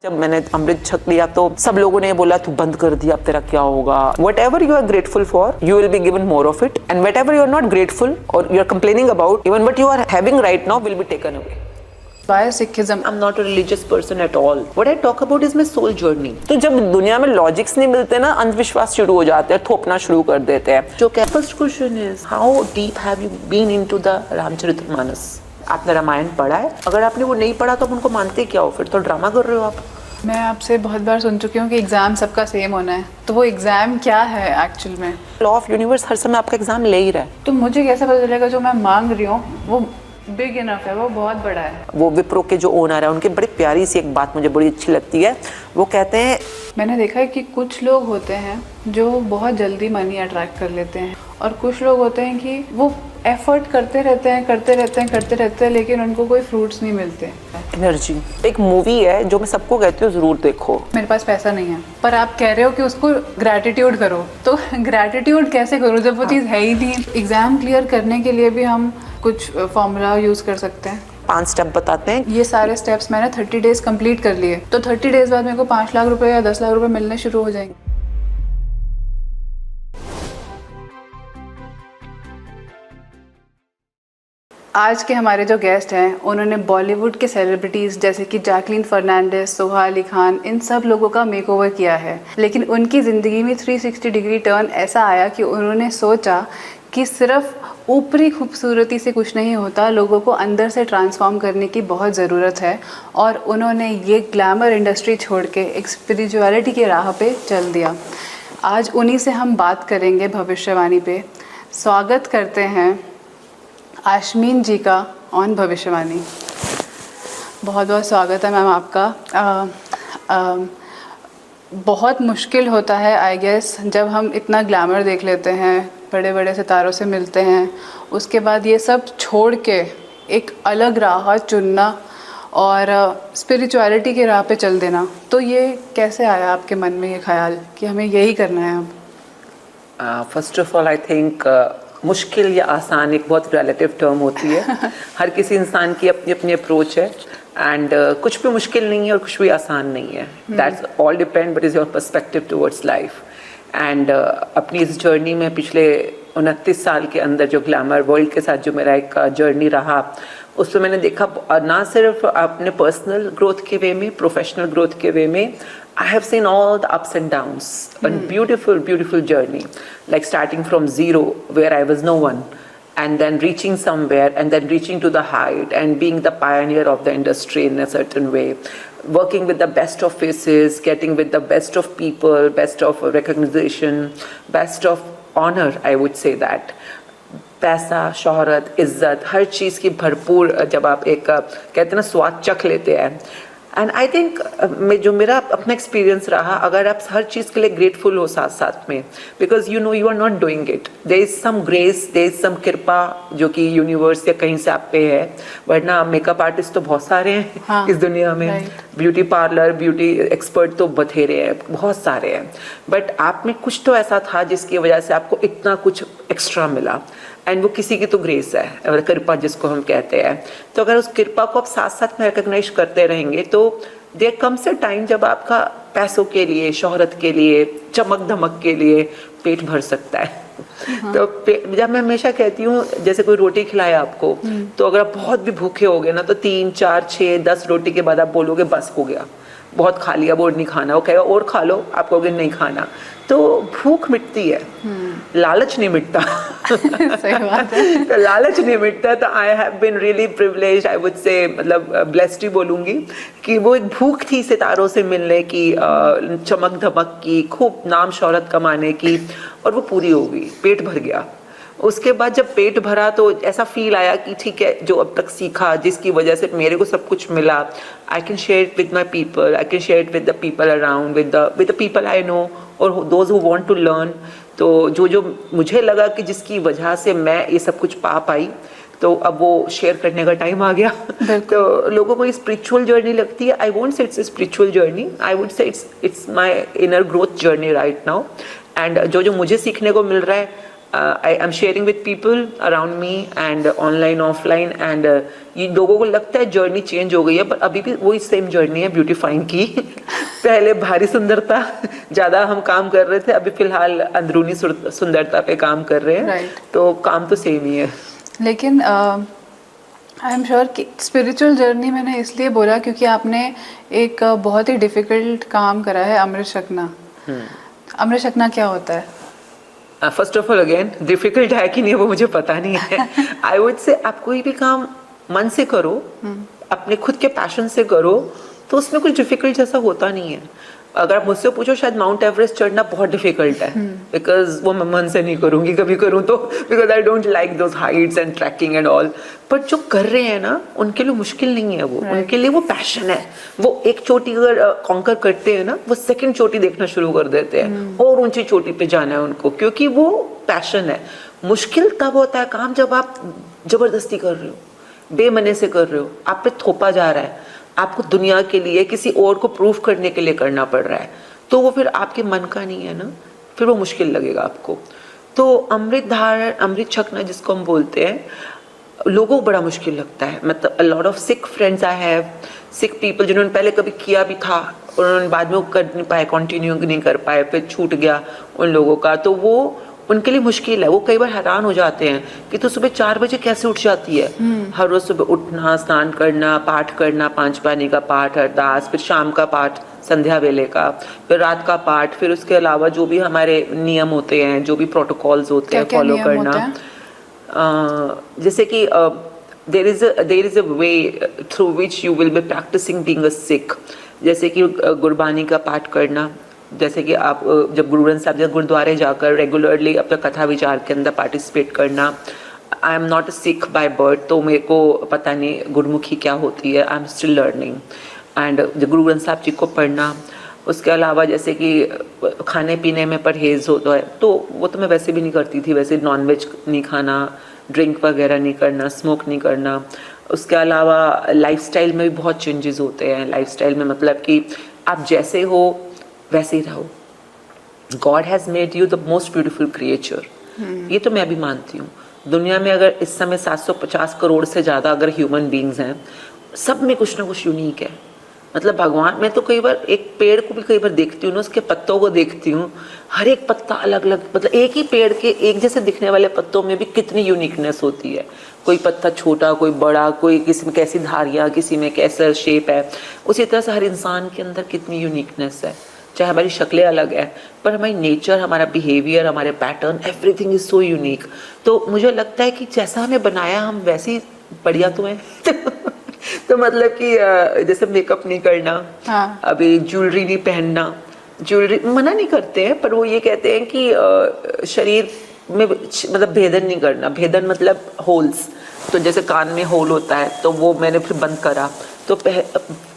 जब मैंने अमृत छक लिया तो सब लोगों ने बोला तू बंद कर दिया, अब तेरा क्या होगा. Whatever you are grateful for, you will be given more of it, and whatever you are not grateful or you are complaining about, even what you are having right now will be taken away. Why Sikhism? I'm not a religious person at all. What I talk about is my soul journey. तो जब दुनिया में logics नहीं मिलते ना, अंधविश्वास शुरू हो जाते हैं, थोपना शुरू कर देते हैं. जो first question is how deep have you been into the Ramcharitmanas. आपने रामायण पढ़ा है? अगर आपने वो नहीं पढ़ा तो आप उनको मानते क्या हो? फिर तो ड्रामा कर रहे हो आप. मैं आपसे बहुत बार सुन चुकी हूँ कि एग्ज़ाम सबका सेम होना है, तो वो एग्ज़ाम क्या है एक्चुअल में? लॉ ऑफ यूनिवर्स हर समय आपका एग्जाम ले ही रहा है. तो मुझे कैसे पता चलेगा जो मैं मांग रही हूँ वो बिग इनफ है, वो बहुत बड़ा है? वो विप्रो के जो ओनर है उनकी बड़ी प्यारी सी एक बात मुझे बड़ी अच्छी लगती है. वो कहते हैं, मैंने देखा है कि कुछ लोग होते हैं जो बहुत जल्दी मनी अट्रैक्ट कर लेते हैं, और कुछ लोग होते हैं कि वो एफर्ट करते रहते हैं लेकिन उनको कोई फ्रूट्स नहीं मिलते. एनर्जी एक मूवी है जो मैं सबको कहती हूँ जरूर देखो. मेरे पास पैसा नहीं है, पर आप कह रहे हो कि उसको ग्रैटिट्यूड करो, तो ग्रैटिट्यूड कैसे करो जब वो चीज़ है ही नहीं? एग्ज़ाम क्लियर करने के लिए भी हम कुछ फॉर्मूला यूज़ कर सकते हैं. 5 स्टेप बताते हैं. ये सारे स्टेप्स मैंने 30 डेज कंप्लीट कर लिए, तो 30 डेज बाद मेरे को 5 लाख रुपए या 10 लाख रुपए मिलने शुरू हो जाएंगे. आज के हमारे जो गेस्ट हैं उन्होंने बॉलीवुड के सेलिब्रिटीज़ जैसे कि जैकलीन फर्नांडिस, सोहा अली खान, इन सब लोगों का मेकओवर किया है. लेकिन उनकी ज़िंदगी में 360 डिग्री टर्न ऐसा आया कि उन्होंने सोचा कि सिर्फ ऊपरी खूबसूरती से कुछ नहीं होता, लोगों को अंदर से ट्रांसफॉर्म करने की बहुत ज़रूरत है. और उन्होंने ये ग्लैमर इंडस्ट्री छोड़ के एक स्पिरिचुअलिटी के राह पे चल दिया. आज उन्हीं से हम बात करेंगे भविष्यवाणी पे. स्वागत करते हैं आशमीन जी का ऑन भविष्यवाणी. बहुत बहुत स्वागत है मैम आपका. बहुत मुश्किल होता है आई गेस जब हम इतना ग्लैमर देख लेते हैं, बड़े बड़े सितारों से मिलते हैं, उसके बाद ये सब छोड़ के एक अलग राह चुनना और स्पिरिचुअलिटी के राह पे चल देना. तो ये कैसे आया आपके मन में ये ख्याल कि हमें यही करना है अब? First of all I think मुश्किल या आसान एक बहुत रिलेटिव टर्म होती है. हर किसी इंसान की अपनी अपनी अप्रोच है, एंड कुछ भी मुश्किल नहीं है और कुछ भी आसान नहीं है. That's all depend but is your perspective towards life. And अपनी इस जर्नी में पिछले 29 साल के अंदर जो ग्लैमर वर्ल्ड के साथ जो मेरा एक जर्नी रहा, उसमें मैंने देखा ना सिर्फ अपने पर्सनल ग्रोथ के वे में, प्रोफेशनल ग्रोथ के वे में, I have seen all the ups and downs. A beautiful journey. Like starting from zero, where I was no one, and then reaching somewhere, and then reaching to the height, and being the pioneer of the industry in a certain way. Working with the best of faces, getting with the best of people, best of recognition, best of honor, I would say that. पैसा, शोहरत, इज्जत, हर चीज़ की भरपूर जब आप एक कहते हैं ना स्वाद चख लेते हैं. एंड आई थिंक जो मेरा अपना एक्सपीरियंस रहा, अगर आप हर चीज़ के लिए ग्रेटफुल हो साथ साथ में, because you know you are not doing it, there is some grace, there is some कृपा जो कि यूनिवर्स या कहीं से आप पे है. वरना मेकअप आर्टिस्ट तो बहुत सारे हैं. हाँ, इस दुनिया में right. Beauty parlour, beauty expert तो बथेरे हैं, बहुत सारे हैं. बट आप में कुछ तो ऐसा था जिसकी वजह से आपको इतना कुछ एक्स्ट्रा मिला, एंड वो किसी की तो ग्रेस है, कृपा जिसको हम कहते हैं. तो अगर उस कृपा को आप साथ साथ में रिकग्नाइज करते रहेंगे तो देयर कम्स अ टाइम जब आपका पैसों के लिए, शोहरत के लिए, चमक धमक के लिए पेट भर सकता है. हाँ. तो जब मैं हमेशा कहती हूँ जैसे कोई रोटी खिलाए आपको, तो अगर आप बहुत भी भूखे हो गए ना, तो 3, 4, 6, 10 रोटी के बाद आप बोलोगे बस हो गया, बहुत खा लिया, वो नहीं खाना. वो कहेगा और खा लो, आप कहोगे नहीं खाना. तो भूख मिटती है, लालच नहीं मिटता. सही बात है. तो लालच नहीं मिटता. तो I have been really privileged, I would say, मतलब ब्लेस्ड ही बोलूँगी कि वो एक भूख थी सितारों से मिलने की, चमक धमक की, खूब नाम शोहरत कमाने की, और वो पूरी हो गई, पेट भर गया. उसके बाद जब पेट भरा तो ऐसा फील आया कि ठीक है, जो अब तक सीखा, जिसकी वजह से मेरे को सब कुछ मिला, I can share it with my people, I can share it with the people around, with the people I know, और those who want to learn. तो जो मुझे लगा कि जिसकी वजह से मैं ये सब कुछ पा पाई, तो अब वो शेयर करने का टाइम आ गया. तो लोगों को ये स्पिरिचुअल जर्नी लगती है. I won't say it's a spiritual journey, I would से it's my inner growth journey right now. And जो मुझे सीखने को मिल रहा है, I am sharing with people around me and online offline and ये लोगों को लगता है जर्नी चेंज हो गई है, पर अभी भी वही सेम जर्नी है ब्यूटीफाइंग की। पहले भारी सुंदरता ज़्यादा हम काम कर रहे थे, अभी फिलहाल अंदरूनी सुंदरता पे काम कर रहे हैं। Right. तो काम तो सेम ही है। लेकिन आई एम श्योर कि स्पिरिचुअल जर्नी मैंने इसलिए बोला क्योंकि आपने एक बहुत ही डिफ़िकल्ट काम करा है, अमृत छकना। अमृत छकना क्या होता है? First of all again difficult है कि नहीं वो मुझे पता नहीं है। आई वुड से आप कोई भी काम मन से करो, अपने खुद के पैशन से करो, तो उसमें कुछ डिफिकल्ट जैसा होता नहीं है। अगर आप मुझसे पूछो शायद माउंट एवरेस्ट चढ़ना बहुत डिफिकल्ट है, बिकॉज वो मैं मन से नहीं करूँगी, कभी करूँ तो, because I don't like those heights and trekking and all. But जो कर रहे हैं ना उनके लिए मुश्किल नहीं है वो, उनके लिए वो पैशन है। वो एक चोटी अगर कॉन्कर करते हैं ना, वो सेकंड चोटी देखना शुरू कर देते हैं और ऊंची चोटी पे जाना है उनको, क्योंकि वो पैशन है। मुश्किल तब होता है काम जब आप जबरदस्ती कर रहे हो, बेमने से कर रहे हो, आप पे थोपा जा रहा है, आपको दुनिया के लिए किसी और को प्रूफ करने के लिए करना पड़ रहा है, तो वो फिर आपके मन का नहीं है ना, फिर वो मुश्किल लगेगा आपको। तो अमृत धारण, अमृत छकना जिसको हम बोलते हैं, लोगों को बड़ा मुश्किल लगता है। मतलब अ lot of sick friends I have, sick people जिन्होंने पहले कभी किया भी था और उन्होंने बाद में वो कर नहीं पाए, कंटिन्यू नहीं कर पाए, फिर छूट गया उन लोगों का, तो वो उनके लिए मुश्किल है। वो कई बार हैरान हो जाते हैं कि तो सुबह 4 बजे कैसे उठ जाती है। हर रोज सुबह उठना, स्नान करना, पाठ करना, 5 पानी का पाठ, अरदास, फिर शाम का पाठ संध्या वेले का, फिर रात का पाठ, फिर उसके अलावा जो भी हमारे नियम होते हैं, जो भी प्रोटोकॉल्स होते हैं फॉलो करना। जैसे कि there is a way through which you will be practicing being a Sikh। जैसे कि गुरबानी का पाठ करना, जैसे कि आप जब गुरु ग्रंथ साहब जब गुरुद्वारे जाकर रेगुलरली अपना कथा विचार के अंदर पार्टिसिपेट करना। आई am not a Sikh by birth, तो मेरे को पता नहीं गुरुमुखी क्या होती है, I am still learning. And जब गुरु ग्रंथ साहब जी को पढ़ना, उसके अलावा जैसे कि खाने पीने में परहेज़ होता है, तो वो तो मैं वैसे भी नहीं करती थी। वैसे नॉनवेज नहीं खाना, ड्रिंक वगैरह नहीं करना, स्मोक नहीं करना। उसके अलावा लाइफस्टाइल में भी बहुत चेंजेस होते हैं। लाइफस्टाइल में मतलब कि आप जैसे हो वैसे ही रहो। God has made you the most beautiful creature, ये तो मैं भी मानती हूँ। दुनिया में अगर इस समय 750 करोड़ से ज़्यादा अगर ह्यूमन बींग्स हैं, सब में कुछ ना कुछ यूनिक है। मतलब भगवान, मैं तो कई बार एक पेड़ को भी कई बार देखती हूँ ना, उसके पत्तों को देखती हूँ, हर एक पत्ता अलग अलग, मतलब एक ही पेड़ के एक जैसे दिखने वाले पत्तों में भी कितनी यूनिकनेस होती है। कोई पत्ता छोटा, कोई बड़ा, कोई किसी में कैसी धारियाँ, किसी में कैसा शेप है। उसी तरह से हर इंसान के अंदर कितनी यूनिकनेस है। चाहे हमारी शक्लें अलग है, पर हमारी नेचर, हमारा बिहेवियर, हमारे pattern, everything is so unique. तो मुझे लगता है कि जैसा हमें बनाया हम वैसे ही बढ़िया तो हैं। तो मतलब कि जैसे मेकअप नहीं करना, हाँ। अभी ज्वेलरी नहीं पहनना, ज्वेलरी मना नहीं करते हैं, पर वो ये कहते हैं कि शरीर में मतलब भेदन नहीं करना। भेदन मतलब होल्स, तो जैसे कान में होल होता है तो वो मैंने फिर बंद करा। तो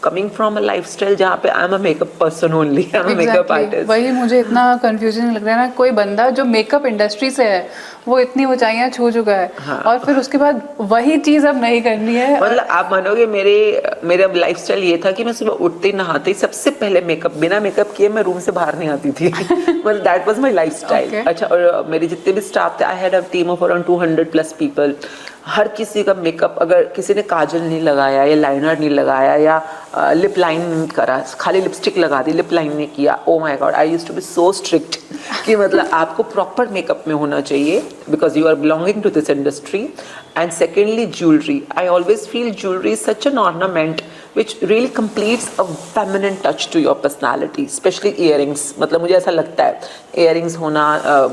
कमिंग फ्रॉम अ लाइफस्टाइल जहाँ पे I am a makeup person only, I am a makeup artist. वही मुझे इतना कंफ्यूजन लग रहा है ना, कोई बंदा जो मेकअप इंडस्ट्री से है वो इतनी ऊंचाइयां छू चुका है, हाँ। और फिर उसके बाद वही चीज अब नहीं करनी है। मतलब आप मानोगे मेरा लाइफस्टाइल ये था कि मैं सुबह उठते नहाते ही सबसे पहले मेकअप, बिना मेकअप किए मैं रूम से बाहर नहीं आती थी। मतलब दैट वाज माय लाइफस्टाइल। अच्छा, और मेरे जितने भी स्टाफ थे, I had a team of around 200+ people. हर किसी का मेकअप, अगर किसी ने काजल नहीं लगाया या लाइनर नहीं लगाया या लिप लाइन नहीं करा, खाली लिपस्टिक लगा दी, लिप लाइन नहीं किया, oh my god, I used to be so strict कि मतलब आपको प्रॉपर मेकअप में होना चाहिए, because you are belonging to this industry. And secondly jewellery, I always feel jewellery is such an ornament which really completes a feminine touch to your personality, especially earrings। मतलब मुझे ऐसा लगता है earrings होना,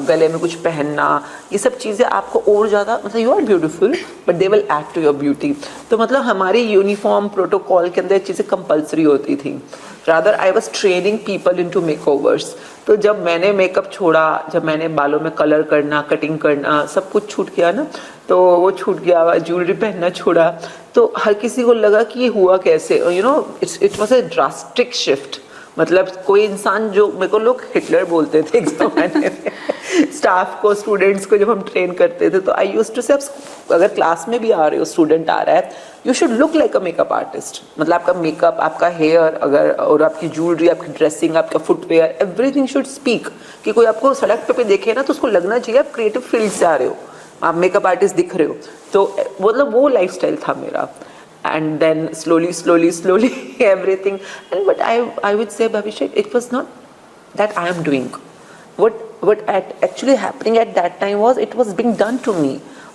गले में कुछ पहनना, ये सब चीज़ें आपको और ज़्यादा, मतलब you are beautiful but they will add to your beauty। तो मतलब हमारी यूनिफॉर्म प्रोटोकॉल के अंदर चीज़ें कंपल्सरी होती थी। rather I was training people into makeovers। तो जब मैंने मेकअप छोड़ा, जब मैंने बालों में कलर करना, कटिंग करना, सब कुछ छूट गया ना, तो वो छूट गया, ज्वेलरी पहनना छोड़ा, तो हर किसी को लगा कि ये हुआ कैसे, you know, it was a drastic shift. मतलब कोई इंसान जो, मेरे को लोग हिटलर बोलते थे एक ज़माने में स्टाफ को, स्टूडेंट्स को जब हम ट्रेन करते थे, तो आई यूज्ड टू से, अगर क्लास में भी आ रहे हो, स्टूडेंट आ रहा है, you should look like a makeup artist. मतलब आपका मेकअप, आपका हेयर, अगर और आपकी ज्वेलरी, आपकी ड्रेसिंग, आपका फुटवेयर, एवरीथिंग शुड स्पीक। कि कोई आपको सड़क पे देखे ना तो उसको लगना चाहिए आप क्रिएटिव फील्ड से आ रहे हो, आप मेकअप आर्टिस्ट दिख रहे हो। तो मतलब वो लाइफस्टाइल था मेरा। And then slowly everything, and but I would say, Abhishek, it was not that I am doing. What actually happening at that time was, it was being done to me.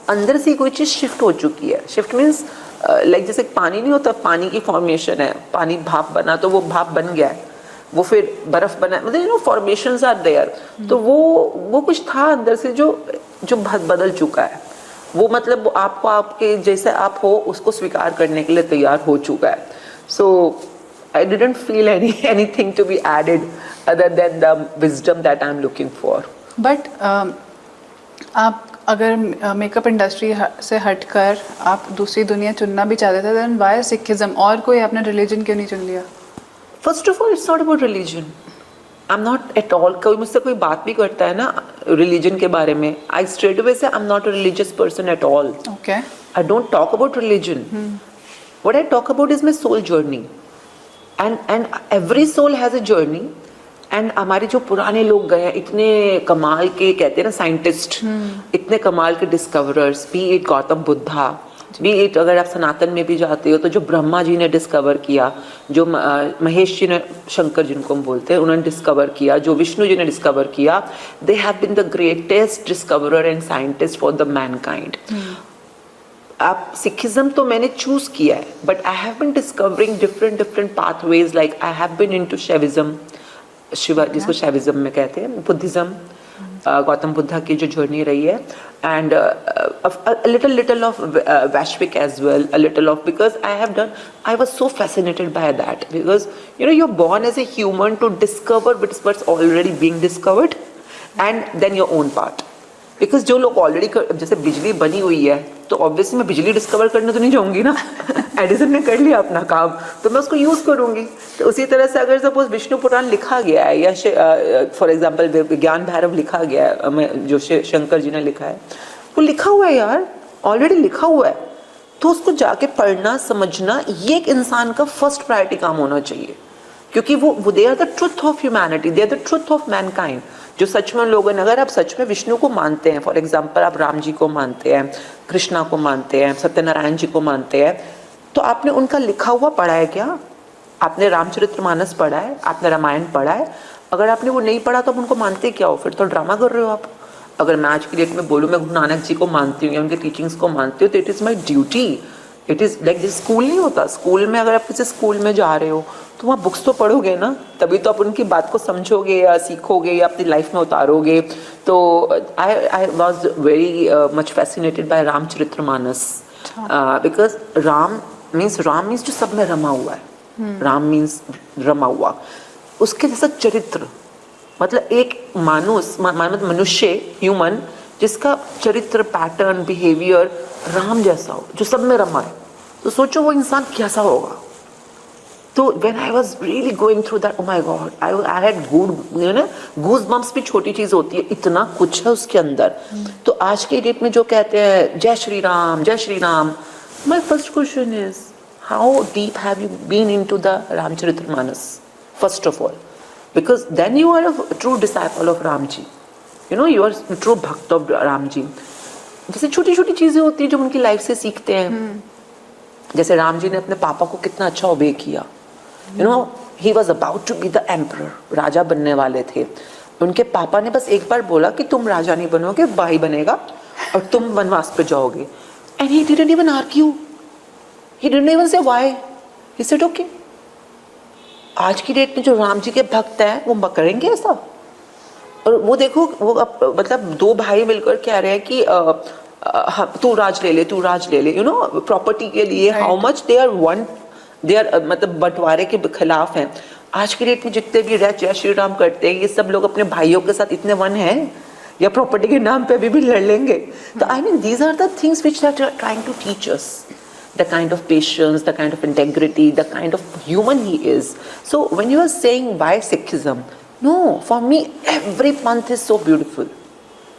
अंदर से कोई चीज़ shift हो चुकी है। Shift means like जैसे पानी नहीं होता, पानी की फॉर्मेशन है, पानी भाप बना तो वो भाप बन गया है, वो फिर बर्फ बना, मतलब you know formations are there. तो वो कुछ था अंदर से जो बदल चुका है। वो मतलब आपको, आपके जैसे आप हो उसको स्वीकार करने के लिए तैयार हो चुका है। So I didn't feel anything to be added other than the wisdom that I am looking for. But आप अगर मेकअप इंडस्ट्री से हटकर आप दूसरी दुनिया चुनना भी चाहते थे, देन व्हाई सिखिज्म? और कोई आपने रिलीजन क्यों नहीं चुन लिया? First of all, it's not about religion. I am not at all. कोई मुझसे कोई बात भी करता है ना रिलीजन के बारे में, आई स्ट्रेट अवे से I am not a religious person at all. Okay, I don't talk about religion. What I talk about is my soul journey, and every soul has a journey. And हमारे जो पुराने लोग गए हैं, इतने कमाल के, कहते हैं ना साइंटिस्ट, इतने कमाल के discoverers, B it Gautam Buddha, B it, अगर आप सनातन में भी जाते हो तो जो ब्रह्मा जी ने डिस्कवर किया, जो महेश जी ने, शंकर जिनको हम बोलते हैं, उन्होंने डिस्कवर किया, जो विष्णु जी ने डिस्कवर किया, they have been the greatest discoverer and scientist for the mankind. आप सिखिज्म तो मैंने चूज किया है, but I have been discovering different pathways, like I have been into Shaivism, Shiva जिसको शैविज्म में कहते हैं, बुद्धिज्म, गौतम बुद्धा की जो जर्नी रही है, and a little of Vaishvik as well, a little of, because I was so fascinated by that, because you know, you're born as a human to discover what's already being discovered, and then your own part. Because जो लोग already, जैसे बिजली बनी हुई है, तो obviously मैं बिजली डिस्कवर करने तो नहीं जाऊंगी ना। एडिसन ने कर लिया अपना काम, तो मैं उसको यूज़ करूंगी। तो उसी तरह से अगर सपोज विष्णु पुराण लिखा गया है, या फॉर एग्जांपल विज्ञान भैरव लिखा गया है, जो शंकर जी ने लिखा है, वो लिखा हुआ है यार, ऑलरेडी लिखा हुआ है, तो उसको जाके पढ़ना, समझना, ये एक इंसान का फर्स्ट प्रायोरिटी काम होना चाहिए। क्योंकि वो they are the truth of humanity, they are the truth of mankind. जो सच में लोग हैं, अगर आप सच में विष्णु को मानते हैं, फॉर एग्जांपल आप राम जी को मानते हैं, कृष्णा को मानते हैं, सत्यनारायण जी को मानते हैं, तो आपने उनका लिखा हुआ पढ़ा है क्या? आपने रामचरितमानस पढ़ा है? आपने रामायण पढ़ा है? अगर आपने वो नहीं पढ़ा तो आप उनको मानते क्या हो? फिर तो ड्रामा कर रहे हो आप। अगर मैं आज की डेट में बोलूँ मैं गुरु नानक जी को मानती हूँ या उनके टीचिंग्स को मानती हूँ, तो it is my duty. It is like जैसे स्कूल नहीं होता, स्कूल में अगर आप किसी स्कूल में जा रहे हो तो वहाँ बुक्स तो पढ़ोगे ना, तभी तो आप उनकी बात को समझोगे या सीखोगे या अपनी लाइफ में उतारोगे। तो I was very much fascinated by Ramcharitmanas, because Ram means जो सब में रमा हुआ है। राम मीन्स रमा हुआ, उसके जैसा चरित्र, मतलब एक मनुष्य, ह्यूमन, जिसका चरित्र, पैटर्न, बिहेवियर राम जैसा हो, जो सब में रमा है, तो सोचो वो इंसान कैसा होगा। तो when I was really going through that, oh my God, I had good, you know, goosebumps भी छोटी चीज़ होती है, इतना कुछ है उसके अंदर। तो आज के डेट में जो कहते हैं जय श्री राम, जय Shri Ram, my first question is, how deep have you been into the Ramcharitmanas, first of all? Because then you are a true disciple of Ram ji, you know, you are a true भक्त of Ram ji। जैसे छोटी छोटी चीज़ें होती हैं जो उनकी life से सीखते हैं, जैसे राम जी ने अपने पापा को कितना अच्छा ओबे किया। You know, he was about to be the emperor, राजा बनने वाले थे। उनके पापा ने बस एक बार बोला कि तुम राजा नहीं बनोगे, भाई बनेगा और तुम वनवास पे जाओगे। And he didn't even argue, he didn't even say why, he said okay। आज की डेट में जो राम जी के भक्त हैं वो करेंगे ऐसा? और वो देखो, वो मतलब दो भाई मिलकर कह रहे हैं कि तू राज ले ले, तू राज ले ले, यू नो, प्रॉपर्टी के लिए how much they are one, they are मतलब बंटवारे के खिलाफ हैं। आज की डेट में जितने भी जय श्री राम करते हैं, ये सब लोग अपने भाइयों के साथ इतने वन हैं, या प्रॉपर्टी के नाम पे अभी भी लड़ लेंगे। तो I mean these are the things which they are trying to teach us. the kind of patience, the kind of integrity, the kind of human he is. So when you are saying why Sikhism, no, for me every panth is so beautiful,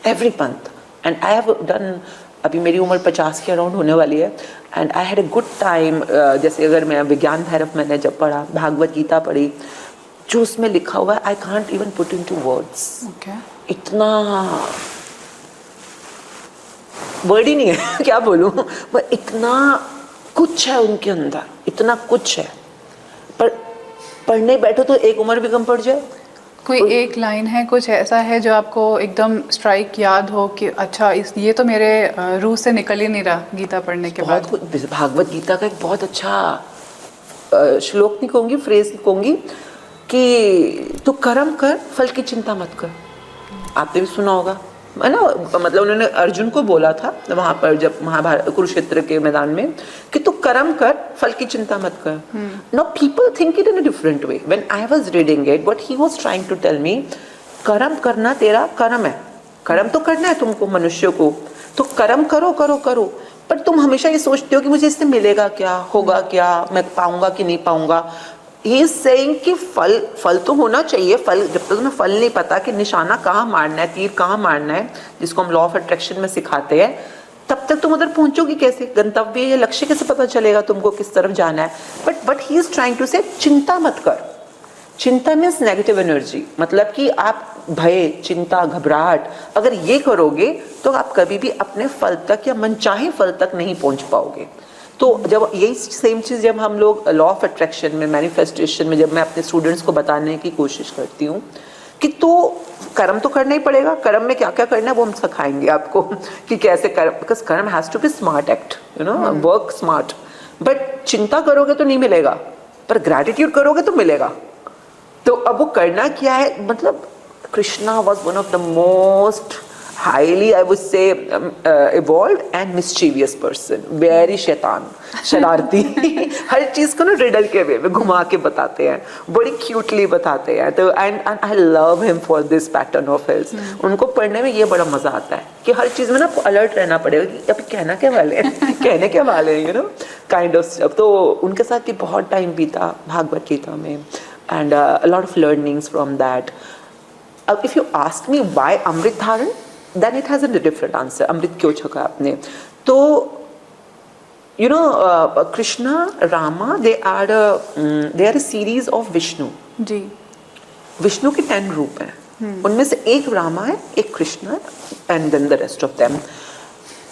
every panth. And I have done, अभी मेरी उम्र 50 के around होने वाली है, and I had a good time. जैसे अगर मैं विज्ञान भैरव मैंने जब पढ़ा, भागवत गीता पढ़ी, जो उसमें लिखा हुआ है I can't even put into words. इतना वर्ड ही नहीं है क्या बोलूं, पर इतना कुछ है उनके अंदर, इतना कुछ है. पर पढ़ने बैठो तो एक उम्र भी कम पड़ जाए. कोई एक लाइन है, कुछ ऐसा है जो आपको एकदम स्ट्राइक याद हो कि अच्छा ये तो मेरे रूह से निकल ही नहीं रहा गीता पढ़ने के बाद? भागवत गीता का एक बहुत अच्छा श्लोक नहीं कहूँगी, फ्रेज कहूँगी कि तू कर्म कर, फल की चिंता मत कर. आपने भी सुना होगा है ना, मतलब उन्होंने अर्जुन को बोला था वहाँ पर जब महाभारत कुरुक्षेत्र के मैदान में कि तू कर्म कर, फल की चिंता मत कर. Now people think it in a different way. When I was reading it, what he was trying to tell me, karma करना तेरा कर्म है, कर्म तो करना है तुमको, मनुष्य को, तो कर्म करो करो करो. पर तुम हमेशा ये सोचते हो कि मुझे इससे मिलेगा क्या, होगा क्या, मैं पाऊंगा कि नहीं पाऊंगा. ही इज सेइंग कि फल तो होना चाहिए. फल जब तक तुम्हें फल नहीं पता कि निशाना कहाँ मारना है, तीर कहाँ मारना है, जिसको हम लॉ ऑफ अट्रैक्शन में सिखाते हैं, तब तक तुम उधर पहुंचोगे कैसे, गंतव्य या लक्ष्य कैसे पता चलेगा तुमको किस तरफ जाना है. But he is trying to say चिंता मत कर. चिंता मीन्स नेगेटिव एनर्जी, मतलब कि आप भय, चिंता, घबराहट अगर ये करोगे तो आप कभी भी अपने फल तक या मनचाहे फल तक नहीं पहुंच पाओगे. तो जब यही सेम चीज़ जब हम लोग लॉ ऑफ अट्रैक्शन में, मैनिफेस्टेशन में, जब मैं अपने स्टूडेंट्स को बताने की कोशिश करती हूँ कि तो कर्म तो करना ही पड़ेगा, कर्म में क्या क्या करना है वो हम सिखाएंगे आपको कि कैसे karma, because karma has to be smart act, you know, work smart. But चिंता करोगे तो नहीं मिलेगा, पर ग्रैटिट्यूड करोगे तो मिलेगा. तो अब वो करना क्या है, मतलब Krishna was one of the most highly, I would say, evolved and mischievous person. Very शैतान, शरारती. हर चीज़ को ना रिडल के वे में घुमा के बताते हैं, बड़ी क्यूटली बताते हैं. तो and I love him for this pattern of his. उनको पढ़ने में ये बड़ा मज़ा आता है कि हर चीज़ में ना आपको अलर्ट रहना पड़ेगा कि अभी कहना क्या वाले हैं कहने क्या वाले हैं, you know, kind of stuff. तो उनके साथ भी बहुत टाइम बीता भागवत गीता में, and a lot of learnings from that. If you ask me why अमृत धारण, then it has a different answer. अमृत क्यों छका आपने? तो you know, Krishna, Rama, they are a series of Vishnu. जी. विष्णु के 10 रूप हैं. उनमें से एक रामा है, एक कृष्ण है, and then the rest of them.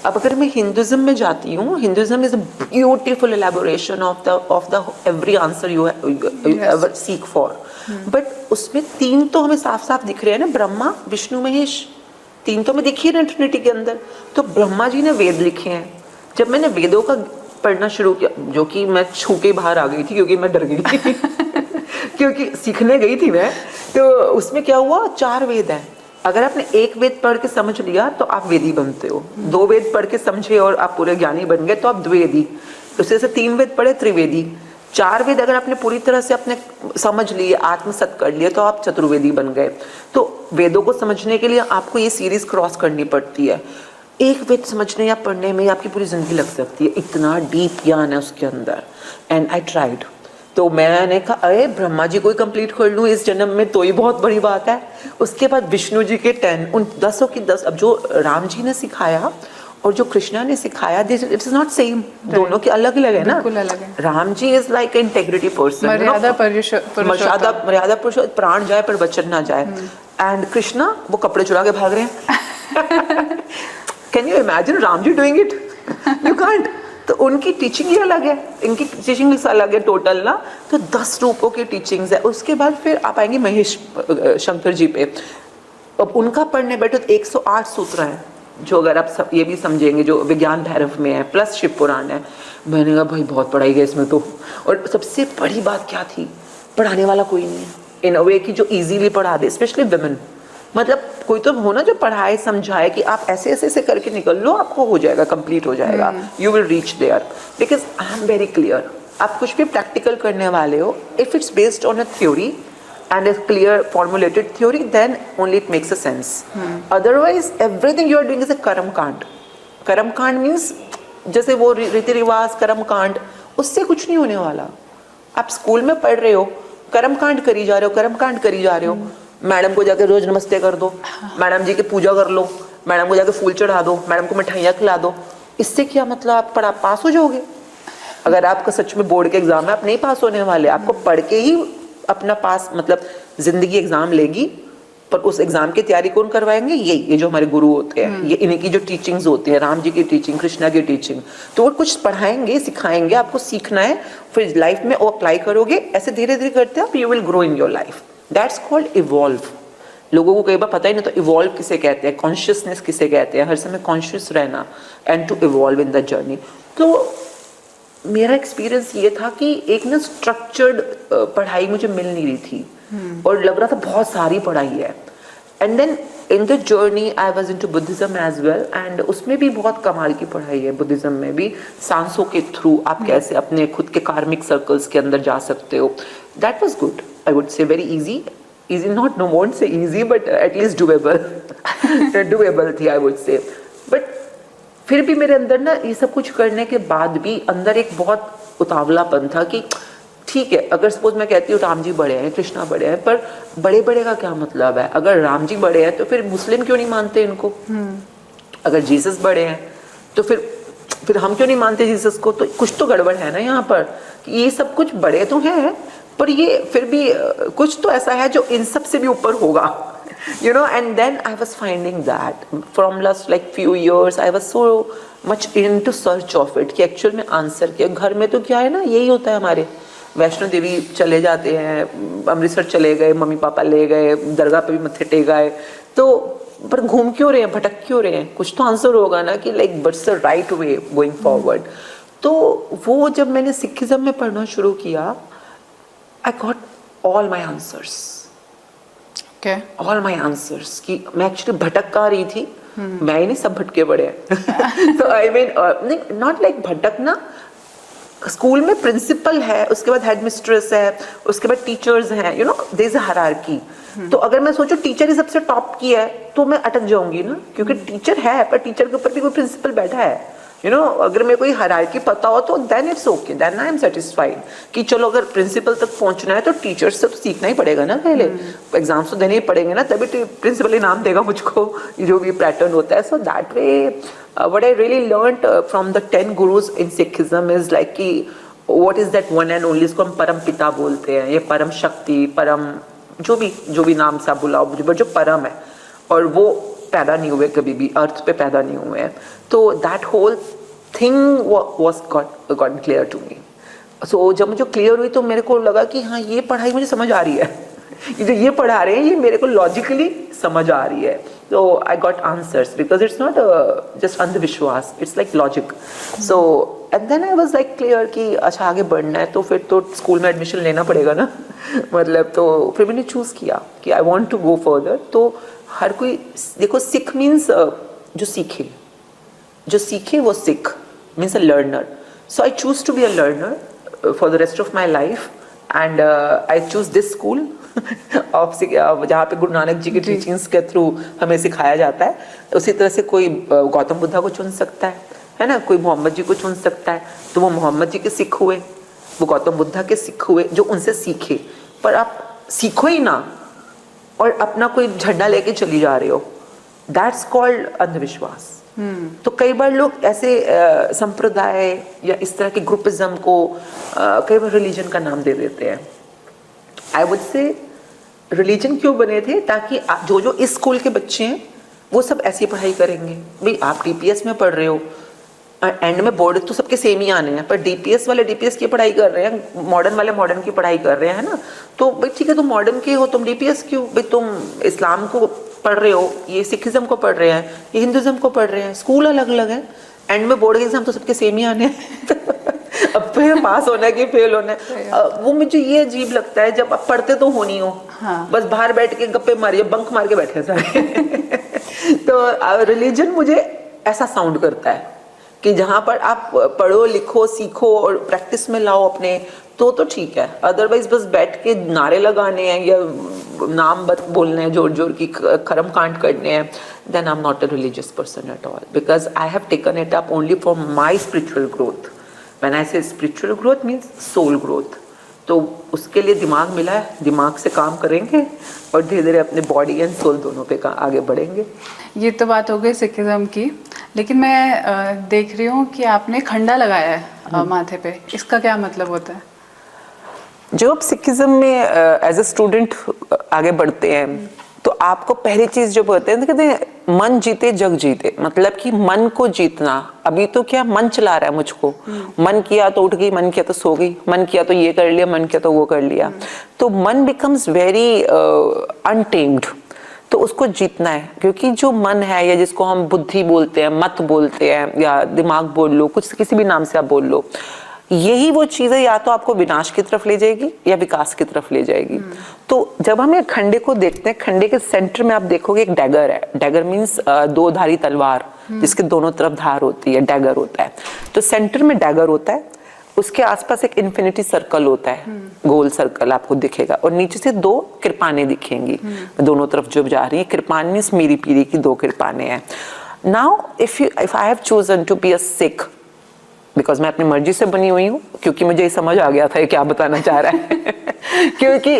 अब अगर मैं हिंदुज़म में जाती हूँ, Hinduism is a beautiful elaboration of the every answer you ever seek for. But उसमें 3 तो हमें साफ साफ दिख रहे हैं ना, ब्रह्मा, विष्णु, महेश. 3 तो हमें दिखी है ना ट्रिनिटी के अंदर. तो ब्रह्मा जी ने वेद लिखे हैं. जब मैंने वेदों का पढ़ना शुरू किया, जो कि मैं छू के बाहर आ गई थी क्योंकि मैं डर गई थी क्योंकि सीखने गई थी मैं, तो उसमें क्या हुआ, 4 वेद हैं. अगर आपने एक वेद पढ़ के समझ लिया तो आप वेदी बनते हो. 2 वेद पढ़ के समझे और आप पूरे ज्ञानी बन गए तो आप द्विवेदी. उससे से 3 वेद पढ़े त्रिवेदी. 4 वेद अगर आपने पूरी तरह से अपने समझ लिए, आत्मसात कर लिए, तो आप चतुर्वेदी बन गए. तो वेदों को समझने के लिए आपको ये सीरीज क्रॉस करनी पड़ती है. एक वेद समझने या पढ़ने में आपकी पूरी जिंदगी लग सकती है, इतना डीप ज्ञान है उसके अंदर. And I tried. तो मैंने कहा अरे ब्रह्मा जी को ही कंप्लीट कर लूँ इस जन्म में तो ही बहुत बड़ी बात है. उसके बाद विष्णु जी के 10, उन 10 की 10. अब जो राम जी ने सिखाया और जो कृष्णा ने सिखाया, इट्स नॉट सेम. दोनों के अलग अलग है ना. अलग है. Ram ji is like integrity person, मर्यादा पुरुषोत्तम, प्राण जाए पर वचन ना जाए. एंड कृष्णा वो कपड़े चुरा के भाग रहे हैं. Can you imagine Ram ji doing it? You can't. तो उनकी टीचिंग ही अलग है, इनकी टीचिंग अलग है टोटल ना. तो 10 रूपों की टीचिंग्स है. उसके बाद फिर आप आएंगे महेश शंकर जी पे. अब उनका पढ़ने बैठो तो 108 सूत्र हैं, जो अगर आप ये भी समझेंगे जो विज्ञान भैरव में है, प्लस शिव पुराण है. मैंने कहा भाई बहुत पढ़ाई गई इसमें तो. और सबसे बड़ी बात क्या थी, पढ़ाने वाला कोई नहीं है इन अ वे कि जो इजीली पढ़ा दे, स्पेशली विमेन. मतलब कोई तो हो ना जो पढ़ाए समझाए कि आप ऐसे ऐसे ऐसे करके निकल लो, आपको हो जाएगा, कंप्लीट हो जाएगा, you will reach there. Because I am very clear. आप कुछ भी प्रैक्टिकल करने वाले हो, if it's based on a theory and a clear formulated theory, then only it makes a sense. Otherwise everything you are doing is a karam kand. Karam kand means जैसे वो रीति रिवाज कर्म कांड, उससे कुछ नहीं होने वाला। आप स्कूल में पढ़ रहे हो, कर्म कांड करी जा रहे हो, कर्म कांड करी जा रहे हो। मैडम को जाके रोज नमस्ते कर दो, मैडम जी की पूजा कर लो, मैडम को जाके फूल चढ़ा दो, मैडम को मिठाइयाँ खिला दो। इससे क्या मतलब, आप पढ़ा पास हो जाओगे? अगर आपका सच में बोर्ड के एग्जाम में आप नहीं पास होने वाले, आपको पढ़ के ही अपना पास, मतलब जिंदगी एग्जाम लेगी। पर उस एग्जाम की तैयारी कौन करवाएंगे? ये जो हमारे गुरु होते हैं, ये इन्हीं की जो टीचिंग्स होती है, राम जी की टीचिंग, कृष्णा की टीचिंग, तो वो कुछ पढ़ाएंगे, सिखाएंगे, आपको सीखना है, फिर लाइफ में वो अप्लाई करोगे। ऐसे धीरे धीरे करते आप you will grow in your life. That's called evolve. लोगों को कई बार पता ही नहीं तो इवॉल्व किसे कहते हैं, कॉन्शियसनेस किसे कहते हैं, हर समय कॉन्शियस रहना and to evolve in the journey. तो मेरा एक्सपीरियंस ये था कि एक ना स्ट्रक्चर्ड पढ़ाई मुझे मिल नहीं रही थी, और लग रहा था बहुत सारी पढ़ाई है। And then in the journey I was into Buddhism as well, and उसमें भी बहुत कमाल की पढ़ाई है। बुद्धिज्म में भी सांसों के थ्रू आप कैसे अपने खुद के कार्मिक सर्कल्स के अंदर जा सकते हो। That was good, I would से very easy, easy not, no won't say easy, but at least doable doable थी I would say। but फिर भी मेरे अंदर ना ये सब कुछ करने के बाद भी अंदर एक बहुत उतावलापन था कि ठीक है, अगर सपोज मैं कहती हूँ राम जी बड़े हैं, कृष्णा बड़े हैं, पर बड़े बड़े का क्या मतलब है? अगर राम जी बड़े हैं तो फिर मुस्लिम क्यों नहीं मानते इनको? अगर जीसस बड़े हैं तो फिर हम क्यों नहीं मानते जीसस को? तो कुछ तो गड़बड़ है ना यहाँ पर। ये सब कुछ बड़े तो हैं, पर ये फिर भी कुछ तो ऐसा है जो इन सब से भी ऊपर होगा, you know। and then I was finding that from last like few years I was so much into search of it कि एक्चुअल में आंसर क्या। घर में तो क्या है ना, यही होता है हमारे, वैष्णो देवी चले जाते हैं, अमृतसर चले गए, मम्मी पापा ले गए, दरगाह पे भी मत्थे टेक आए, तो पर घूम क्यों रहे हैं, भटक क्यों रहे हैं? कुछ तो आंसर होगा ना कि like what's the right way going forward. तो वो जब मैंने सिखिज्म में पढ़ना शुरू किया, I got all my answers, okay, all my answers कि मैं एक्चुअली भटक कहाँ रही थी, मैं ही नहीं, सब भटके पड़े हैं। तो आई मीन नॉट लाइक भटकना, स्कूल में प्रिंसिपल है, उसके बाद हेड मिस्ट्रेस है, उसके बाद टीचर्स हैं, you know there is a hierarchy. तो अगर मैं सोचूं टीचर ही सबसे टॉप की है तो मैं अटक जाऊंगी ना, क्योंकि टीचर है पर टीचर के ऊपर भी कोई प्रिंसिपल बैठा है, यू नो। अगर मेरे को हायरार्की पता हो तो then it's okay, then I am satisfied कि चलो अगर प्रिंसिपल तक पहुंचना है तो टीचर से तो सीखना ही पड़ेगा ना, पहले एग्जाम्स तो देने ही पड़ेंगे ना, तभी प्रिंसिपल इनाम देगा मुझको, जो भी पैटर्न होता है। So that way what I really learned from the 10 gurus in Sikhism is like कि what is that one and only, इसको हम परम पिता बोलते हैं, ये परम शक्ति, परम जो भी नाम से आप बुलाओ मुझे, जो परम है, और वो पैदा नहीं हुए कभी भी, अर्थ पे पैदा नहीं हुए हैं। तो that whole thing was got clear to me. So जब मुझे क्लियर हुई तो मेरे को लगा कि हाँ, ये पढ़ाई मुझे समझ आ रही है, ये जो ये पढ़ा रहे हैं ये मेरे को लॉजिकली समझ आ रही है। तो I got answers because it's not just अंधविश्वास, it's like logic. So and then I was like clear कि अच्छा आगे बढ़ना है तो फिर तो स्कूल में एडमिशन लेना पड़ेगा ना मतलब। तो फिर मैंने चूज़ किया कि I want to go further. तो हर कोई देखो, सिख मीन्स जो सीखे वो Sikh means a learner. So I choose to be a learner for the rest of my life, and I choose this school of जहाँ पे गुरु नानक जी की टीचिंग्स के थ्रू हमें सिखाया जाता है। उसी तरह से कोई गौतम बुद्धा को चुन सकता है ना, कोई मोहम्मद जी को चुन सकता है, तो वो मोहम्मद जी के सिख हुए, वो गौतम बुद्धा के सिख हुए जो उनसे सीखे। पर आप सीखो ही ना और अपना कोई झंडा लेके चली जा रहे हो, दैट्स कॉल्ड अंधविश्वास। तो कई बार लोग ऐसे संप्रदाय या इस तरह के ग्रुपिज्म को कई बार रिलीजन का नाम दे देते हैं। आई वुड से रिलीजन क्यों बने थे, ताकि जो इस स्कूल के बच्चे हैं वो सब ऐसी पढ़ाई करेंगे। भाई आप डीपीएस में पढ़ रहे हो, एंड में बोर्ड तो सबके सेम ही आने हैं, पर डीपीएस वाले डीपीएस की पढ़ाई कर रहे हैं, मॉडर्न वाले मॉडर्न की पढ़ाई कर रहे हैं ना। तो भाई ठीक है, तुम मॉडर्न के हो, तुम डीपीएस क्यों? भाई तुम इस्लाम को पढ़ रहे हो, ये सिखिज्म को पढ़ रहे हैं, ये हिंदुज्म को पढ़ रहे हैं, स्कूल अलग अलग है, एंड में बोर्ड के एग्जाम तो सबके सेम ही आने हैं अब फिर पास होना है कि फेल होना है। वो मुझे ये अजीब लगता है, जब आप पढ़ते तो हो नहीं हो, हाँ। बस बाहर बैठ के गप्पे मारिए, बंक मार के बैठे सारे तो रिलीजन मुझे ऐसा साउंड करता है कि जहाँ पर आप पढ़ो, लिखो, सीखो और प्रैक्टिस में लाओ अपने, तो ठीक है। अदरवाइज बस बैठ के नारे लगाने हैं या नाम बोलने हैं जोर जोर की, खरम कांड करने हैं, then I'm not a religious person at all, because I have taken it up only for my spiritual growth. When I say spiritual growth means soul growth. तो उसके लिए दिमाग मिला है, दिमाग से काम करेंगे और धीरे धीरे अपने बॉडी एंड सोल दोनों पे आगे बढ़ेंगे। ये तो बात हो गई सिखिज्म की, लेकिन मैं देख रही हूँ कि आपने खंडा लगाया है माथे पे, इसका क्या मतलब होता है? जो आप सिखिज्म में एज ए स्टूडेंट आगे बढ़ते हैं तो आपको पहली चीज जो बोलते हैं, कहते हैं मन जीते जग जीते, मतलब कि मन को जीतना। अभी तो क्या मन चला रहा है मुझको, मन किया तो उठ गई, मन किया तो सो गई, मन किया तो ये कर लिया, मन किया तो वो कर लिया, तो मन बिकम्स वेरी अनटेम्ड। तो उसको जीतना है, क्योंकि जो मन है, या जिसको हम बुद्धि बोलते हैं, मत बोलते हैं, या दिमाग बोल लो, कुछ किसी भी नाम से आप बोल लो, यही वो चीजें या तो आपको विनाश की तरफ ले जाएगी या विकास की तरफ ले जाएगी। तो जब हम ये खंडे को देखते हैं, खंडे के सेंटर में आप देखोगे एक डैगर है। डैगर मीन्स दो धारी तलवार, जिसके दोनों तरफ धार होती है, डैगर होता है। तो सेंटर में डैगर होता है, उसके आसपास एक इन्फिनिटी सर्कल होता है, गोल सर्कल आपको दिखेगा, और नीचे से दो कृपाने दिखेंगी दोनों तरफ जो जा रही है। कृपान मीन्स मेरी पीढ़ी की दो कृपाने हैं। Now if I have chosen to be a Sikh, because मैं अपनी मर्जी से बनी हुई हूँ, क्योंकि मुझे ये समझ आ गया था ये क्या बताना चाह रहा है क्योंकि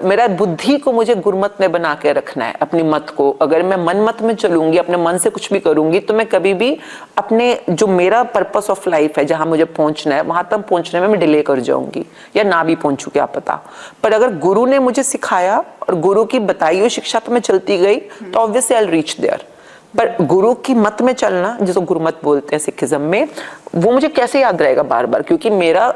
मेरा बुद्धि को मुझे गुरमत में बना के रखना है, अपनी मत को। अगर मैं मन मत में चलूंगी, अपने मन से कुछ भी करूंगी, तो मैं कभी भी अपने जो मेरा पर्पस ऑफ लाइफ है, जहां मुझे पहुंचना है, वहां तक पहुंचने में मैं डिले कर जाऊंगी या ना भी पहुंचू, क्या पता। पर अगर गुरु ने मुझे सिखाया और गुरु की बताई हुई शिक्षा पर मैं चलती गई, तो obviously I will reach there. पर गुरु की मत में चलना, जिसको गुरुमत बोलते हैं सिखिज्म में, वो मुझे कैसे याद रहेगा बार बार, क्योंकि मेरा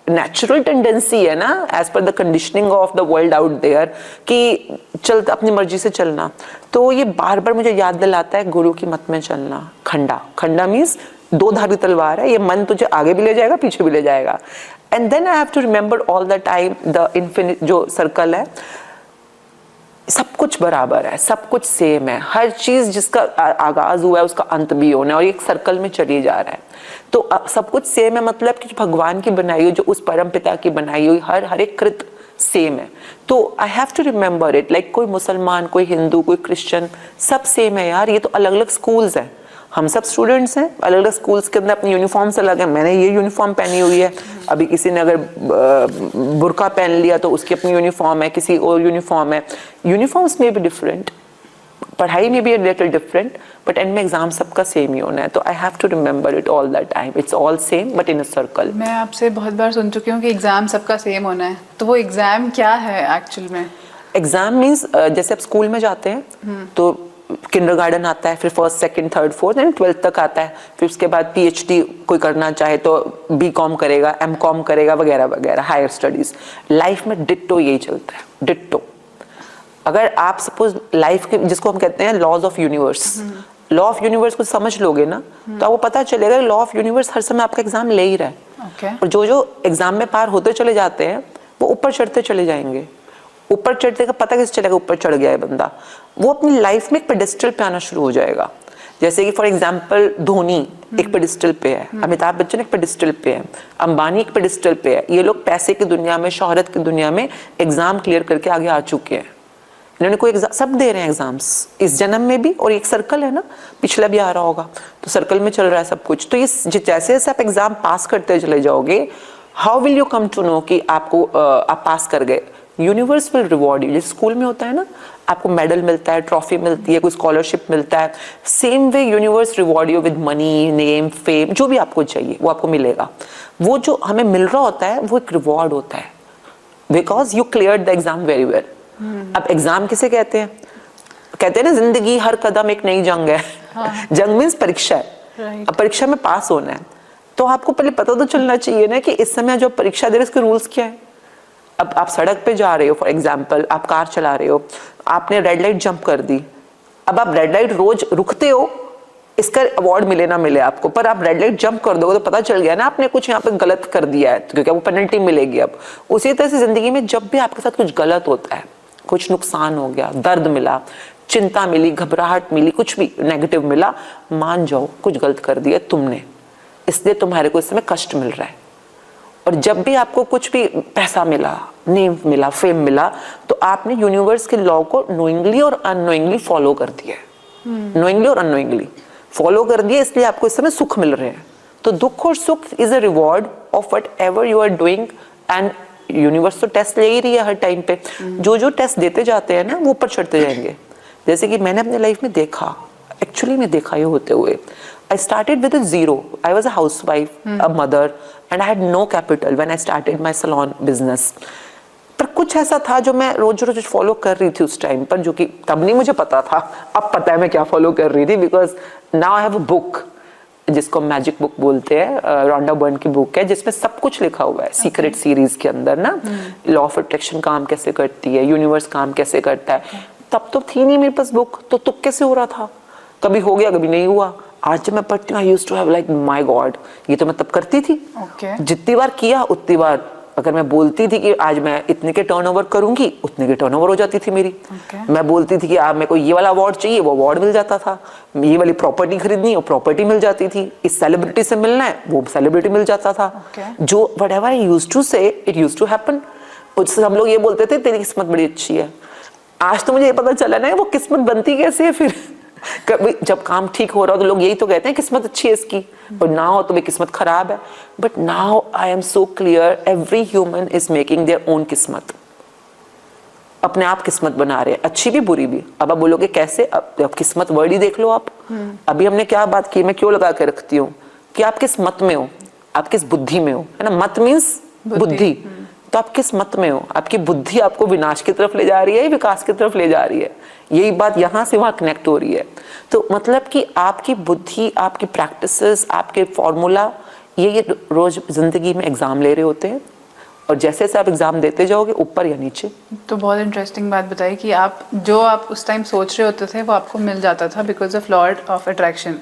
नेचुरल टेंडेंसी है ना, as per the conditioning of the world out there, कि चल अपनी मर्जी से चलना। तो ये बार बार मुझे याद दिलाता है गुरु की मत में चलना। खंडा, खंडा मीन्स दो धारी तलवार है, ये मन तुझे आगे भी ले जाएगा, पीछे भी ले जाएगा। And then I have to remember all the time the infinite जो सर्कल है, सब कुछ बराबर है, सब कुछ सेम है, हर चीज जिसका आगाज हुआ है उसका अंत भी होना है, और एक सर्कल में चली जा रहा है। तो सब कुछ सेम है, मतलब कि भगवान की बनाई हुई, जो उस परम पिता की बनाई हुई हर एक कृत सेम है। तो I have to remember it, like कोई मुसलमान, कोई हिंदू, कोई क्रिश्चियन, सब सेम है यार। ये तो अलग अलग स्कूल्स हैं, हम सब स्टूडेंट्स हैं, अलग अलग स्कूल्स के अंदर अपनी यूनिफॉर्म्स अलग है। मैंने ये यूनिफॉर्म पहनी हुई है, अभी किसी ने अगर बुर्का पहन लिया तो उसकी अपनी यूनिफॉर्म है, किसी और यूनिफॉर्म है। यूनिफॉर्म्स में भी डिफरेंट, पढ़ाई में भी लिटिल डिफरेंट, बट एंड में एग्जाम सबका सेम ही होना है। तो I have to remember it all the time, it's all same but in a circle. मैं आपसे बहुत बार सुन चुकी हूँ कि एग्जाम सबका सेम होना है, तो वो एग्जाम क्या है एक्चुअल में? एग्जाम मीन्स जैसे आप स्कूल में जाते हैं तो किंडरगार्टन आता है, फिर first second third fourth and 12th तक आता है। फिर उसके बाद पीएचडी कोई करना चाहे तो बीकॉम करेगा, एमकॉम करेगा, वगैरह वगैरह, हायर स्टडीज। लाइफ में डिट्टो यही चलता है, डिट्टो। अगर आप सपोज लाइफ के, जिसको हम कहते हैं laws of universe, law of universe को समझ लोगे ना, तो आपको पता चलेगा लॉ ऑफ यूनिवर्स हर समय आपका एग्जाम ले ही रहा है। और जो जो एग्जाम में पार होते चले जाते हैं वो ऊपर चढ़ते चले जाएंगे। ऊपर चढ़ते का पता कैसे चलेगा ऊपर चढ़ गया है बंदा? वो अपनी लाइफ में एक पेडिस्टल पे आना शुरू हो जाएगा। जैसे कि फॉर एग्जांपल धोनी एक पेडिस्टल पे है, अमिताभ बच्चन एक पेडिस्टल पे है, अंबानी एक पेडिस्टल पे है। ये लोग पैसे की दुनिया में, शोहरत की दुनिया में एग्जाम क्लियर करके आगे आ चुके हैं। इन्होंने कोई एग्जाम, सब दे रहे हैं एग्जाम्स इस जन्म में भी, और एक सर्कल है ना, पिछला भी आ रहा होगा, तो सर्कल में चल रहा है सब कुछ। तो ये जैसे जैसे आप एग्जाम पास करते चले जाओगे, how will you come to know कि आपको आप पास कर गए? Universe will reward you. जैसे स्कूल में होता है ना, आपको मेडल मिलता है, ट्रॉफी मिलती है, कोई स्कॉलरशिप मिलता है, same way universe reward you with money, name, fame, जो भी आपको चाहिए वो आपको मिलेगा। वो जो हमें मिल रहा होता है वो एक रिवॉर्ड होता है, because you cleared the exam very well. अब एग्जाम किसे कहते हैं? कहते हैं ना, जिंदगी हर कदम एक नई जंग है। जंग मीन्स परीक्षा है। अब परीक्षा में पास होना है तो आपको पहले पता तो चलना चाहिए ना कि इस समय जो परीक्षा दे रहे उसके रूल्स क्या है। अब आप सड़क पे जा रहे हो, फॉर एग्जाम्पल आप कार चला रहे हो, आपने रेड लाइट जंप कर दी। अब आप रेड लाइट रोज रुकते हो, इसका अवार्ड मिले ना मिले आपको, पर आप रेड लाइट जंप कर दोगे तो पता चल गया ना आपने कुछ यहाँ पे गलत कर दिया है, क्योंकि आपको पेनल्टी मिलेगी। अब उसी तरह से जिंदगी में जब भी आपके साथ कुछ गलत होता है, कुछ नुकसान हो गया, दर्द मिला, चिंता मिली, घबराहट मिली, कुछ भी नेगेटिव मिला, मान जाओ कुछ गलत कर दिया तुमने, इसलिए तुम्हारे को इस समय कष्ट मिल रहा है। और जब भी आपको कुछ भी पैसा मिला, नेम मिला, फेम मिला, तो आपने यूनिवर्स के लॉ को नोइंगली और अननोइंगली फॉलो कर दिया है। नोइंगली और अननोइंगली फॉलो कर दिए, इसलिए आपको इस समय सुख मिल रहे हैं। तो दुख और सुख is a reward of whatever you are doing, and universe तो टेस्ट ले ही रही है हर टाइम पे। जो जो टेस्ट देते जाते हैं ना वो ऊपर चढ़ते जाएंगे। जैसे कि मैंने अपने लाइफ में देखा, एक्चुअली में देखा ये होते हुए। I started with a zero. I was a housewife, a mother, and I had no capital when I started my salon business. पर कुछ ऐसा था जो मैं रोज रोज फॉलो कर रही थी उस टाइम पर, जो कि तब नहीं मुझे पता था। अब पता है मैं क्या फॉलो कर रही थी, because now I have a book जिसको मैजिक बुक बोलते हैं, रोंडा बर्न की बुक है, जिसमें सब कुछ लिखा हुआ है सीक्रेट सीरीज के अंदर ना। लॉ ऑफ अट्रैक्शन काम कैसे करती है, यूनिवर्स काम कैसे करता है। तब तो थी नहीं मेरे पास बुक, तो तुक कैसे हो रहा था, कभी हो गया कभी नहीं हुआ। आज जब मैं पढ़ती हूँ, I used to have like my God, ये तो मैं तब करती थी। जितनी बार किया उतनी बार, अगर मैं बोलती थी कि आज मैं इतने के टर्नओवर करूंगी, उतने के टर्नओवर हो जाती थी मेरी। मैं बोलती थी कि आप मेरे को ये वाला अवार्ड चाहिए, वो अवार्ड मिल जाता था। ये वाली प्रॉपर्टी खरीदनी है, वो प्रॉपर्टी मिल जाती थी। इस सेलिब्रिटी से मिलना है, वो सेलिब्रिटी मिल जाता था। जो व्हाटएवर आई यूज्ड टू से, इट यूज्ड टू हैपन। उससे हम लोग ये बोलते थे तेरी किस्मत बड़ी अच्छी है। आज तो मुझे ये पता चला ना वो किस्मत बनती कैसे है फिर। कभी जब काम ठीक हो रहा हो तो लोग यही तो कहते हैं किस्मत अच्छी है इसकी, और ना हो तो भी किस्मत खराब है। But now I am so clear, every human is making their own किस्मत। अपने आप किस्मत बना रहे हैं, अच्छी भी बुरी भी। अब आप बोलोगे कैसे, अब किस्मत वर्ड ही देख लो आप। अभी हमने क्या बात की, मैं क्यों लगा के रखती हूँ कि आप किस मत में हो, आप किस बुद्धि में हो, है ना। मत मीन्स बुद्धि। तो आप किस मत में हो, आपकी बुद्धि आपको विनाश की तरफ ले जा रही है, विकास की तरफ ले जा रही है। यही बात यहाँ से वहाँ कनेक्ट हो रही है। तो मतलब कि आपकी बुद्धि, आपकी प्रैक्टिसेस, आपके फॉर्मूला, ये रोज जिंदगी में एग्जाम ले रहे होते हैं, और जैसे जैसे आप एग्जाम देते जाओगे ऊपर या नीचे। तो बहुत इंटरेस्टिंग बात बताई कि आप जो आप उस टाइम सोच रहे होते थे वो आपको मिल जाता था because of law of attraction.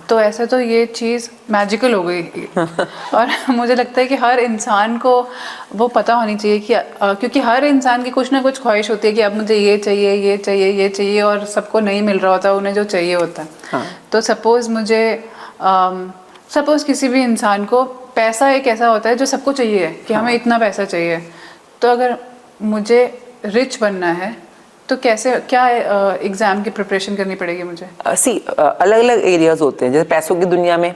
तो ऐसे तो ये चीज़ मैजिकल हो गई। और मुझे लगता है कि हर इंसान को वो पता होनी चाहिए कि क्योंकि हर इंसान की कुछ ना कुछ ख्वाहिश होती है कि अब मुझे ये चाहिए, ये चाहिए, ये चाहिए, और सबको नहीं मिल रहा होता उन्हें जो चाहिए होता है। तो सपोज किसी भी इंसान को पैसा एक ऐसा होता है जो सबको चाहिए कि हमें इतना पैसा चाहिए। तो अगर मुझे रिच बनना है तो क्या एग्जाम की प्रिपरेशन करनी पड़ेगी मुझे? अलग अलग एरियाज होते हैं, जैसे पैसों की दुनिया में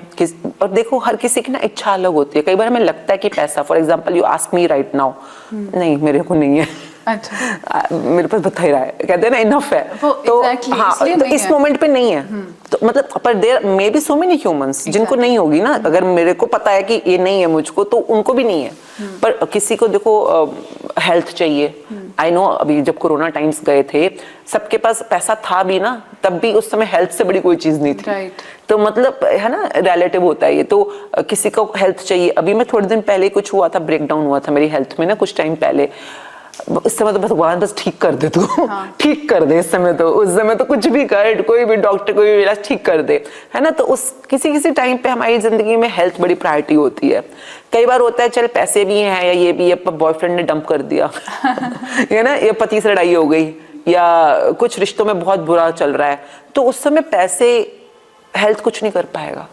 और देखो हर किसी की ना इच्छा अलग होती है। कई बार हमें लगता है कि पैसा, for example you ask me right now, नहीं मेरे को नहीं है। अच्छा। मेरे पास बता ही रहा है, कहते हैं ना इनफ है। तो exactly, हाँ, तो इस मोमेंट पे नहीं है। तो मतलब पर there may be so many humans जिनको नहीं होगी ना। अगर मेरे को पता है कि ये नहीं है मुझको, तो उनको भी नहीं है। पर किसी को देखो हेल्थ चाहिए। आई नो अभी जब कोरोना टाइम्स गए थे, सबके पास पैसा था भी ना, तब भी उस समय हेल्थ से बड़ी कोई चीज नहीं थी। तो मतलब है ना, रिलेटिव होता है ये। तो किसी को हेल्थ चाहिए। अभी मैं थोड़े दिन पहले कुछ हुआ था, ब्रेकडाउन हुआ था मेरी हेल्थ में ना कुछ टाइम पहले। इस समय तो भगवान बस ठीक कर दे तू। ठीक कर दे इस समय तो, उस समय तो कुछ भी कर, कोई भी डॉक्टर कोई भी इलाज ठीक कर दे, है ना। तो उस किसी टाइम पे हमारी जिंदगी में हेल्थ बड़ी प्रायोरिटी होती है। कई बार होता है चल पैसे भी हैं या ये भी है, पर बॉयफ्रेंड ने डंप कर दिया है ना, ये पति से लड़ाई हो गई, या कुछ रिश्तों में बहुत बुरा चल रहा है, तो उस समय पैसे, हेल्थ कुछ नहीं कर पाएगा।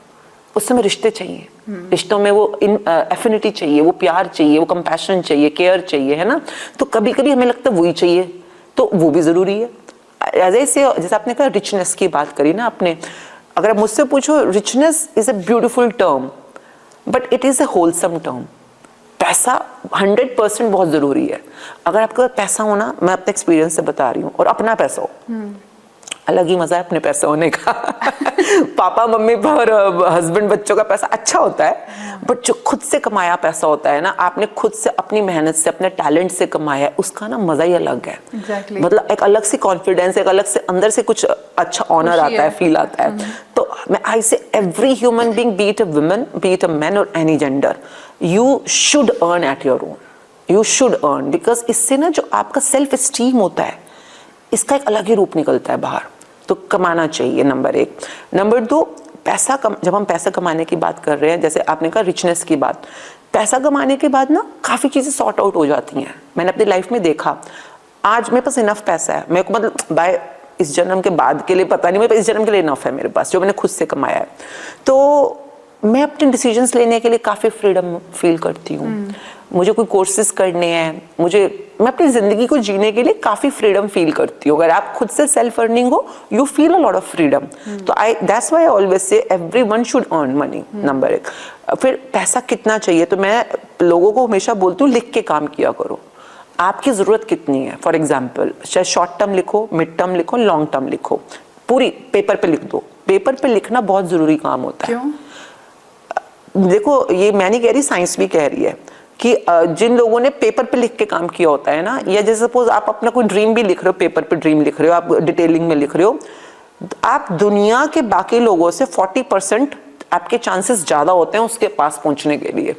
उस समय रिश्ते चाहिए, रिश्तों में वो एफिनिटी चाहिए, वो प्यार चाहिए, वो कंपैशन चाहिए, केयर चाहिए, है ना। तो कभी कभी हमें लगता है वही चाहिए, तो वो भी जरूरी है। जैसे आपने कहा रिचनेस की बात करी ना आपने, अगर आप मुझसे पूछो, richness is a beautiful term but it is a wholesome term. पैसा 100% बहुत जरूरी है। अगर आपके पास पैसा हो ना, मैं अपने एक्सपीरियंस से बता रही हूँ, और अपना पैसा हो, अलग ही मजा है अपने पैसे होने का। पापा मम्मी और हस्बैंड बच्चों का पैसा अच्छा होता है, बट जो खुद से कमाया पैसा होता है ना, आपने खुद से अपनी मेहनत से अपने टैलेंट से कमाया है, उसका ना मजा ही अलग है। Exactly. मतलब एक अलग सी कॉन्फिडेंस, एक अलग से अंदर से कुछ अच्छा ऑनर आता है, फील आता है। तो मैं I say every human being, be it a woman, be it a man और any gender, you should earn at your own, you should earn, because इससे ना जो आपका सेल्फ एस्टीम होता है, इसका एक अलग ही रूप निकलता है बाहर। तो कमाना चाहिए, नंबर 1। नंबर 2, जब हम पैसा कमाने की बात कर रहे हैं, जैसे आपने कहा रिचनेस की बात, पैसा कमाने के बाद ना काफ़ी चीज़ें सॉर्ट आउट हो जाती हैं। मैंने अपनी लाइफ में देखा, आज मेरे पास इनफ पैसा है, मेरे को मतलब बाय इस जन्म के बाद के लिए पता नहीं, मेरे पास इस जन्म के लिए इनफ है मेरे पास, जो मैंने खुद से कमाया है। तो मैं अपने डिसीजंस लेने के लिए काफ़ी फ्रीडम फील करती हूँ। मुझे कोई कोर्सेज करने हैं, मैं अपनी ज़िंदगी को जीने के लिए काफ़ी फ्रीडम फील करती हूँ। अगर आप खुद से सेल्फ अर्निंग हो, you feel a lot of freedom. तो that's why I always say everyone should earn money, number 1। फिर पैसा कितना चाहिए, तो मैं लोगों को हमेशा बोलती हूँ लिख के काम किया करो। आपकी ज़रूरत कितनी है, फॉर एग्जाम्पल चाहे शॉर्ट टर्म लिखो, मिड टर्म लिखो, लॉन्ग टर्म लिखो, पूरी पेपर पे लिख दो। पेपर पे लिखना बहुत ज़रूरी काम होता है। क्यों? देखो, ये मैं नहीं कह रही, साइंस भी कह रही है कि जिन लोगों ने पेपर पे लिख के काम किया होता है ना, या जैसे सपोज आप अपना कोई ड्रीम भी लिख रहे हो, पेपर पे ड्रीम लिख रहे हो, आप डिटेलिंग में लिख रहे हो, आप दुनिया के बाकी लोगों से 40% आपके चांसेस ज़्यादा होते हैं उसके पास पहुंचने के लिए।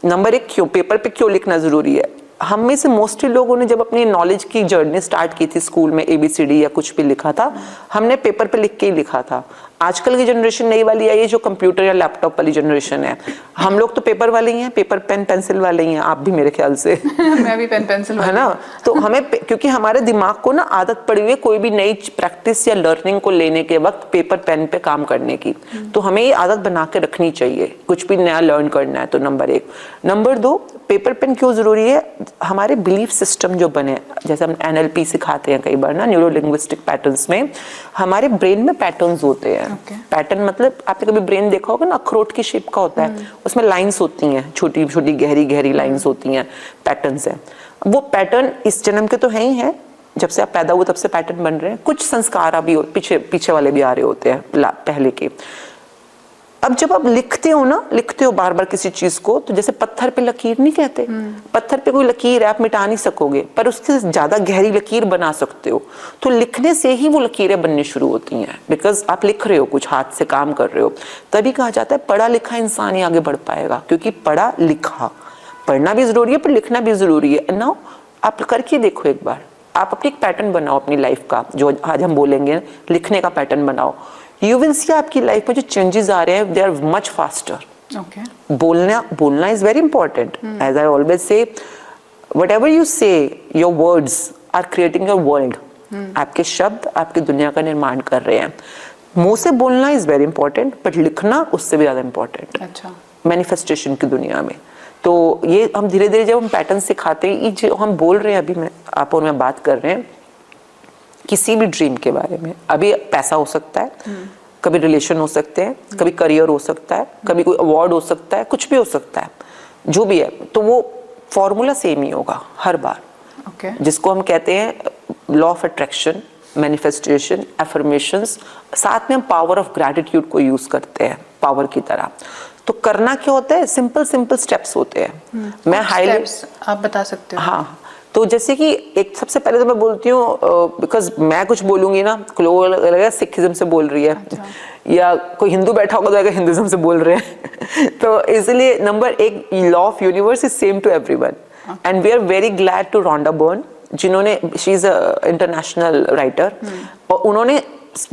नंबर 1, क्यों पेपर पे क्यों लिखना ज़रूरी है? हम में से मोस्टली लोगों ने जब अपनी नॉलेज की जर्नी स्टार्ट की थी स्कूल में, ABCD या कुछ भी लिखा था, हमने पेपर पे लिख के ही लिखा था। आजकल की जनरेशन नई वाली आई है जो कंप्यूटर या लैपटॉप वाली जनरेशन है। हम लोग तो पेपर वाले ही हैं, पेपर पेन पेंसिल वाले ही हैं, आप भी मेरे ख्याल से। मैं भी पेन पेंसिल है ना? तो हमें क्योंकि हमारे दिमाग को ना आदत पड़ी हुई है कोई भी नई प्रैक्टिस या लर्निंग को लेने के वक्त पेपर पेन पे काम करने की। तो हमें ये आदत बना के रखनी चाहिए कुछ भी नया लर्न करना है तो। नंबर 1। नंबर 2, पेपर पेन क्यों जरूरी है? हमारे बिलीफ सिस्टम जो बने, जैसे हम NLP सिखाते हैं कई बार ना, न्यूरो लिंग्विस्टिक पैटर्न्स में, हमारे ब्रेन में पैटर्न्स होते हैं। पैटर्न मतलब आपने कभी ब्रेन देखा होगा ना, अखरोट की शेप का होता है, उसमें लाइंस होती हैं, छोटी छोटी गहरी गहरी लाइंस होती हैं, पैटर्न्स हैं। वो पैटर्न इस जन्म के तो है ही हैं, जब से आप पैदा हुए तब से पैटर्न बन रहे हैं। कुछ संस्कार अभी पीछे वाले भी आ रहे होते हैं पहले के। अब जब आप लिखते हो बार बार किसी चीज को, तो जैसे पत्थर पे लकीर नहीं कहते, पत्थर पे कोई लकीर है आप मिटा नहीं सकोगे, पर उससे ज्यादा गहरी लकीर बना सकते हो। तो लिखने से ही वो लकीरें बननी शुरू होती हैं, बिकॉज आप लिख रहे हो, कुछ हाथ से काम कर रहे हो। तभी कहा जाता है पढ़ा लिखा इंसान ही आगे बढ़ पाएगा, क्योंकि पढ़ा लिखा, पढ़ना भी जरूरी है पर लिखना भी जरूरी है ना। आप करके देखो एक बार, आप अपनी एक पैटर्न बनाओ अपनी लाइफ का, जो आज हम बोलेंगे लिखने का पैटर्न बनाओ। यू विल सी आपकी लाइफ में जो चेंजेस आ रहे हैं, दे आर मच फास्टर। बोलना is very important. As I always say, whatever you say, your words are creating your world. आपके शब्द आपकी दुनिया का निर्माण कर रहे हैं। मुंह से बोलना इज वेरी इंपॉर्टेंट, बट लिखना उससे भी ज्यादा इंपॉर्टेंट। अच्छा। मैनिफेस्टेशन की दुनिया में तो ये हम धीरे धीरे जब हम पैटर्न सिखाते हैं, ये जो हम बोल रहे हैं अभी, आप और मैं बात कर रहे हैं किसी भी ड्रीम के बारे में। अभी पैसा हो सकता है, कभी रिलेशन हो सकते हैं, कभी करियर हो सकता है, कभी कोई अवार्ड हो सकता है, कुछ भी हो सकता है, जो भी है। तो वो फॉर्मूला सेम ही होगा हर बार। जिसको हम कहते हैं law of attraction, manifestation, affirmations, साथ में हम पावर ऑफ ग्रैटिट्यूड को यूज करते हैं पावर की तरह। तो करना क्या होता है, सिंपल स्टेप्स होते हैं। मैं हाईलाइट आप बता सकते हो? हाँ, तो जैसे कि एक सबसे पहले तो मैं बोलती हूँ, बिकॉज मैं कुछ बोलूंगी ना, लोगों लगेगा सिखिज्म से बोल रही है। अच्छा। या कोई हिंदू बैठा होगा तो लगेगा हिंदुइज्म से बोल रहे हैं। तो इसलिए number 1, law of universe is same to everyone, and we are very glad to Rhonda Byrne, जिन्होंने, she is a international writer, और उन्होंने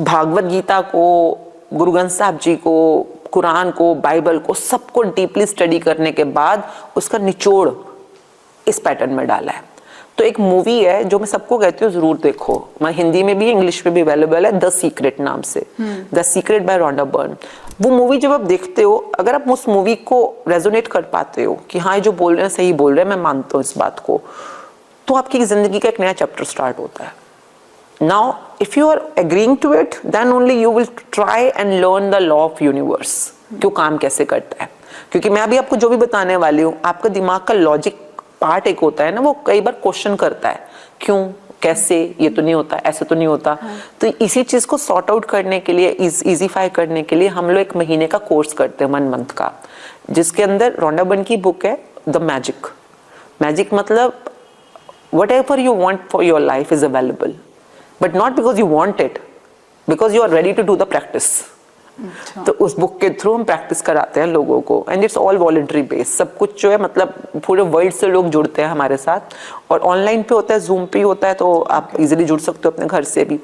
भागवत गीता को, गुरु ग्रंथ साहब जी को, कुरान को, बाइबल को, सबको डीपली स्टडी करने के बाद उसका निचोड़ इस पैटर्न में डाला है। तो एक मूवी है जो मैं सबको कहती हूँ जरूर देखो, मैं हिंदी में भी इंग्लिश में भी अवेलेबल है, द सीक्रेट नाम से, the secret by Rhonda Byrne. वो मूवी जब आप देखते हो, अगर आप उस मूवी को रेजोनेट कर पाते हो कि हाँ ये जो बोल रहे हैं सही बोल रहे हैं, मैं मानता हूँ इस बात को, तो आपकी जिंदगी का एक नया चैप्टर स्टार्ट होता है। Now, if you are agreeing to it, then only you will try and learn the law of universe. क्यों काम कैसे करता है, क्योंकि मैं अभी आपको जो भी बताने वाली हूँ, आपका दिमाग का लॉजिक पार्ट एक होता है ना, वो कई बार क्वेश्चन करता है, क्यों, कैसे, ये तो नहीं होता, ऐसे तो नहीं होता। तो इसी चीज को सॉर्ट आउट करने के लिए, इजीफाई करने के लिए हम लोग 1 महीने का कोर्स करते हैं, 1 मंथ का, जिसके अंदर रोंडा बर्न की बुक है द मैजिक। मैजिक मतलब whatever you want for your life is available, but not because you want it, because you are ready to do the practice. तो उस बुक के थ्रू हम प्रैक्टिस कराते हैं लोगों को, and it's all voluntary based. सब कुछ जो है, मतलब पूरे वर्ल्ड से लोग जुड़ते हैं हमारे साथ, और ऑनलाइन पे होता है, जूम पे होता है, तो आप इजीली जुड़ सकते हो अपने घर से भी।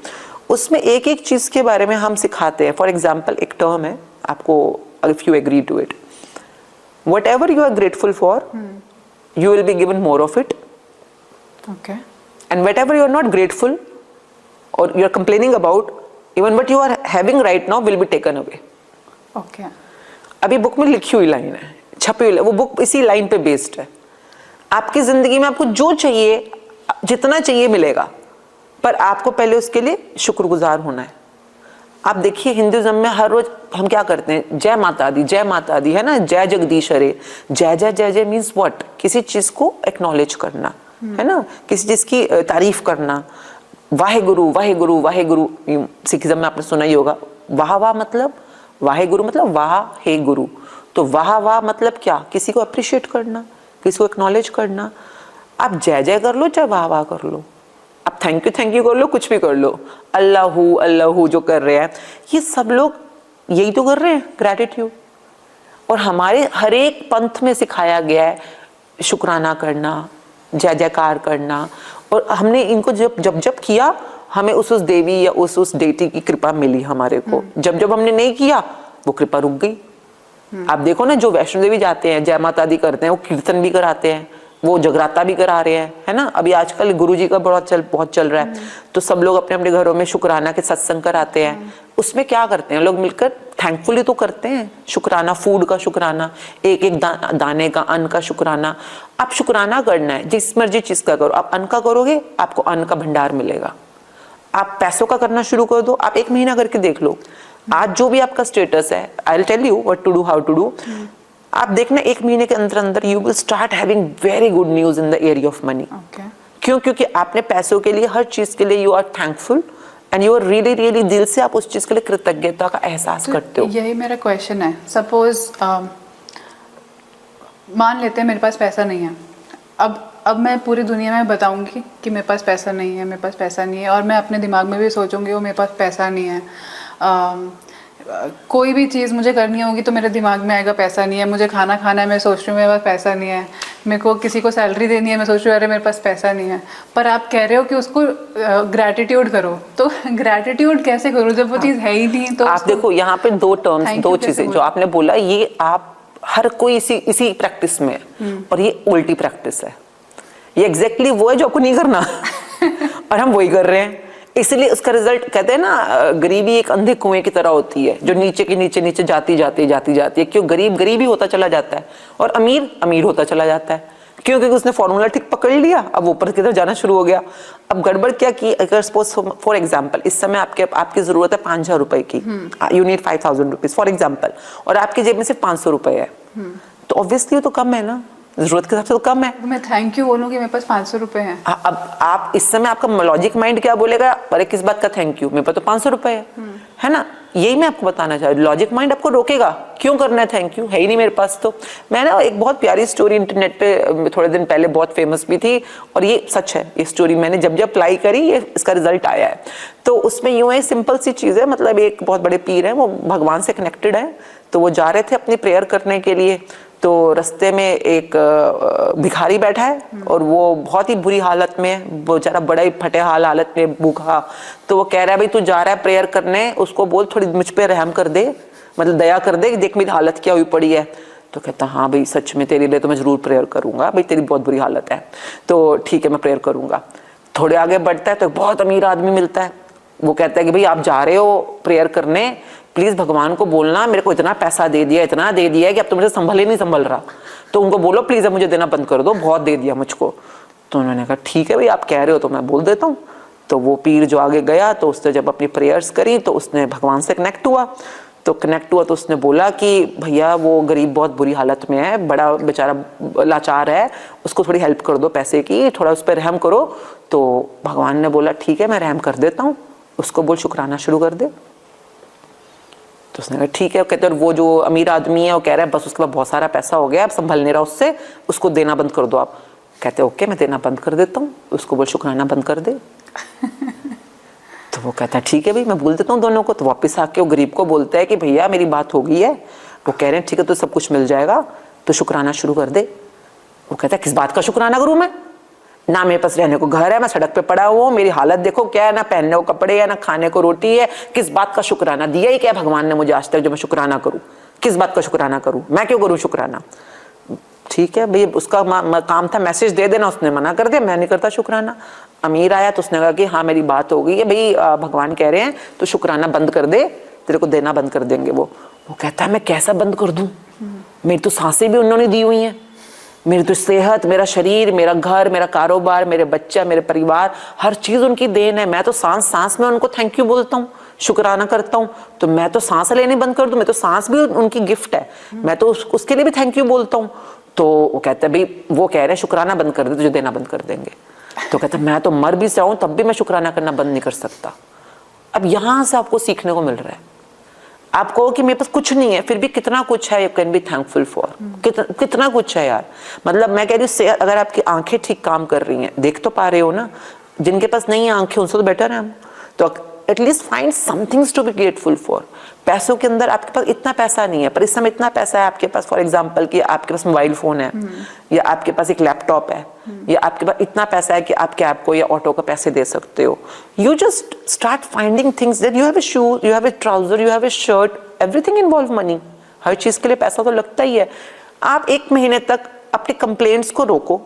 उसमें एक एक चीज के बारे में हम सिखाते हैं। फॉर एग्जाम्पल, एक टर्म है आपको, if you agree to it, whatever you are grateful for, you will be given more of it, and whatever you are not grateful or you are complaining about, even what you are having right now will be taken away. अभी book में लिखी हुई line है, छपी हुई, वो book इसी line पे बेस्ड है। आपकी जिंदगी में आपको जो चाहिए, जितना चाहिए मिलेगा, पर आपको पहले उसके लिए शुक्रगुजार होना है। आप देखिए हिंदुइज्म में हर रोज हम क्या करते हैं, जय माता दी, जय माता दी, है ना, जय जगदीश हरे। जय जय जय जय मीन्स व्हाट? किसी चीज को एक्नॉलेज करना, है ना, किसी चीज की तारीफ करना। वाहे गुरु वाहे गुरु वाहे गुरु, सिखिज्म में आपने सुना ही होगा। वाह वाह मतलब, वाहे गुरु मतलब वाह हे गुरु। तो वाह वाह मतलब क्या? किसी को अप्रिशिएट करना, किसी को एक्नॉलेज करना। आप जय जय कर लो, चाहे वाह वाह कर लो, आप थैंक यू कर लो, कुछ भी कर लो, अल्लाहू अल्लाहू जो कर रहे हैं, ये सब लोग यही तो कर रहे हैं, ग्रैटिट्यूड। और हमारे हर एक पंथ में सिखाया गया है शुक्राना करना, जय जयकार करना। और हमने इनको जब जब जब किया, हमें उस देवी या उस डेटी की कृपा मिली हमारे को। जब जब हमने नहीं किया, वो कृपा रुक गई। आप देखो ना, जो वैष्णो देवी जाते हैं, जय माता दी करते हैं, वो कीर्तन भी कराते हैं, वो जगराता भी करा रहे हैं, है ना। अभी आजकल गुरुजी का बहुत चल रहा है, तो सब लोग अपने अपने घरों में शुक्राना के सत्संग कराते हैं। उसमें क्या करते हैं लोग मिलकर? थैंकफुली तो करते हैं, शुक्राना, फूड का शुक्राना, एक एक दाने का, अन्न का शुक्राना। आप शुक्राना करना है, जिस मर्जी चीज का करो। आप अन्न का करोगे, आपको अन्न का भंडार मिलेगा। आप पैसों का करना शुरू कर दो, आप 1 महीना करके देख लो। आज जो भी आपका स्टेटस है, I will tell you what to do, how to do. आप देखना 1 महीने के अंदर अंदर you will start having very good news in the area of money. क्यों? क्योंकि आपने पैसों के लिए, हर चीज के लिए you are thankful and you are really really दिल से आप उस चीज के लिए कृतज्ञता का एहसास करते हो। यही मेरा क्वेश्चन है। सपोज मान लेते हैं मेरे पास पैसा नहीं है, अब मैं पूरी दुनिया में बताऊंगी कि मेरे पास पैसा नहीं है, मेरे पास पैसा नहीं है, और मैं अपने दिमाग में भी सोचूंगी वो मेरे पास पैसा नहीं है। कोई भी चीज़ मुझे करनी होगी तो मेरे दिमाग में आएगा पैसा नहीं है। मुझे खाना खाना है, मैं सोच रही हूँ मेरे पास पैसा नहीं है। मेरे को किसी को सैलरी देनी है, मैं सोच रही हूँ अरे मेरे पास पैसा नहीं है। पर आप कह रहे हो कि उसको ग्रैटिट्यूड करो, तो ग्रैटिट्यूड कैसे करूँ जब वो चीज़ है ही नहीं? तो आप देखो यहाँ पे 2 टर्म्स, 2 चीजें जो आपने बोला, ये आप हर कोई इसी प्रैक्टिस में है, और ये उल्टी प्रैक्टिस है। ये एग्जैक्टली वो है जो आपको नहीं करना और हम वही कर रहे हैं। इसलिए उसका रिजल्ट, कहते हैं ना, गरीबी एक अंधे कुएं की तरह होती है जो नीचे के नीचे जाती है। क्यों? गरीब ही होता चला जाता है और अमीर होता चला जाता है। क्यों? क्योंकि उसने फॉर्मूला ठीक पकड़ लिया, अब ऊपर की तरफ जाना शुरू हो गया। अब गड़बड़ क्या की? अगर सपोज फॉर एग्जाम्पल इस समय आपकी जरूरत है 5,000 रुपए की, you need 5,000 rupees for example, और आपकी जेब में सिर्फ 500 रुपए है, तो ऑब्वियसली तो कम है ना, जरूरत के हिसाब से तो कम है। मैं थैंक यू बोलूँ कि मेरे पास 500 रुपए हैं। अब आप इस समय आपका लॉजिक माइंड क्या बोलेगा? अरे किस बात का थैंक यू, मेरे पास तो 500 रुपए है ना। यही मैं आपको बताना चाह रही हूँ। लॉजिक माइंड आपको रोकेगा, क्यों करना है थैंक यू, है ही नहीं मेरे पास। तो मैंने एक बहुत प्यारी स्टोरी इंटरनेट पे थोड़े दिन पहले बहुत फेमस भी थी, और ये सच है, ये स्टोरी मैंने जब अप्लाई करी, ये इसका रिजल्ट आया है। तो उसमें यूं है, सिंपल सी चीज है, मतलब एक बहुत बड़े पीर है, वो भगवान से कनेक्टेड है। तो वो जा रहे थे अपनी प्रेयर करने के लिए, तो रास्ते में एक भिखारी बैठा है, और वो बहुत ही बुरी हालत में है, बेचारा बड़ा ही फटे हालत में, भूखा। तो वो कह रहा है भाई तू जा रहा है प्रेयर करने, उसको बोल थोड़ी मुझ पे रहम कर दे, मतलब दया कर दे, देख मेरी हालत क्या हुई पड़ी है। तो कहता हाँ भाई सच में तेरे लिए तो मैं जरूर प्रेयर करूंगा, भाई तेरी बहुत बुरी हालत है, तो ठीक है मैं प्रेयर करूंगा। थोड़े आगे बढ़ता है तो बहुत अमीर आदमी मिलता है। वो कहता है कि भाई आप जा रहे हो प्रेयर करने, प्लीज भगवान को बोलना मेरे को इतना पैसा दे दिया, इतना दे दिया है कि अब तो मुझे संभल ही नहीं संभल रहा, तो उनको बोलो प्लीज अब मुझे देना बंद कर दो, बहुत दे दिया मुझको। तो उन्होंने कहा ठीक है भाई आप कह रहे हो तो मैं बोल देता हूँ। तो वो पीर जो आगे गया, तो उसने जब अपनी प्रेयर्स करी तो उसने भगवान से कनेक्ट हुआ। तो उसने बोला कि भैया वो गरीब बहुत बुरी हालत में है, बड़ा बेचारा लाचार है, उसको थोड़ी हेल्प कर दो पैसे की, थोड़ा उस पर रहम करो। तो भगवान ने बोला ठीक है मैं रहम कर देता हूँ, उसको बोल शुक्राना शुरू कर दे। तो उसने कहा ठीक है। कहते वो जो अमीर आदमी है वो कह रहा है बस उसके पास बहुत सारा पैसा हो गया, अब संभल नहीं रहा उससे, उसको देना बंद कर दो आप। कहते ओके मैं देना बंद कर देता हूँ, उसको बोल शुक्राना बंद कर दे। तो वो कहता है ठीक है भाई मैं बोल देता हूँ दोनों को। तो वापस आके वो गरीब को बोलता है कि भैया मेरी बात हो गई है। वो कह रहे हैं ठीक है तो सब कुछ मिल जाएगा, तो शुक्राना शुरू कर दे। वो कहता है किस बात का शुक्राना करूँ मैं, ना मेरे पास रहने को घर है, मैं सड़क पे पड़ा हुआ हूँ, मेरी हालत देखो क्या है, ना पहनने को कपड़े है, ना खाने को रोटी है, किस बात का शुक्राना, दिया ही क्या भगवान ने मुझे आज तक जो मैं शुक्राना करूँ, किस बात का शुक्राना करूँ, मैं क्यों करूँ शुक्राना। ठीक है भाई उसका काम था मैसेज दे देना, उसने मना कर दिया, मैं नहीं करता शुक्राना। अमीर आया तो उसने कहा कि हाँ मेरी बात हो गई है भाई, भगवान कह रहे हैं तो शुक्राना बंद कर दे, तेरे को देना बंद कर देंगे वो। वो कहता है मैं कैसा बंद कर दूं, मेरी तो सांसें भी उन्होंने दी हुई हैं, मेरी तो सेहत, मेरा शरीर, मेरा घर, मेरा कारोबार, मेरे बच्चा, मेरे परिवार, हर चीज उनकी देन है। मैं तो सांस सांस में उनको थैंक यू बोलता हूँ, शुक्राना करता हूँ। तो मैं तो सांस लेने बंद कर दूं, मैं तो सांस भी उनकी गिफ्ट है, मैं तो उसके लिए भी थैंक यू बोलता हूँ। तो वो कहता है भाई, वो कह रहे हैं शुक्राना बंद कर दे, तुझे देना बंद कर देंगे। तो कहता है मैं तो मर भी जाऊं तब भी मैं शुक्राना करना बंद नहीं कर सकता। अब यहां से आपको सीखने को मिल रहा है। आप कहो कि मेरे पास कुछ नहीं है, फिर भी कितना कुछ है, you can be thankful for. कितना कुछ है यार। मतलब मैं कह रही हूँ, अगर आपकी आंखें ठीक काम कर रही हैं, देख तो पा रहे हो ना, जिनके पास नहीं है आंखें उनसे तो बेटर है हम। तो at least find somethings to be grateful for. पैसों के अंदर आपके पास इतना पैसा नहीं है, पर इस समय इतना पैसा है आपके पास, फॉर एग्जाम्पल कि आपके पास मोबाइल फोन है, या आपके पास एक लैपटॉप है, या आपके पास इतना पैसा है कि आप कैब को या ऑटो का पैसे दे सकते हो। You just start finding things that you have a shoe, you have a trouser, you have a shirt, everything involve money. हर चीज के लिए पैसा तो लगता ही है। आप 1 महीने तक अपने कंप्लेंट्स को रोको।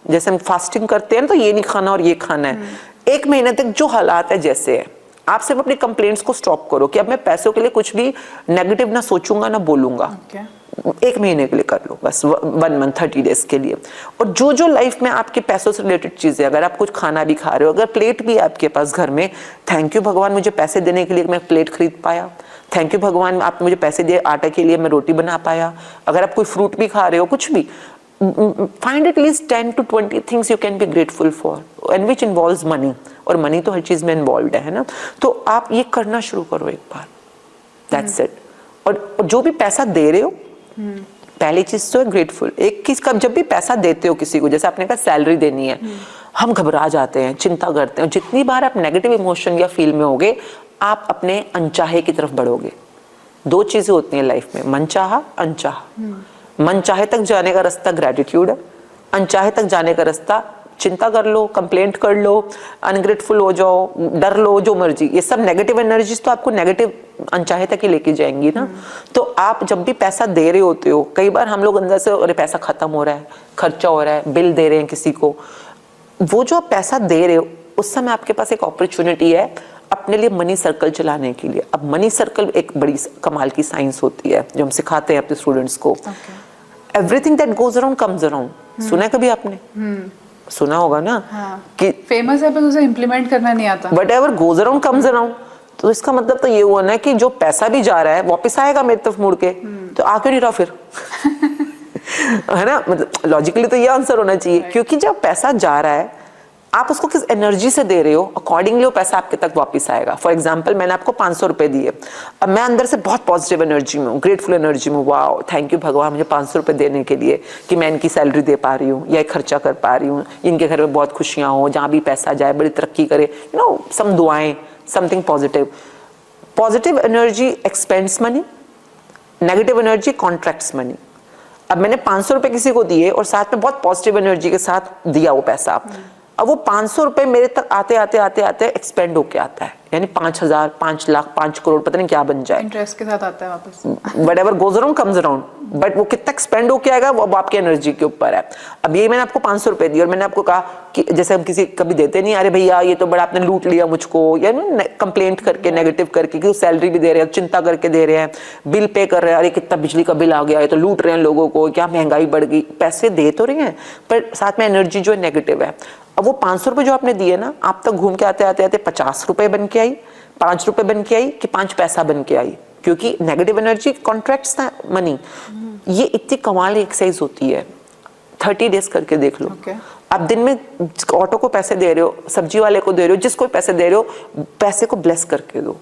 जैसे हम फास्टिंग करते हैं ना, तो ये नहीं खाना और ये खाना है। 1 महीने तक जो हालात है जैसे है, आप सिर्फ अपने कंप्लेंट्स को स्टॉप करो कि अब मैं पैसों के लिए कुछ भी नेगेटिव ना सोचूंगा ना बोलूंगा। 1 महीने के लिए कर लो बस, 1 मंथ 30 डेज के लिए। और जो जो लाइफ में आपके पैसों से रिलेटेड चीजें, अगर आप कुछ खाना भी खा रहे हो, अगर प्लेट भी है आपके पास घर में, थैंक यू भगवान मुझे पैसे देने के लिए मैं प्लेट खरीद पाया, थैंक यू भगवान आपने मुझे पैसे दिए आटे के लिए मैं रोटी बना पाया। अगर आप कोई फ्रूट भी खा रहे हो, कुछ भी, find at least 10 to 20 things you can be grateful for and which involves money। और मनी तो हर चीज में इन्वॉल्व है ना। तो आप ये करना शुरू करो एक बार, दैट्स इट। और जो भी पैसा दे रहे हो, पहली चीज तो है ग्रेटफुल। एक चीज का, जब भी पैसा देते हो किसी को, जैसे आपने कहा सैलरी देनी है, हम घबरा जाते हैं, चिंता करते हैं। जितनी बार आप नेगेटिव इमोशन या फील में होगे, आप अपने अनचाहे की तरफ बढ़ोगे। 2 चीजें होती हैं लाइफ में, मनचाहा, अनचाहा। मन चाहे तक जाने का रास्ता ग्रेटिट्यूड है, अनचाहे तक जाने का रास्ता चिंता कर लो, कंप्लेंट कर लो, अनग्रेटफुल हो जाओ, डर लो, जो मर्जी। ये सब नेगेटिव एनर्जीज तो आपको नेगेटिव अनचाहे तक ही लेके जाएंगी ना। तो आप जब भी पैसा दे रहे होते हो, कई बार हम लोग अंदर से अरे पैसा खत्म हो रहा है, खर्चा हो रहा है, बिल दे रहे हैं किसी को, वो जो आप पैसा दे रहे हो उस समय आपके पास एक अपॉर्चुनिटी है अपने लिए मनी सर्कल चलाने के लिए। अब मनी सर्कल एक बड़ी कमाल की साइंस होती है जो हम सिखाते हैं अपने स्टूडेंट्स को। Everything that goes around comes around. सुना है कभी आपने? सुना होगा ना। हाँ। कि फेमस है पर उसे इम्प्लीमेंट करना नहीं आता। What ever goes around comes around. तो इसका मतलब तो ये हुआ ना कि जो पैसा भी जा रहा है वापस आएगा मेरी तरफ मुड़ के। तो आ क्यों नहीं रहा फिर? है ना, मतलब लॉजिकली तो ये आंसर होना चाहिए। क्योंकि जब पैसा जा रहा है, आप उसको किस एनर्जी से दे रहे हो, अकॉर्डिंगली वो पैसा आपके तक वापस आएगा। फॉर एग्जाम्पल, मैंने आपको 500 रुपए दिए, अब मैं अंदर से बहुत पॉजिटिव एनर्जी में हूँ, ग्रेटफुल एनर्जी में, वाओ थैंक यू भगवान मुझे 500 रुपए देने के लिए कि मैं इनकी सैलरी दे पा रही हूँ या खर्चा कर पा रही हूँ, इनके घर में बहुत खुशियाँ हो, जहाँ भी पैसा जाए बड़ी तरक्की करे, यू नो, सम दुआएं, something positive. Positive energy expends money, negative energy contracts money. अब मैंने 500 रुपए किसी को दिए और साथ में बहुत पॉजिटिव एनर्जी के साथ दिया वो पैसा, अब वो 500 रुपए मेरे तक आते आते आते आते एक्सपेंड होके आता है, यानी 5,000, 5 लाख, 5 करोड़, पता नहीं क्या बन जाए। इंटरेस्ट के साथ आता है वापस। whatever goes around comes around, but वो कितना एक्सपेंड होके आएगा वो अब आपकी एनर्जी के ऊपर है। अब ये मैंने आपको 500 रुपए दिए और मैंने आपको कहा कि जैसे हम किसी कभी देते नहीं, अरे भैया ये तो बड़ा आपने लूट लिया मुझको, या कंप्लेंट करके, नेगेटिव करके, कि सैलरी भी दे रहे हैं, चिंता करके दे रहे हैं, बिल पे कर रहे हैं, अरे कितना बिजली का बिल आ गया, ये तो लूट रहे हैं लोगों को, क्या महंगाई बढ़ गई। पैसे दे तो रहे हैं पर साथ में एनर्जी जो है नेगेटिव है। अब वो 500 रुपए जो आपने दिए ना, आप तक घूम के आते आते आते 50 रुपए बन के आई, 5 रुपए बन के आई, कि 5 पैसा बन के आई, क्योंकि नेगेटिव एनर्जी कॉन्ट्रैक्ट्स था मनी। ये इतनी कमाल एक्सरसाइज होती है, 30 डेज करके देख लो। आप दिन में ऑटो को पैसे दे रहे हो, सब्जी वाले को दे रहे हो, जिसको पैसे दे रहे हो, पैसे को ब्लेस करके दो,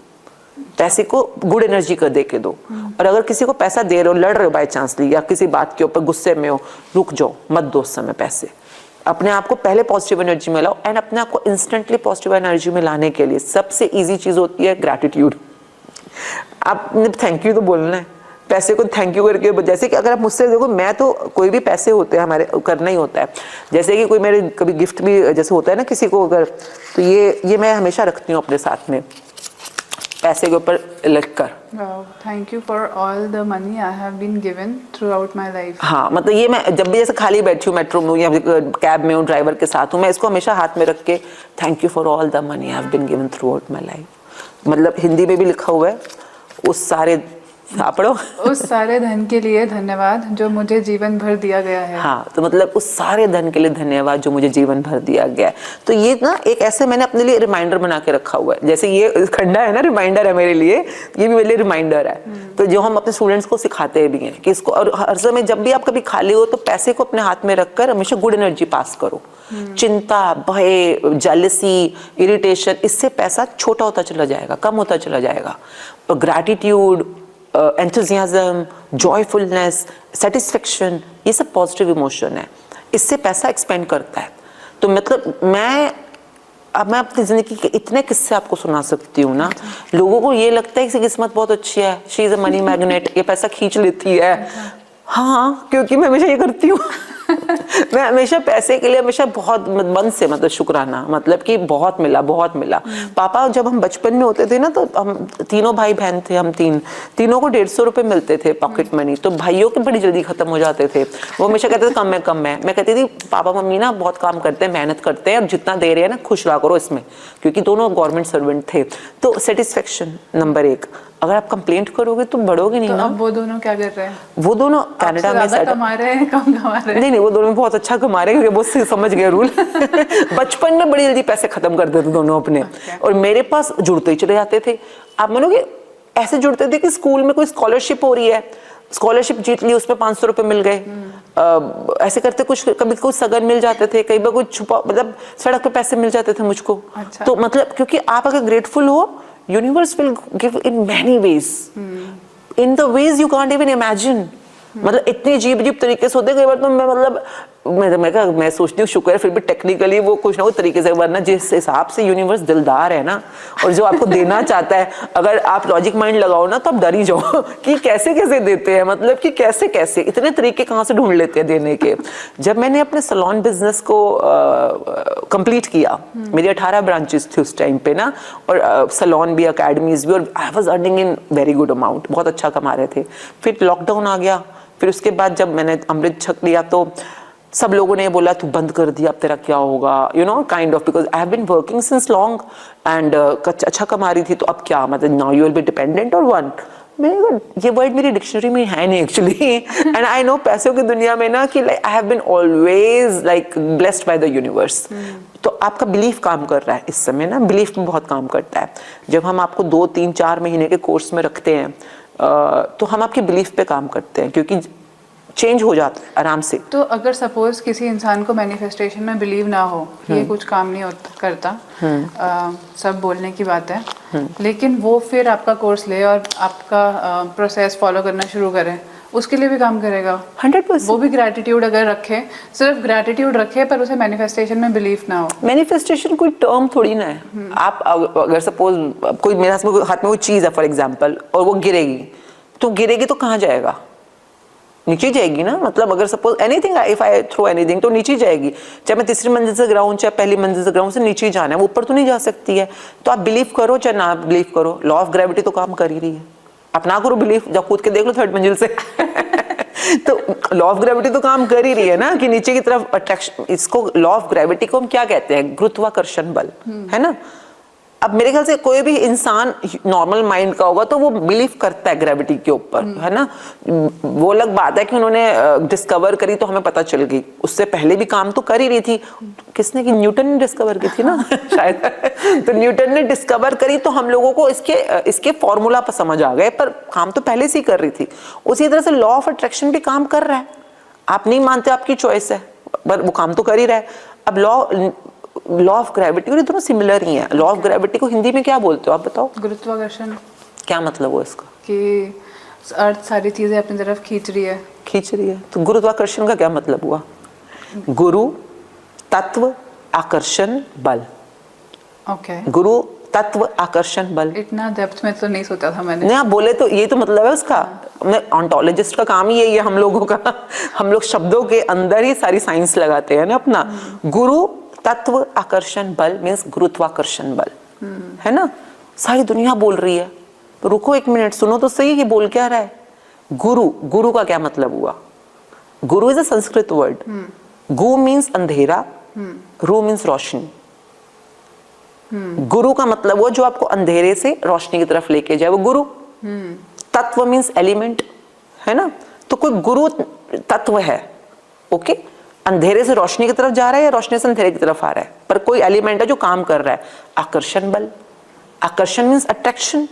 पैसे को गुड एनर्जी कर दे के दो। और अगर किसी को पैसा दे रहे हो, लड़ रहे हो बाई चांसली, या किसी बात के ऊपर गुस्से में हो, रुक जाओ, मत दो उस समय पैसे। अपने आप को पहले पॉजिटिव एनर्जी में लाओ, एंड अपने आप को इंस्टेंटली पॉजिटिव एनर्जी में लाने के लिए सबसे इजी चीज होती है ग्रैटिट्यूड। आपने थैंक यू तो बोलना है, पैसे को थैंक यू करके। जैसे कि अगर आप मुझसे देखो, मैं तो कोई भी पैसे होते हैं हमारे करना ही होता है। जैसे कि कोई मेरे कभी गिफ्ट भी जैसे होता है ना किसी को, अगर तो ये मैं हमेशा रखती हूँ अपने साथ में पैसे के ऊपर लिख कर। Thank you for all the money I have been given throughout my life. हाँ, मतलब ये मैं जब भी जैसे खाली बैठी हूँ, मेट्रो में या कैब में हूँ, ड्राइवर के साथ हूँ, मैं इसको हमेशा हाथ में रख के thank you for all the money I have been given throughout my life. मतलब हिंदी में भी लिखा हुआ है, उस सारे आप पढ़ो। उस सारे धन के लिए धन्यवाद जो मुझे जीवन भर दिया गया है। हाँ, तो मतलब उस सारे धन के लिए धन्यवाद जो मुझे जीवन भर दिया गया है। तो ये ना एक ऐसे मैंने अपने लिए रिमाइंडर बना के रखा हुआ है, जैसे ये खंडा है ना, रिमाइंडर है मेरे लिए, ये भी मेरे लिए रिमाइंडर है। तो जो हम अपने स्टूडेंट्स को सिखाते भी हैं कि इसको, और हर समय जब भी आप कभी खाली हो तो पैसे को अपने हाथ में रखकर हमेशा गुड एनर्जी पास करो। चिंता, भय, जेलसी, इरिटेशन, इससे पैसा छोटा होता चला जाएगा, कम होता चला जाएगा। ग्रैटिट्यूड, एंथुजियाज्म, जॉयफुलनेस, सेटिस्फेक्शन, ये सब पॉजिटिव इमोशन है, इससे पैसा एक्सपेंड करता है। तो मतलब मैं अपनी जिंदगी के इतने किस्से आपको सुना सकती हूँ ना। लोगों को ये लगता है कि किस्मत बहुत अच्छी है, she is a money magnet, ये पैसा खींच लेती है। हाँ, क्योंकि मैं हमेशा ये करती हूँ। मैं हमेशा पैसे के लिए हमेशा बहुत मन से, मतलब शुक्राना, मतलब कि बहुत मिला, बहुत मिला। पापा जब हम बचपन में होते थे ना, तो हम तीनों भाई बहन थे, हम तीनों को 150 रुपए मिलते थे पॉकेट मनी। तो भाइयों के बड़ी जल्दी खत्म हो जाते थे। वो हमेशा कहते थे कम है, कम है। मैं कहती थी पापा मम्मी ना बहुत काम करते हैं, मेहनत करते हैं, और जितना दे रहे हैं ना खुश रहा करो इसमें, क्योंकि दोनों गवर्नमेंट सर्वेंट थे। तो सेटिस्फेक्शन नंबर 1। अगर आप कंप्लेंट करोगे तो बढ़ोगे नहीं तो ना। अब वो दोनों क्या कर रहे हैं? वो दोनों कनाडा में ज़्यादा कमा रहे हैं, कम कमा रहे हैं? नहीं, वो दोनों बहुत अच्छा कमा रहे हैं, क्योंकि वो समझ गए रूल। बचपन में बड़ी जल्दी पैसे खत्म कर देते दोनों अपने। और मेरे पास जुड़ते ही चले जाते थे। आप मानोगे, ऐसे जुड़ते थे कि स्कूल में कोई स्कॉलरशिप हो रही है, स्कॉलरशिप जीत ली, उसमें 500 रुपए मिल गए। ऐसे करते कुछ, कभी कुछ सगन मिल जाते थे, कई बार कुछ छुपा, मतलब सड़क पे पैसे मिल जाते थे मुझको। अच्छा। तो मतलब क्योंकि आप अगर ग्रेटफुल हो, universe will give in many ways, in the ways you can't even imagine. मतलब इतने अजीब तरीके से होते, कई बार तो मैं मतलब मैं सोचती हूँ शुक्र है फिर भी टेक्निकली वो कुछ ना कुछ तरीके से, वरना जिस हिसाब से यूनिवर्स दिलदार है ना, और जो आपको देना चाहता है, अगर आप लॉजिक माइंड लगाओ ना तो आप डर ही जाओ कि कैसे कैसे देते हैं, मतलब कि कैसे कैसे इतने तरीके कहाँ से ढूंढ लेते हैं देने के। जब मैंने अपने सैलून बिजनेस को कंप्लीट किया, मेरी 18 ब्रांचेस थी उस टाइम पे ना, और सैलून भी, अकेडमीज भी, और I was earning in very good amount, बहुत अच्छा कमा रहे थे। फिर लॉकडाउन आ गया। फिर उसके बाद जब मैंने अमृत छक लिया तो सब लोगों ने बोला तू बंद कर दिया, अब तेरा क्या होगा, you know, kind of, because I have been working since long and अच्छा कमा रही थी, तो अब क्या, मतलब now you will be dependent on one. ये वर्ड मेरी डिक्शनरी में है नहीं एक्चुअली। एंड आई नो पैसों की दुनिया में ना कि like I have been always like blessed by the universe. तो आपका बिलीफ काम कर रहा है इस समय ना, बिलीफ में बहुत काम करता है। जब हम आपको 2, 3, 4 महीने के कोर्स में रखते हैं तो हम आपके बिलीफ पे काम करते हैं, क्योंकि चेंज हो जाता है आराम से। तो अगर सपोज किसी इंसान को मैनिफेस्टेशन में बिलीव ना हो, ये कुछ काम नहीं करता, सब बोलने की बात है, लेकिन वो फिर आपका कोर्स ले और आपका प्रोसेस फॉलो करना शुरू करे, उसके लिए भी काम करेगा 100%। वो भी ग्रैटिट्यूड अगर रखे, सिर्फ ग्रैटिट्यूड रखे, पर उसे मैनिफेस्टेशन में बिलीव ना हो। मैनिफेस्टेशन कोई टर्म थोड़ी ना है। आप अगर सपोज कोई मेरे हाथ में कोई चीज है फॉर एग्जांपल, और वो गिरेगी तो कहाँ जाएगा? नीचे जाएगी ना। मतलब अगर suppose anything, if I throw anything तो नीचे जाएगी, चाहे मैं तीसरी मंजिल से गिराऊं चाहे पहली मंजिल से गिराऊं, से नीचे जाना है, वो ऊपर तो नहीं जा सकती है। तो आप बिलीव करो चाहे ना बिलीव करो, लॉ ऑफ ग्रेविटी तो काम कर ही रही है। आप ना करो बिलीव, जब कूद के देख लो 3rd मंजिल से तो लॉ ऑफ ग्रेविटी तो काम कर ही रही है ना, कि नीचे की तरफ अट्रैक्शन। इसको लॉ ऑफ ग्रेविटी को हम क्या कहते हैं? गुरुत्वाकर्षण बल, है ना। अब मेरे ख्याल से कोई भी इंसान नॉर्मल माइंड का होगा तो वो बिलीव करता है ग्रेविटी के ऊपर, है ना। वो अलग बात है कि उन्होंने डिस्कवर करी तो हमें पता चल गई, उससे पहले भी काम तो कर ही रही थी। किसने की? न्यूटन ने डिस्कवर की थी ना शायद। तो न्यूटन ने डिस्कवर करी तो हम लोगों को इसके फॉर्मूला पर समझ आ गए, पर काम तो पहले से ही कर रही थी। उसी तरह से लॉ ऑफ अट्रैक्शन भी काम कर रहा है। आप नहीं मानते, आपकी चॉइस है, पर वो काम तो कर ही रहा है। अब लॉ ऑफ ग्रेविटी और ये दोनों सिमिलर ही हैं। लॉ ऑफ ग्रेविटी को हिंदी में क्या बोलते हो आप बताओ? गुरुत्वाकर्षण। क्या मतलब हो इसका? कि अर्थ सारी चीजें अपनी तरफ खींच रही है। तो गुरुत्वाकर्षण का क्या मतलब हुआ? गुरु तत्व आकर्षण बल। ओके। गुरु तत्व आकर्षण बल। इतना डेप्थ में तो नहीं सोचा था मैंने। नहीं, आप बोले तो ये तो मतलब है उसका। ऑन्टोलॉजिस्ट का काम ही यही है हम लोगों का। हम लोग शब्दों के अंदर ही सारी साइंस लगाते हैं ना अपना। गुरु तत्व आकर्षण बल मीन्स गुरुत्वाकर्षण बल, है ना। सारी दुनिया बोल रही है, तो रुको 1 मिनट, सुनो तो सही कि बोल क्या रहा है। गुरु का क्या मतलब हुआ? गुरु इज अ संस्कृत वर्ड। गु मीन्स अंधेरा, रू मीन्स रोशनी। गुरु का मतलब वो जो आपको अंधेरे से रोशनी की तरफ लेके जाए, वो गुरु। तत्व मीन्स एलिमेंट, है ना, तो कोई गुरु तत्व है, ओके, अंधेरे से रोशनी की तरफ जा रहा है या रोशनी से अंधेरे की तरफ आ रहा है, पर कोई एलिमेंट है जो काम कर रहा है। आकर्षण बल, आकर्षण means attraction,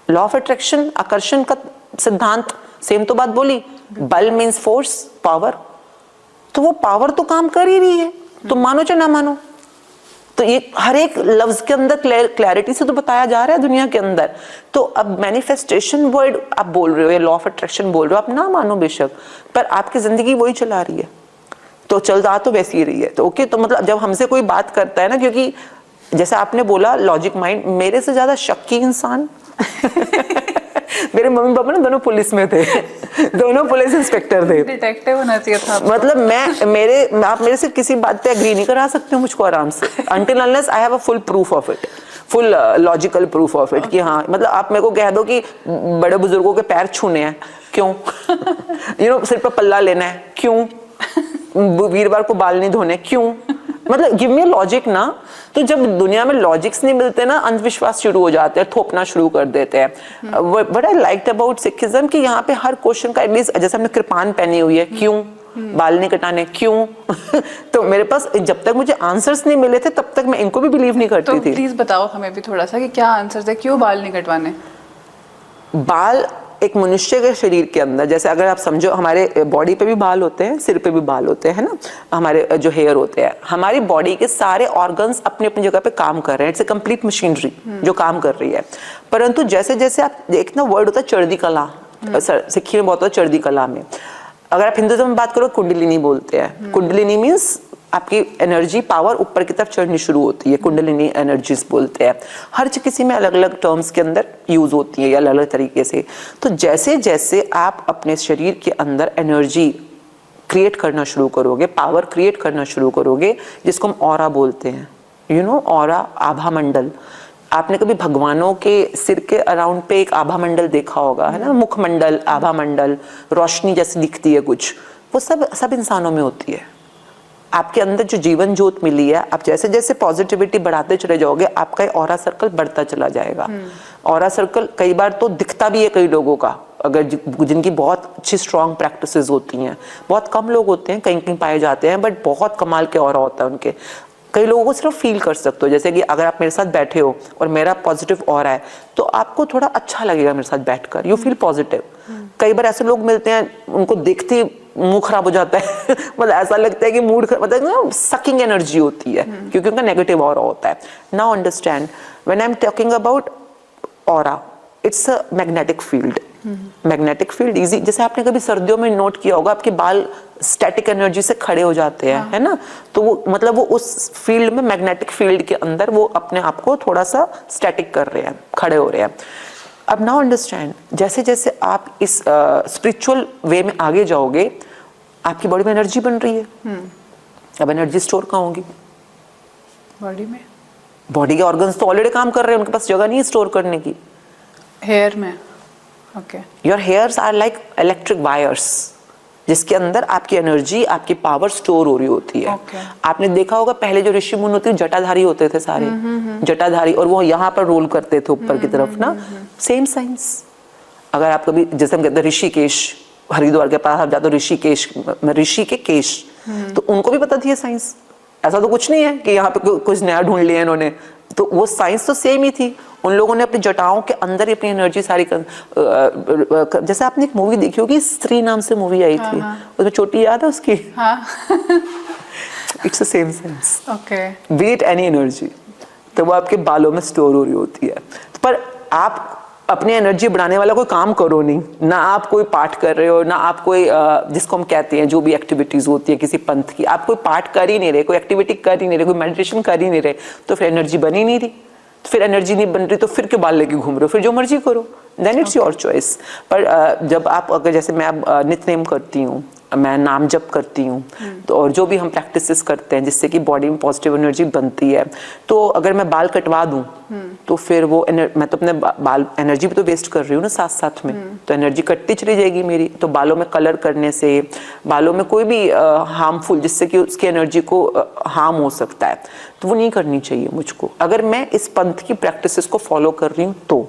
law of attraction, आकर्षण का सिद्धांत, सेम तो बात बोली। बल मीन्स फोर्स, पावर, तो वो पावर तो काम कर ही रही है, तो मानो चाहे ना मानो। तो ये हर एक लफ्ज के अंदर क्लैरिटी से तो बताया जा रहा है दुनिया के अंदर। तो अब मैनिफेस्टेशन वर्ड आप बोल रहे हो या लॉ ऑफ अट्रैक्शन बोल रहे हो, आप ना मानो बेशक, पर आपकी जिंदगी वही चला रही है, तो चल रहा तो वैसी ही रही है। तो ओके, तो मतलब जब हमसे कोई बात करता है ना, क्योंकि जैसे आपने बोला लॉजिक माइंड, मेरे से ज्यादा शक्की इंसान मेरे मम्मी पापा ना दोनों पुलिस में थे, दोनों पुलिस इंस्पेक्टर थे, डिटेक्टिव होना चाहिए था। मतलब आप मेरे से किसी बात पे एग्री नहीं करा सकते हो मुझको आराम से, until unless I have a full proof of it, full logical proof of it, कि हाँ, मतलब आप मेरे को कह दो कि बड़े बुजुर्गों के पैर छूने हैं, क्यों सिर पर पल्ला लेना है, क्यों, वीरवार को बाल नहीं धोने, क्यों, मतलब गिव मी लॉजिक ना। तो जब दुनिया में लॉजिक्स नहीं मिलते ना, अंधविश्वास शुरू हो जाते हैं, थोपना शुरू कर देते हैं। What I liked about Sikhism कि यहाँ पे हर क्वेश्चन का एटलीस्ट, जैसे हमने कृपान पहनी हुई है, क्यों, बाल नहीं कटाने, क्यों तो मेरे पास जब तक मुझे आंसर्स नहीं मिले थे तब तक मैं इनको भी बिलीव नहीं करती थी। प्लीज बताओ हमें भी थोड़ा सा कि क्या आंसर है, क्यों बाल नहीं कटवाने। बाल एक मनुष्य के शरीर के अंदर, जैसे अगर आप समझो हमारे बॉडी पे भी बाल होते हैं, सिर पे भी बाल होते हैं, है ना, हमारे जो हेयर होते हैं, हमारी बॉडी के सारे ऑर्गन्स अपनी अपनी जगह पे काम कर रहे हैं, इट्स ए कंप्लीट मशीनरी जो काम कर रही है। परंतु जैसे जैसे आप एक ना वर्ड होता है चढ़दी कला, सिक्खी में बहुत होता है चढ़दी कला में, अगर आप हिंदुइज्म में बात करो कुंडलिनी बोलते हैं, कुंडलिनी मीन्स आपकी एनर्जी पावर ऊपर की तरफ चढ़नी शुरू होती है, कुंडलिनी एनर्जीज बोलते हैं। हर किसी में अलग अलग टर्म्स के अंदर यूज होती है या अलग अलग तरीके से। तो जैसे जैसे आप अपने शरीर के अंदर एनर्जी क्रिएट करना शुरू करोगे, पावर क्रिएट करना शुरू करोगे, जिसको हम ऑरा बोलते हैं, यू नो, ऑरा, आभा मंडल। आपने कभी भगवानों के सिर के अराउंड पे एक आभा मंडल देखा होगा, है ना, मुखमंडल, आभा मंडल, रोशनी जैसी दिखती है कुछ, वो सब इंसानों में होती है। आपके अंदर जो जीवन ज्योत मिली है, आप जैसे जैसे पॉजिटिविटी बढ़ाते चले जाओगे, आपका ऑरा सर्कल बढ़ता चला जाएगा। ऑरा सर्कल कई बार तो दिखता भी है कई लोगों का, अगर जिनकी बहुत अच्छी स्ट्रॉन्ग प्रैक्टिसेस होती हैं। बहुत कम लोग होते हैं, कहीं कहीं पाए जाते हैं, बट बहुत कमाल के ऑरा होता है उनके। कई लोगों को सिर्फ फील कर सकते हो, जैसे कि अगर आप मेरे साथ बैठे हो और मेरा पॉजिटिव ऑरा है, तो आपको थोड़ा अच्छा लगेगा मेरे साथ बैठकर, यू फील पॉजिटिव। कई बार ऐसे लोग मिलते हैं, उनको देखते ही मुंह खराब हो जाता है मतलब ऐसा लगता है कि मूड, मतलब सकिंग एनर्जी होती है, क्योंकि उनका नेगेटिव ऑरा होता है। Now understand, when I am talking about aura, it's a magnetic field. Magnetic field easy, जैसे आपने कभी सर्दियों में नोट किया होगा, आपके बाल स्टैटिक एनर्जी से खड़े हो जाते हैं, है ना, तो वो मतलब वो उस फील्ड में, मैग्नेटिक फील्ड के अंदर वो अपने आप को थोड़ा सा स्टैटिक कर रहे हैं, खड़े हो रहे हैं। अब नाउ अंडरस्टैंड, जैसे जैसे आप इस स्पिरिचुअल वे में आगे जाओगे, आपकी बॉडी में एनर्जी बन रही है। अब एनर्जी स्टोर कहाँ होगी? बॉडी में। बॉडी के ऑर्गन्स तो ऑलरेडी काम कर रहे हैं, उनके पास जगह नहीं है स्टोर करने की। हेयर में, okay. Your hairs are like electric wires, जिसके अंदर आपकी एनर्जी, आपकी पावर स्टोर हो रही होती है। आपने देखा होगा पहले जो ऋषि मुनि होते, जटाधारी होते थे सारे, जटाधारी, और वो यहाँ पर रोल करते थे ऊपर की तरफ ना, सेम साइंस। अगर आप कभी, जैसे हम कहते हैं ऋषिकेश, हरिद्वार के पास आप जाते हो, ऋषिकेश, ऋषि के केश, तो उनको भी पता थी ये साइंस। ऐसा तो कुछ नहीं है कि यहाँ पे कुछ नया ढूंढ लिया इन्होंने, तो वो साइंस तो सेम ही थी। उन लोगों ने अपनी जटाओं के अंदर ही अपनी एनर्जी सारी जैसे आपने एक मूवी देखी होगी, स्त्री नाम से मूवी आई थी, उसमें चोटी याद है उसकी? It's the same sense, okay. B it any energy, तो वो आपके बालों में स्टोर हो रही होती है। पर आप अपनी एनर्जी बढ़ाने वाला कोई काम करो नहीं, ना आप कोई पाठ कर रहे हो, ना आप कोई जिसको हम कहते हैं जो भी एक्टिविटीज होती है किसी पंथ की, आप कोई पाठ कर ही नहीं रहे, कोई एक्टिविटी कर ही नहीं रहे, कोई मेडिटेशन कर ही नहीं रहे, तो फिर एनर्जी बन ही नहीं रही। तो फिर एनर्जी नहीं बन रही, तो फिर क्यों बाल लेके घूम रहे हो? फिर जो मर्जी करो, देन इट्स योर चॉइस। पर जब आप, अगर जैसे मैं नित्यनेम करती हूँ, मैं नाम जप करती हूँ, तो और जो भी हम प्रैक्टिसेस करते हैं जिससे कि बॉडी में पॉजिटिव एनर्जी बनती है, तो अगर मैं बाल कटवा दूँ तो फिर वो मैं तो अपने बाल एनर्जी भी तो वेस्ट कर रही हूँ ना साथ साथ में, तो एनर्जी कटती चली जाएगी मेरी। तो बालों में कलर करने से, बालों में कोई भी हार्मफुल, जिससे कि उसकी एनर्जी को हार्म हो सकता है, तो वो नहीं करनी चाहिए मुझको, अगर मैं इस पंथ की प्रैक्टिसेस को फॉलो कर रही हूँ तो।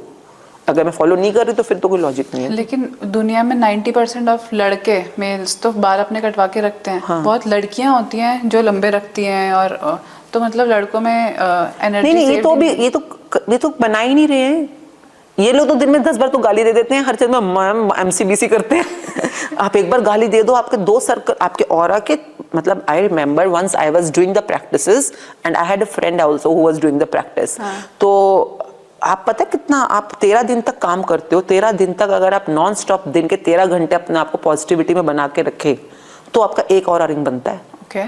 अगर मैं फॉलो नहीं कर रही तो फिर तो कोई लॉजिक नहीं है। लेकिन दुनिया में 90% ऑफ लड़के मेल्स तो बाल अपने कटवा के रखते हैं। हाँ। बहुत लड़कियां होती हैं जो लंबे रखती हैं और तो मतलब लड़कों में एनर्जी नहीं, ये तो बना ही नहीं रहे हैं। ये लोग तो दिन में 10 बार तो गाली दे देते हैं, हर चीज में मैम MCBC करते हैं। आप एक बार गाली दे दो, आपके 2 सर्कल आपके ऑरा के, मतलब I remember once I was doing the practices and I had a friend also who was doing the practice. तो आप पता है कितना आप 13 दिन तक काम करते हो, 13 दिन तक अगर आप नॉन स्टॉप दिन के 13 घंटे अपने आप को पॉजिटिविटी में बना के रखे तो आपका एक ऑरा रिंग बनता है। ओके।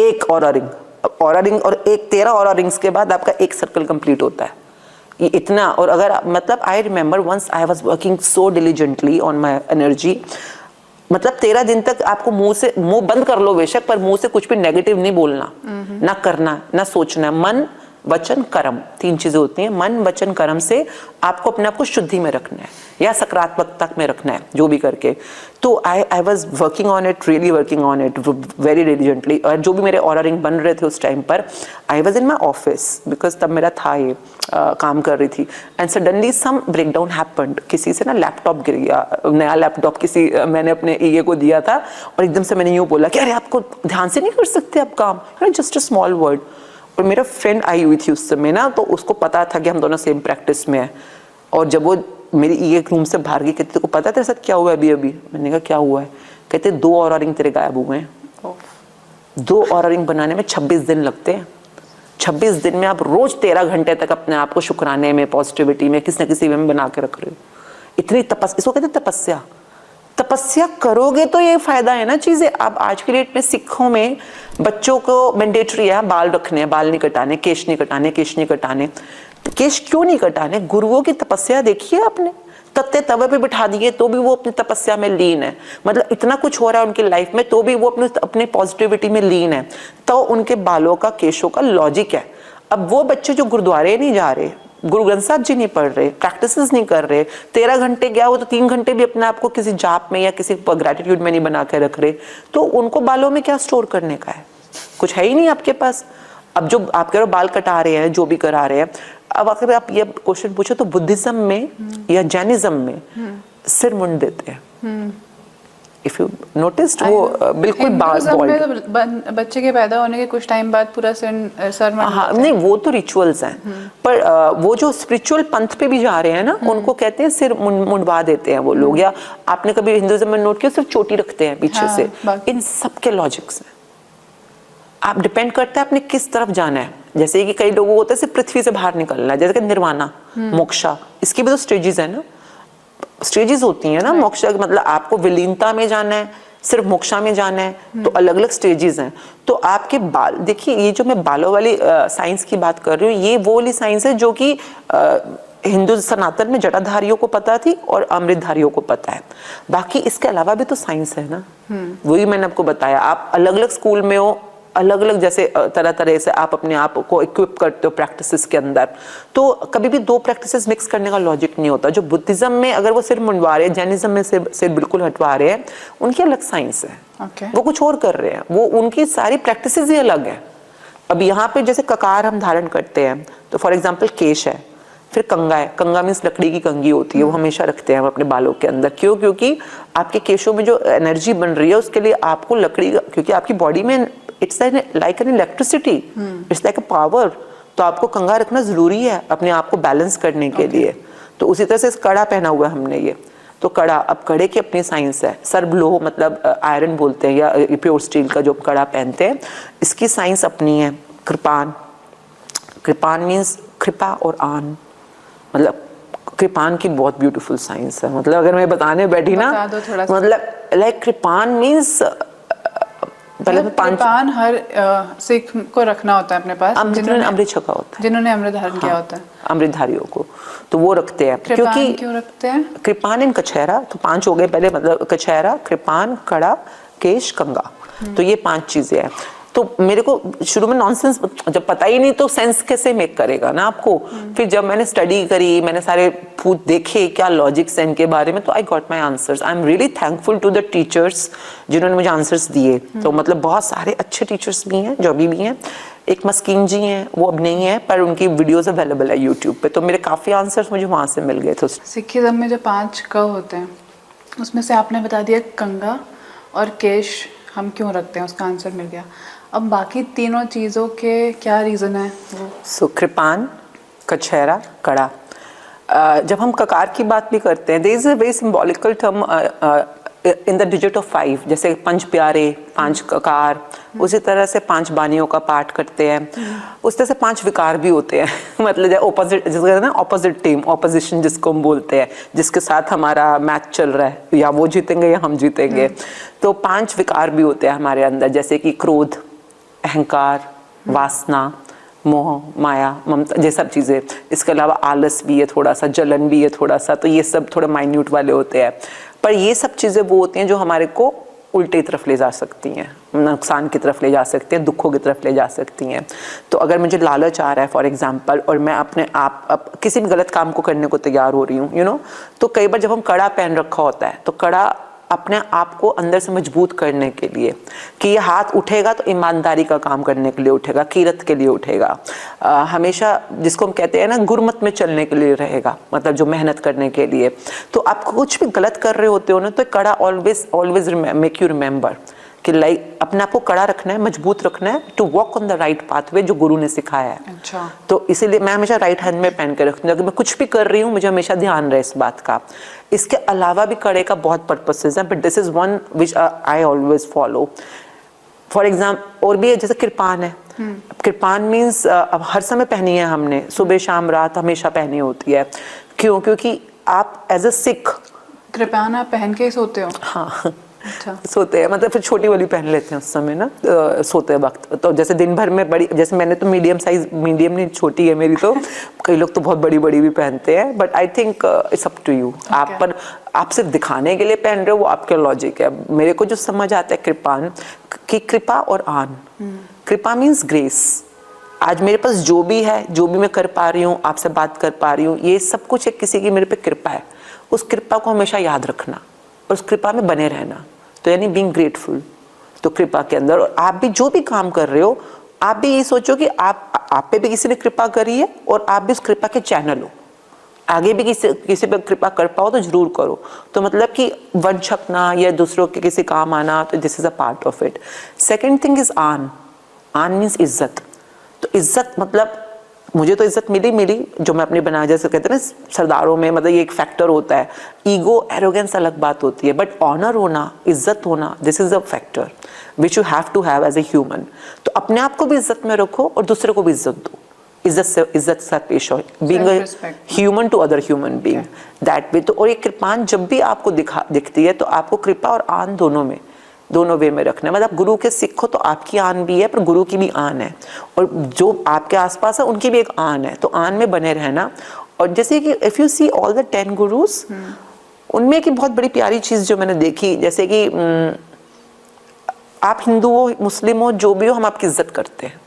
एक ऑरा रिंग और एक 13 ऑरा रिंग्स के बाद आपका एक सर्कल कंप्लीट होता है। ये इतना, और अगर मतलब I remember once I was working so diligently on my energy, मतलब 13 दिन तक आपको मुंह बंद कर लो बेशक, पर मुंह से कुछ भी नेगेटिव नहीं बोलना, ना करना, ना सोचना। मन वचन कर्म 3 चीजें होती हैं। मन वचन कर्म से आपको अपने आप को शुद्धि में रखना है या सकारात्मकता में रखना है, जो भी करके। तो आई was working on it, really working on it very diligently. और जो भी मेरे ऑरा रिंग बन रहे थे उस टाइम पर, I was in my office because तब मेरा था ये काम कर रही थी, and suddenly some breakdown happened. किसी से ना लैपटॉप गिर गया, नया लैपटॉप किसी मैंने अपने ईए को दिया था, और एकदम से मैंने यूँ बोला कि अरे आपको ध्यान से नहीं कर सकते आप काम, जस्ट अ स्मॉल वर्ड। और मेरा फ्रेंड आई हुई थी उस समय ना, तो उसको पता था कि हम दोनों सेम प्रैक्टिस में हैं। और जब वो मेरी ईए रूम से बाहर गई, कहती तेरे को पता है तेरे साथ क्या हुआ है अभी? मैंने कहा क्या हुआ है? कहते 2 ऑरा रिंग तेरे गायब हुए हैं। 2 ऑरा रिंग बनाने में 26 दिन लगते हैं। 26 दिन में आप रोज 13 घंटे तक अपने आप को शुक्राने में, पॉजिटिविटी में, किसी न किसी वे में बना के रख रहे हो। इतनी इसको कहते हैं तपस्या। तपस्या करोगे तो ये फायदा है ना चीजें। आप आज की डेट में सिखों में बच्चों को मैंडेटरी है बाल रखने हैं, बाल नहीं कटाने, केश नहीं कटाने, केश नहीं कटाने। केश क्यों नहीं कटाने? गुरुओं की तपस्या देखिए आपने, तत्ते तवे पे बिठा दिए तो भी वो अपनी तपस्या में लीन है। मतलब इतना कुछ हो रहा है उनकी लाइफ में तो भी वो अपने पॉजिटिविटी में लीन है। तो उनके बालों का, केशों का लॉजिक है। अब वो बच्चे जो गुरुद्वारे नहीं जा रहे, गुरु ग्रंथ साहब जी नहीं पढ़ रहे, प्रैक्टिसेस नहीं कर रहे, 13 घंटे गया वो तो 3 घंटे भी अपने आप को किसी जाप में या किसी ग्रेटिट्यूड में नहीं बना के रख रहे, तो उनको बालों में क्या स्टोर करने का है? कुछ है ही नहीं आपके पास। अब जो आप कह रहे हो बाल कटा रहे हैं, जो भी करा रहे हैं, अब अगर आप ये क्वेश्चन पूछो तो बुद्धिज्म में या जैनिज्म में सिर मुंड देते हैं। इफ यू नोटिस्ड, वो बिल्कुल बॉल्ड। बच्चे के पैदा होने के कुछ टाइम बाद पूरा सर हाँ, नहीं वो तो रिचुअल्स हैं, पर वो जो स्पिरिचुअल पंथ पे भी जा रहे हैं ना, उनको कहते हैं सिर मुंडवा देते हैं वो लोग। या आपने कभी हिंदुइज्म में नोट किया, सिर्फ चोटी रखते हैं पीछे से। इन सब के लॉजिक्स हैं। आप डिपेंड करता है आपने किस तरफ जाना है। जैसे कि कई लोगों को होता है सिर्फ पृथ्वी से बाहर निकलना है, जैसे कि निर्वाणा, मोक्षा, इसकी भी तो स्टेजेस है ना, स्टेजेस होती हैं ना। मोक्षा मतलब आपको विलीनता में जाना है, सिर्फ मोक्षा में जाना है, तो अलग अलग स्टेजेस हैं। तो आपके बाल देखिए, ये जो मैं बालों वाली साइंस की बात कर रही हूँ, ये वो वाली साइंस है जो कि हिंदू सनातन में जटाधारियों को पता थी और अमृतधारियों को पता है। बाकी इसके अलावा भी तो साइंस है ना, वही मैंने आपको बताया। आप अलग अलग स्कूल में हो, अलग अलग जैसे तरह तरह से आप अपने आप को इक्विप करते हो प्रैक्टिसेस के अंदर, तो कभी भी 2 प्रैक्टिसेस मिक्स करने का लॉजिक नहीं होता। जो बुद्धिज्म में अगर वो सिर मुंडवा रहे हैं, जैनिज्म में सिर बिल्कुल हटवा रहे हैं, उनकी अलग साइंस है। वो कुछ और कर रहे हैं, वो उनकी सारी प्रैक्टिसेस ही अलग है। अब यहाँ पे जैसे ककार हम धारण करते हैं, तो फॉर एग्जाम्पल केश है, फिर कंगा है। कंगा मीन्स लकड़ी की कंगी होती है, वो हमेशा रखते हैं हम अपने बालों के अंदर। क्यों? क्योंकि आपके केशों में जो एनर्जी बन रही है उसके लिए आपको लकड़ी, क्योंकि आपकी बॉडी में it's like an electricity, it's like a power, तो आपको कंगा रखना जरूरी है अपने आप को बैलेंस करने के लिए। तो उसी तरह से इस कड़ा पहना हुआ है हमने ये, तो कड़ा, अब कड़े की अपनी साइंस है। सर्ब लोह मतलब आयरन बोलते हैं, या प्योर स्टील का जो कड़ा पहनते हैं, इसकी साइंस अपनी है। कृपान, कृपान मीन्स कृपा और आन, मतलब कृपान की बहुत ब्यूटीफुल साइंस है। मतलब अगर मैं बताने बैठी ना, मतलब लाइक कृपान मीन्स पहले तो 5 कृपान हर सिख को रखना होता है अपने पास, जिन्होंने अमृत छका होता है, जिन्होंने अमृत धारण किया होता है, अमृतधारियों को, तो वो रखते हैं। क्योंकि क्यों रखते हैं? कृपान इन कछहरा, तो 5 हो गए पहले, मतलब कछहरा, कृपान, कड़ा, केश, कंगा, तो ये 5 चीजें हैं। तो मेरे को शुरू में नॉनसेंस, जब पता ही नहीं तो सेंस कैसे मेक करेगा ना आपको। फिर जब मैंने स्टडी करी, मैंने सारे पूछ देखे क्या लॉजिक्स हैं इनके बारे में, तो I got my answers. I am really thankful to the teachers जिन्होंने मुझे आंसर्स दिए। तो मतलब बहुत सारे अच्छे टीचर्स भी हैं जो अभी भी हैं, एक मस्कीन जी हैं, वो अब नहीं है पर उनकी वीडियोस अवेलेबल है यूट्यूब पे, तो मेरे काफ़ी आंसर्स मुझे वहाँ से मिल गए थे। सिखिज्म में जो 5 क होते हैं उसमें से आपने बता दिया कंगा और केश हम क्यों रखते हैं, उसका आंसर मिल गया। अब बाकी तीनों चीज़ों के क्या रीज़न है वो? सो कृपान, कछहरा, कड़ा। जब हम ककार की बात भी करते हैं, there is a very symbolical term in the digit of 5, जैसे 5 प्यारे, 5 ककार, उसी तरह से 5 बानियों का पाठ करते हैं, उस तरह से 5 विकार भी होते हैं मतलब ऑपोजिट, जिसको कहते हैं ना ऑपोजिट टीम, ऑपोजिशन जिसको हम बोलते हैं, जिसके साथ हमारा मैच चल रहा है, या वो जीतेंगे या हम जीतेंगे। तो 5 विकार भी होते हैं हमारे अंदर, जैसे कि क्रोध, अहंकार, वासना, मोह, माया, ममता, ये सब चीज़ें। इसके अलावा आलस भी है थोड़ा सा, जलन भी है थोड़ा सा, तो ये सब थोड़े माइन्यूट वाले होते हैं। पर ये सब चीज़ें वो होती हैं जो हमारे को उल्टे तरफ ले जा सकती हैं, नुकसान की तरफ ले जा सकती हैं, दुखों की तरफ ले जा सकती हैं। तो अगर मुझे लालच आ रहा है फॉर एग्जांपल, और मैं अपने आप किसी भी गलत काम को करने को तैयार हो रही हूँ, यू नो, तो कई बार जब हम कड़ा पहन रखा होता है, तो कड़ा अपने आप को अंदर से मजबूत करने के लिए कि ये हाथ उठेगा तो ईमानदारी का काम करने के लिए उठेगा, कीरत के लिए उठेगा, हमेशा जिसको हम कहते हैं ना गुरमत में चलने के लिए रहेगा, मतलब जो मेहनत करने के लिए। तो आप कुछ भी गलत कर रहे होते हो ना, तो kara always make you remember कि लाइक अपने आप को कड़ा रखना है, मजबूत रखना है, to walk on the right pathway जो गुरु ने सिखाया है। अच्छा। तो इसीलिए मैं हमेशा राइट हैंड में पहन के रखती हूँ, अगर मैं कुछ भी कर रही हूँ मुझे हमेशा ध्यान रहे इस बात का। इसके अलावा भी कड़े का बहुत पर्पसेस है, but this is one which I always follow. For example और भी है, जैसे कृपान है। कृपान मीन्स अब हर समय पहनी है हमने, सुबह शाम रात हमेशा पहनी होती है। क्यों? क्योंकि आप एज अ सिख कृपान आप पहन के ही सोते हो? हाँ अच्छा। सोते हैं, मतलब फिर छोटी वाली पहन लेते हैं उस समय ना, सोते वक्त। तो जैसे दिन भर में बड़ी, जैसे मैंने तो मीडियम साइज, मीडियम नहीं छोटी है मेरी, तो कई लोग तो बहुत बड़ी बड़ी भी पहनते हैं, but I think it's up to you. आप पर आप सिर्फ दिखाने के लिए पहन रहे हो, वो आपके लॉजिक है। मेरे को जो समझ आता है कृपान की, कृपा और आन। कृपा मीन्स ग्रेस। आज मेरे पास जो भी है, जो भी मैं कर पा रही हूँ, आपसे बात कर पा रही हूँ, ये सब कुछ एक किसी की मेरे पे कृपा है। उस कृपा को हमेशा याद रखना और उस कृपा में बने रहना, तो यानी बीइंग ग्रेटफुल। तो कृपा के अंदर, और आप भी जो भी काम कर रहे हो, आप भी ये सोचो कि आप पे भी किसी ने कृपा करी है और आप भी उस कृपा के चैनल हो। आगे भी किसी पे कृपा कर पाओ तो जरूर करो। तो मतलब कि वंश छकना या दूसरों के किसी काम आना, तो this is a part of it. Second thing is आन। आन मीन्स इज्जत। तो इज्जत मतलब मुझे तो इज्जत मिली जो मैं अपनी बना, जैसे कहते हैं ना सरदारों में, मतलब ये एक फैक्टर होता है। ईगो, एरोगेंस अलग बात होती है, बट ऑनर होना, इज्जत होना, this is a factor which you have to have as a human. तो अपने आप को भी इज्जत में रखो और दूसरे को भी इज्जत दो। इज्जत से पेश हो, being a human to other human being, that way. तो और ये कृपान जब भी आपको दिखती है, तो आपको कृपा और आन दोनों वे में रखना है। मतलब गुरु के सिख हो तो आपकी आन भी है, पर गुरु की भी आन है, और जो आपके आसपास है उनकी भी एक आन है, तो आन में बने रहना। और जैसे कि if you see all the 10 gurus, उनमें की बहुत बड़ी प्यारी चीज जो मैंने देखी, जैसे कि आप हिंदू हो, मुस्लिम हो, जो भी हो, हम आपकी इज्जत करते हैं।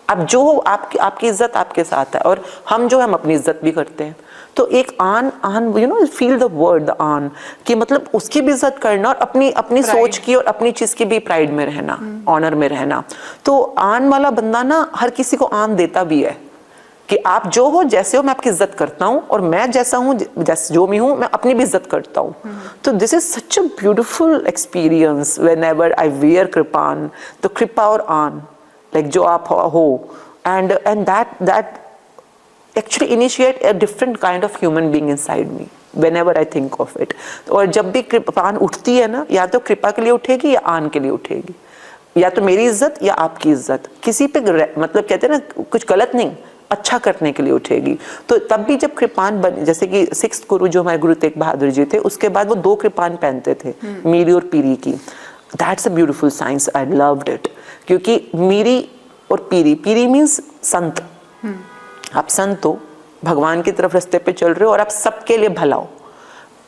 आप जो हो, आपकी इज्जत आपके साथ है, और हम जो है हम अपनी इज्जत भी करते हैं। तो एक आन you know, feel the word the आन, कि मतलब उसकी भी इज्जत करना और अपनी सोच की और अपनी चीज की भी प्राइड में रहना, ऑनर में रहना। तो आन वाला बंदा ना हर किसी को आन देता भी है कि आप जो हो, जैसे हो, मैं आपकी इज्जत करता हूँ, और मैं जैसा हूँ, जैसे जो भी हूँ, मैं अपनी भी इज्जत करता हूँ। तो this is such a beautiful experience whenever I wear kirpan. तो कृपा और आन, लाइक जो आप हो, and that actually initiate a different kind of human being inside me whenever I think of it। और जब भी कृपान उठती है ना, या तो कृपा के लिए उठेगी या आन के लिए उठेगी, या तो मेरी इज्जत या आपकी इज्जत, किसी पे मतलब कहते हैं ना कुछ गलत नहीं, अच्छा करने के लिए उठेगी। तो तब भी जब कृपान बने, जैसे कि 6th गुरु जो हमारे गुरु तेग बहादुर जी थे, उसके बाद वो 2 कृपान पहनते थे, मीरी और पीरी की। That's a beautiful science, I loved it. क्योंकि मीरी और पीरी मीन्स संत। आप संत हो, भगवान की तरफ रास्ते पे चल रहे हो, और आप सबके लिए भला हो।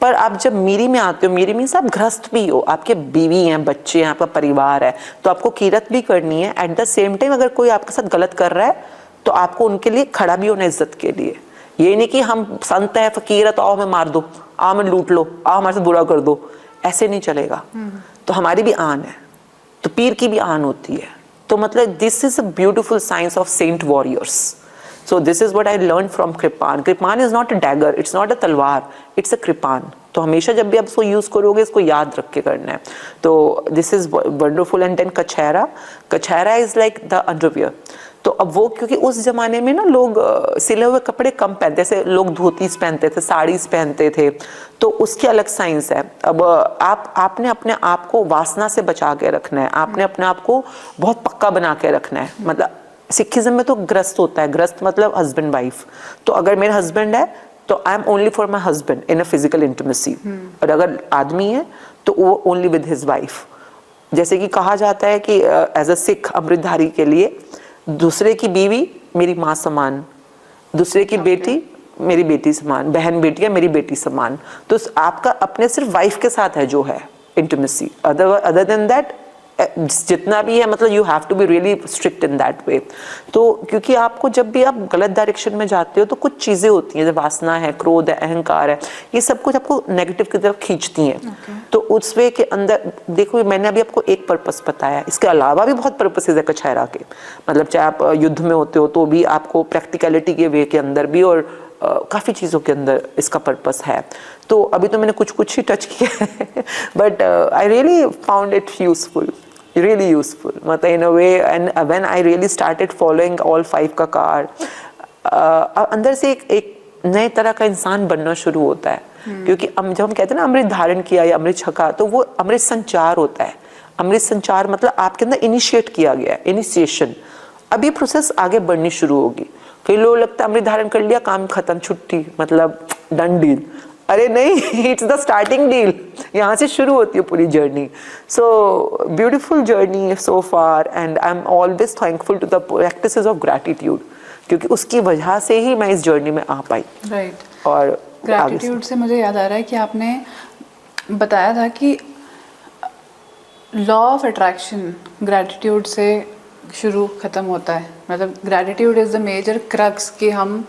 पर आप जब मीरी में आते हो, मीरी मीन्स आप गृहस्थ भी हो, आपके बीवी हैं, बच्चे हैं, आपका परिवार है, तो आपको कीरत भी करनी है। एट द सेम टाइम अगर कोई आपके साथ गलत कर रहा है, तो आपको उनके लिए खड़ा भी होना, इज्जत के लिए। ये नहीं कि हम संत है, फकीर है, तो आओ हमें मार दो, आओ हमें लूट लो, आओ हमारे साथ बुरा कर दो, ऐसे नहीं चलेगा। तो हमारी भी आन है, तो पीर की भी आन होती है, तो मतलब this is a beautiful science of saint warriors. So this is what I learned from kirpan. Kirpan is not a dagger, it's not a तलवार, it's a कृपान. तो हमेशा जब भी आप इसको यूज करोगे इसको याद रख के करना है. तो this is wonderful. And then kachera. Kachera is like the underwear. तो अब वो क्योंकि उस जमाने में ना लोग सिले हुए कपड़े कम पहनते, जैसे लोग धोतीस पहनते थे, साड़ीज पहनते थे, तो उसकी अलग साइंस है. अब आपने अपने आप को वासना से बचा के रखना है, आपने अपने आप को बहुत पक्का बना के रखना है. मतलब सिखिज्म में तो ग्रस्त होता है, ग्रस्त मतलब हस्बैंड वाइफ. तो अगर मेरा हस्बैंड है तो I am only for my husband in a physical intimacy. और अगर आदमी है तो वो ओनली विद हिज वाइफ. जैसे कि कहा जाता है कि एज अ सिख अमृतधारी के लिए दूसरे की बीवी मेरी माँ समान, दूसरे की बेटी मेरी बेटी समान, बहन बेटियां मेरी बेटी समान. तो आपका अपने सिर्फ वाइफ के साथ है जो है इंटीमेसी. अदर देन दैट जितना भी है मतलब you have to be really strict in that way. तो क्योंकि आपको जब भी आप गलत डायरेक्शन में जाते हो तो कुछ चीज़ें होती हैं, जैसे वासना है, क्रोध है, अहंकार है, ये सब कुछ आपको नेगेटिव की तरफ खींचती हैं. तो उस वे के अंदर देखो मैंने अभी आपको एक पर्पस बताया, इसके अलावा भी बहुत पर्पसेस है कछहरा के. मतलब चाहे आप युद्ध में होते हो तो भी आपको प्रैक्टिकलिटी के वे के अंदर भी और काफ़ी चीज़ों के अंदर इसका पर्पस है. तो अभी तो मैंने कुछ ही टच किया है but I really found it useful, really useful. मतलब in a way, and when I really started following all 5 का कार, अंदर से एक नए तरह का इंसान बनना शुरू होता है. क्योंकि जब हम कहते हैं ना अमृत धारण किया या अमृत छका, तो वो अमृत संचार होता है. अमृत संचार मतलब आपके अंदर इनिशिएट किया गया है, इनिशिएशन. अब ये प्रोसेस आगे बढ़नी शुरू होगी. कई लोग लगता है अमृत धारण कर लिया काम खत्म, छुट्टी, मतलब डन डील. अरे नहीं, इट्स द स्टार्टिंग डील. यहाँ से शुरू होती है पूरी journey. So beautiful journey so far and I am always thankful to the practices of gratitude, क्योंकि उसकी वजह से ही मैं इस जर्नी में आ पाई. राइट. और ग्रैटिट्यूड से मुझे याद आ रहा है कि आपने बताया था कि लॉ ऑफ अट्रैक्शन ग्रैटिट्यूड से शुरू ख़त्म होता है. मतलब gratitude is the major crux कि हम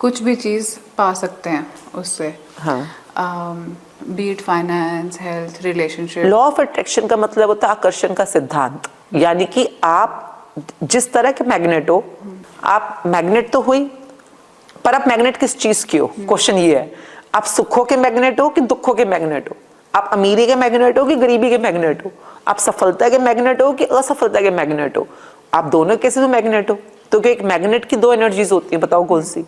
कुछ भी चीज़ पा सकते हैं उससे. हाँ. Be it finance, health, relationship. Law of attraction का मतलब होता है आकर्षण का सिद्धांत. यानी कि आप जिस तरह के मैग्नेट हो, आप मैग्नेट तो हुई, पर आप मैग्नेट किस चीज की हो, क्वेश्चन ये है. आप सुखों के मैग्नेट हो कि दुखों के मैग्नेट हो, आप अमीरी के मैग्नेट हो कि गरीबी के मैग्नेट हो, आप सफलता के मैग्नेट हो कि असफलता के मैग्नेट हो, आप दोनों कैसे भी मैग्नेट हो. तो एक मैग्नेट की 2 एनर्जीज होती है, बताओ कौन सी.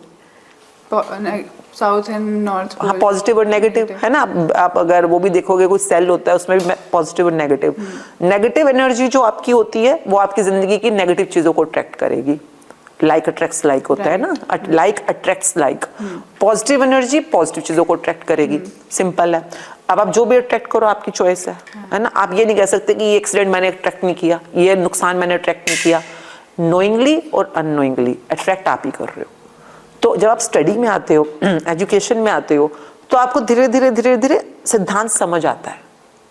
South and north. हाँ, पॉजिटिव और नेगेटिव है ना. आप अगर वो भी देखोगे कुछ सेल होता है उसमें भी पॉजिटिव और नेगेटिव. नेगेटिव एनर्जी जो आपकी होती है वो आपकी जिंदगी की नेगेटिव चीजों को अट्रैक्ट करेगी. लाइक अट्रैक्ट्स लाइक होता है ना, like attracts like. Positive energy positive चीजों को अट्रैक्ट करेगी. सिंपल है. अब आप जो भी अट्रैक्ट करो आपकी चॉइस है ना. आप ये नहीं कह सकते कि ये एक्सीडेंट मैंने अट्रैक्ट नहीं किया, ये नुकसान मैंने अट्रैक्ट नहीं किया. नोइंगली और अननोइंगली अट्रैक्ट आप ही कर रहे हो. तो जब आप स्टडी में आते हो, एजुकेशन में आते हो, तो आपको धीरे धीरे सिद्धांत समझ आता है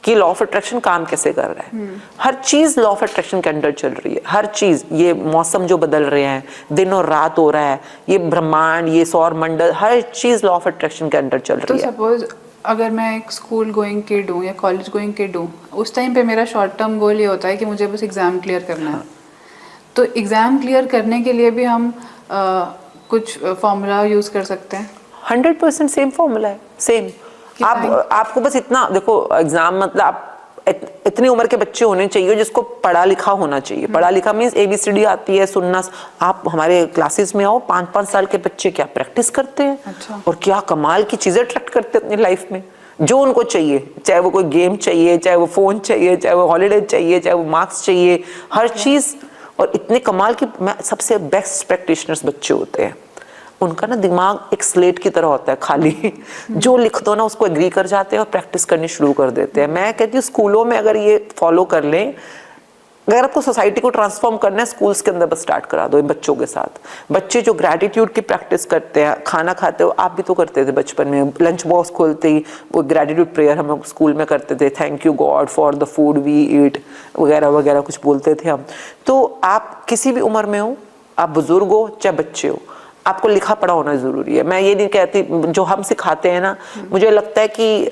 कि लॉ ऑफ अट्रैक्शन काम कैसे कर रहा है. हर चीज लॉ ऑफ अट्रैक्शन के अंडर चल रही है. हर चीज, ये मौसम जो बदल रहे हैं, दिन और रात हो रहा है, ये ब्रह्मांड, ये सौर मंडल, हर चीज लॉ ऑफ अट्रैक्शन के अंडर चल रही है. तो सपोज अगर मैं एक स्कूल गोइंग किड हूँ या कॉलेज गोइंग किड हूँ, उस टाइम पे मेरा शॉर्ट टर्म गोल ये होता है कि मुझे बस एग्ज़ाम क्लियर करना है. तो एग्ज़ाम क्लियर करने के लिए भी हम कुछ फॉर्मूला यूज़ कर सकते हैं. 100% सेम फॉर्मूला है, सेम. आपको बस इतना देखो, एग्जाम मतलब आप इतनी उम्र के बच्चे होने चाहिए जिसको पढ़ा लिखा होना चाहिए. पढ़ा लिखा मीन्स ABCD आती है, सुनना. आप हमारे क्लासेस में आओ, 5-5 साल के बच्चे क्या प्रैक्टिस करते हैं. अच्छा. और क्या कमाल की चीजें अट्रैक्ट करते हैं अपनी लाइफ में, जो उनको चाहिए. चाहे वो कोई गेम चाहिए, चाहे वो फोन चाहिए, चाहे वो हॉलीडे चाहिए, चाहे वो मार्क्स चाहिए, हर चीज. और इतने कमाल की सबसे बेस्ट प्रैक्टिशनर्स बच्चे होते हैं. उनका ना दिमाग एक स्लेट की तरह होता है, खाली. जो लिख दो ना उसको एग्री कर जाते हैं और प्रैक्टिस करनी शुरू कर देते हैं. मैं कहती हूँ स्कूलों में अगर ये फॉलो कर लें, अगर आपको सोसाइटी को ट्रांसफॉर्म करना है, स्कूल्स के अंदर बस स्टार्ट करा दो इन बच्चों के साथ. बच्चे जो ग्रैटिट्यूड की प्रैक्टिस करते हैं, खाना खाते हो, आप भी तो करते थे बचपन में, लंच बॉक्स खोलते ही वो ग्रैटिट्यूड प्रेयर हम लोग स्कूल में करते थे. Thank you God for the food we eat, वगैरह वगैरह कुछ बोलते थे हम. तो आप किसी भी उम्र में हो, आप बुजुर्ग हो चाहे बच्चे हो, आपको लिखा पढ़ा होना जरूरी है. मैं ये नहीं कहती, जो हम सिखाते हैं ना, मुझे लगता है कि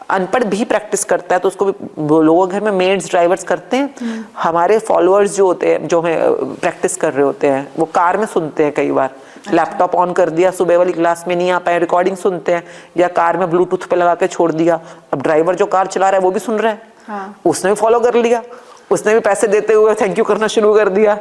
अनपढ़ भी प्रैक्टिस करता है तो उसको भी, वो लोगों घर में मेड्स ड्राइवर्स करते हैं। हमारे फॉलोअर्स जो होते हैं, जो हमें प्रैक्टिस कर रहे होते हैं, वो कार में सुनते हैं कई बार। लैपटॉप ऑन कर दिया, सुबह वाली क्लास में नहीं आ पाए, रिकॉर्डिंग सुनते हैं, या कार में ब्लूटूथ पे लगा के छोड़ दिया। अब ड्राइवर जो कार चला रहा है वो भी सुन रहा है, हाँ। उसने भी फॉलो कर लिया, उसने भी पैसे देते हुए थैंक यू करना शुरू कर दिया।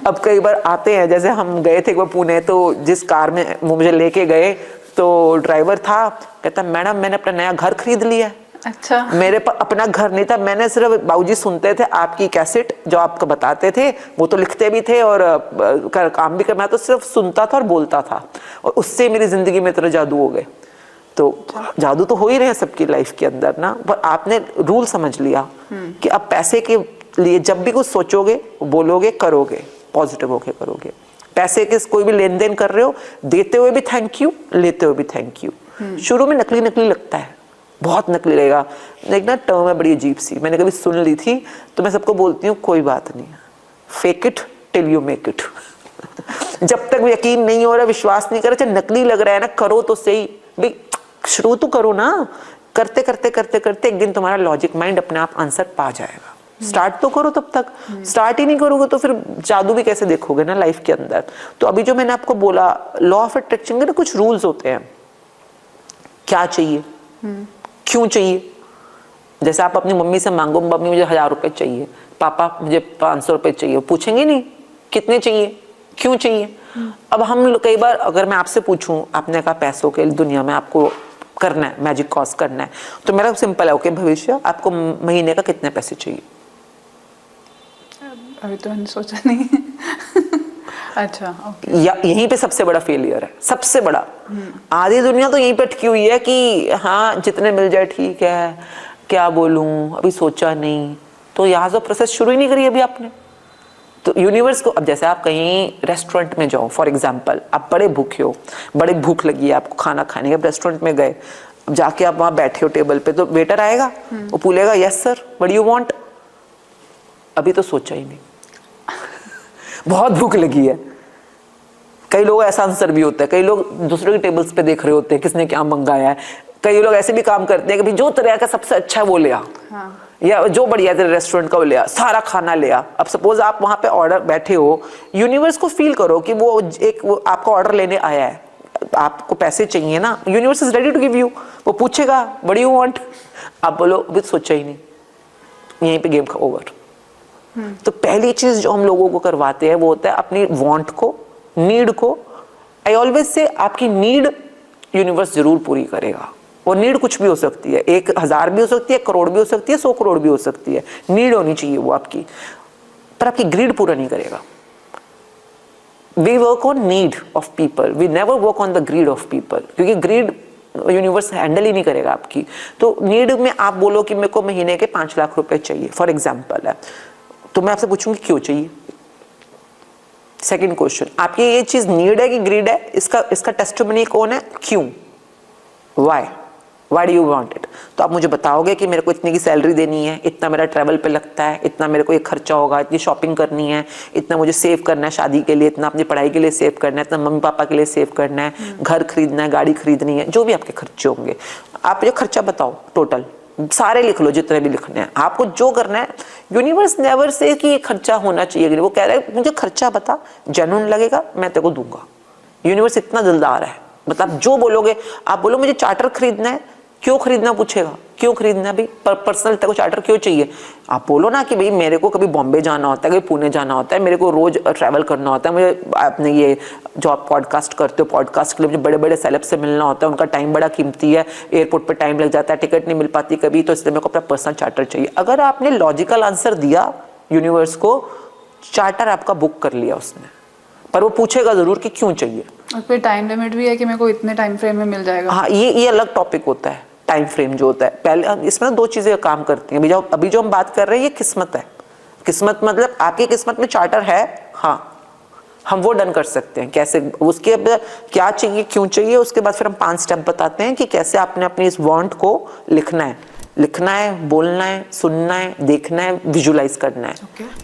अब कई बार आते हैं, जैसे हम गए थे वो पुणे, तो जिस कार में वो मुझे लेके गए तो ड्राइवर था, कहता मैडम मैंने अपना नया घर खरीद लिया है। अच्छा। मेरे पास अपना घर नहीं था, मैंने सिर्फ, बाबूजी सुनते थे आपकी कैसेट जो आपको बताते थे, वो तो लिखते भी थे और काम भी कर, मैं तो सिर्फ सुनता था और बोलता था, और उससे मेरी जिंदगी में इतना जादू हो गए। तो जादू तो हो ही रहे हैं सबकी लाइफ के अंदर ना, पर आपने रूल समझ लिया कि अब पैसे के लिए जब भी कुछ सोचोगे, बोलोगे, करोगे, पॉजिटिव होके करोगे। पैसे के कोई भी लेन देन कर रहे हो, देते हुए भी थैंक यू, लेते हुए भी थैंक यू। शुरू में नकली नकली लगता है, बहुत नकली लगेगा। एक ना टर्म है बड़ी अजीब सी, मैंने कभी सुन ली थी, तो मैं सबको बोलती हूँ कोई बात नहीं, fake it till you make it. जब तक यकीन नहीं हो रहा, विश्वास नहीं कर रहा, चाहे नकली लग रहा है ना, करो तो सही भाई, शुरू तो करो ना। करते करते करते करते एक दिन तुम्हारा लॉजिक माइंड अपने आप आंसर पा जाएगा। स्टार्ट तो करो, तब तक स्टार्ट ही नहीं करोगे तो फिर जादू भी कैसे देखोगे ना लाइफ के अंदर। तो अभी जो मैंने आपको बोला, लॉ ऑफ अट्रैक्शन के ना कुछ रूल्स होते हैं, क्या चाहिए, क्यों चाहिए। जैसे आप अपनी मम्मी से मांगो, मम्मी मुझे 1000 रुपए चाहिए, पापा मुझे 500 रुपए चाहिए, पूछेंगे नहीं कितने चाहिए, क्यों चाहिए। अब हम कई बार, अगर मैं आपसे पूछूं, आपने कहा पैसों के दुनिया में आपको करना है, मैजिक कॉज करना है, तो मेरा सिंपल है, ओके भविष्य आपको महीने का कितने पैसे चाहिए। अभी तो मैंने सोचा नहीं। अच्छा, ओके। या यहीं पे सबसे बड़ा फेलियर है, सबसे बड़ा। आधी दुनिया तो यहीं पे अटकी हुई है कि हाँ जितने मिल जाए ठीक है, क्या बोलूं, अभी सोचा नहीं। तो यहाँ से प्रोसेस शुरू ही नहीं करी अभी आपने। तो यूनिवर्स को, अब जैसे आप कहीं रेस्टोरेंट में जाओ फॉर एग्जांपल, आप बड़े भूखे हो, बड़े भूख लगी है आपको खाना खाने के, रेस्टोरेंट में गए, अब जाके आप वहां बैठे हो टेबल पे, तो वेटर आएगा, वो पूछेगा yes sir what do you want. अभी तो सोचा ही नहीं, बहुत भूख लगी है। कई लोग ऐसा आंसर भी होता है, कई लोग दूसरों के टेबल्स पे देख रहे होते हैं किसने क्या मंगाया है। कई लोग ऐसे भी काम करते हैं कि जो तरह का सबसे अच्छा है वो ले आ, हाँ। या जो बढ़िया तेरे रेस्टोरेंट का वो ले आ, सारा खाना ले आ। अब सपोज आप वहां पे ऑर्डर बैठे हो, यूनिवर्स को फील करो कि वो आपका ऑर्डर लेने आया है, आपको पैसे चाहिए ना, universe is ready to give you. वो पूछेगा व्हाट डू यू वांट, आप बोलो अभी सोचा ही नहीं, यहीं पे गेम ओवर। तो पहली चीज जो हम लोगों को करवाते हैं वो होता है अपनी वांट को, नीड को। आई ऑलवेज से आपकी नीड यूनिवर्स जरूर पूरी करेगा। वो नीड कुछ भी हो सकती है, 1000 भी हो सकती है, करोड़ भी हो सकती है, 100 करोड़ भी हो सकती है। नीड होनी चाहिए वो आपकी, पर आपकी ग्रीड पूरा नहीं करेगा। We work on need of people, we never work on the greed of people, क्योंकि ग्रीड यूनिवर्स हैंडल ही नहीं करेगा आपकी। तो नीड में आप बोलो कि मेरे को महीने के 5 लाख रुपए चाहिए फॉर एग्जाम्पल है, तो मैं आपसे पूछूंगी क्यों चाहिए। सेकंड क्वेश्चन, आपकी ये चीज नीड है कि ग्रीड है, इसका टेस्टिमनी कौन है, क्यों, why do you want it. तो आप मुझे बताओगे कि मेरे को इतने की सैलरी देनी है, इतना मेरा ट्रैवल पे लगता है, इतना मेरे को ये खर्चा होगा, इतनी शॉपिंग करनी है, इतना मुझे सेव करना है शादी के लिए, इतना अपनी पढ़ाई के लिए सेव करना है, इतना मम्मी पापा के लिए सेव करना है, घर खरीदना है, गाड़ी खरीदनी है, जो भी आपके खर्चे होंगे आप जो खर्चा बताओ टोटल, सारे लिख लो जितने भी लिखने हैं, आपको जो करना है। यूनिवर्स नेवर से कि ये खर्चा होना चाहिए, वो कह रहा है मुझे खर्चा बता, जेन्युइन लगेगा मैं तेरे को दूंगा। यूनिवर्स इतना दिलदार है, मतलब जो बोलोगे, आप बोलो मुझे चार्टर खरीदना है, क्यों खरीदना पूछेगा, क्यों खरीदना भाई, पर्सनल तेरे को चार्टर क्यों चाहिए। आप बोलो ना कि भाई मेरे को कभी बॉम्बे जाना होता है, कभी पुणे जाना होता है, मेरे को रोज ट्रैवल करना होता है, मुझे अपने ये जो आप पॉडकास्ट करते हो पॉडकास्ट के लिए मुझे बड़े बड़े सेलेब से मिलना होता है, उनका टाइम बड़ा कीमती है, एयरपोर्ट पे टाइम लग जाता है, टिकट नहीं मिल पाती कभी, तो इसलिए मेरे को अपना पर्सनल चार्टर चाहिए। अगर आपने लॉजिकल आंसर दिया यूनिवर्स को, चार्टर आपका बुक कर लिया उसने, पर वो पूछेगा जरूर कि क्यों चाहिए। और फिर टाइम लिमिट भी है कि मेरे को इतने टाइम फ्रेम में मिल जाएगा। हाँ, ये अलग टॉपिक होता है, टाइम फ्रेम जो होता है। पहले इसमें 2 चीजें काम करती हैं। अभी जो हम बात कर रहे हैं ये किस्मत है। किस्मत मतलब आपकी किस्मत में चार्टर है, हाँ, हम वो डन कर सकते हैं। कैसे, उसके बाद क्या चाहिए, क्यों चाहिए, उसके बाद फिर हम 5 स्टेप बताते हैं कि कैसे आपने अपनी इस वांट को लिखना है, बोलना है, सुनना है, देखना है, विजुलाइज करना है।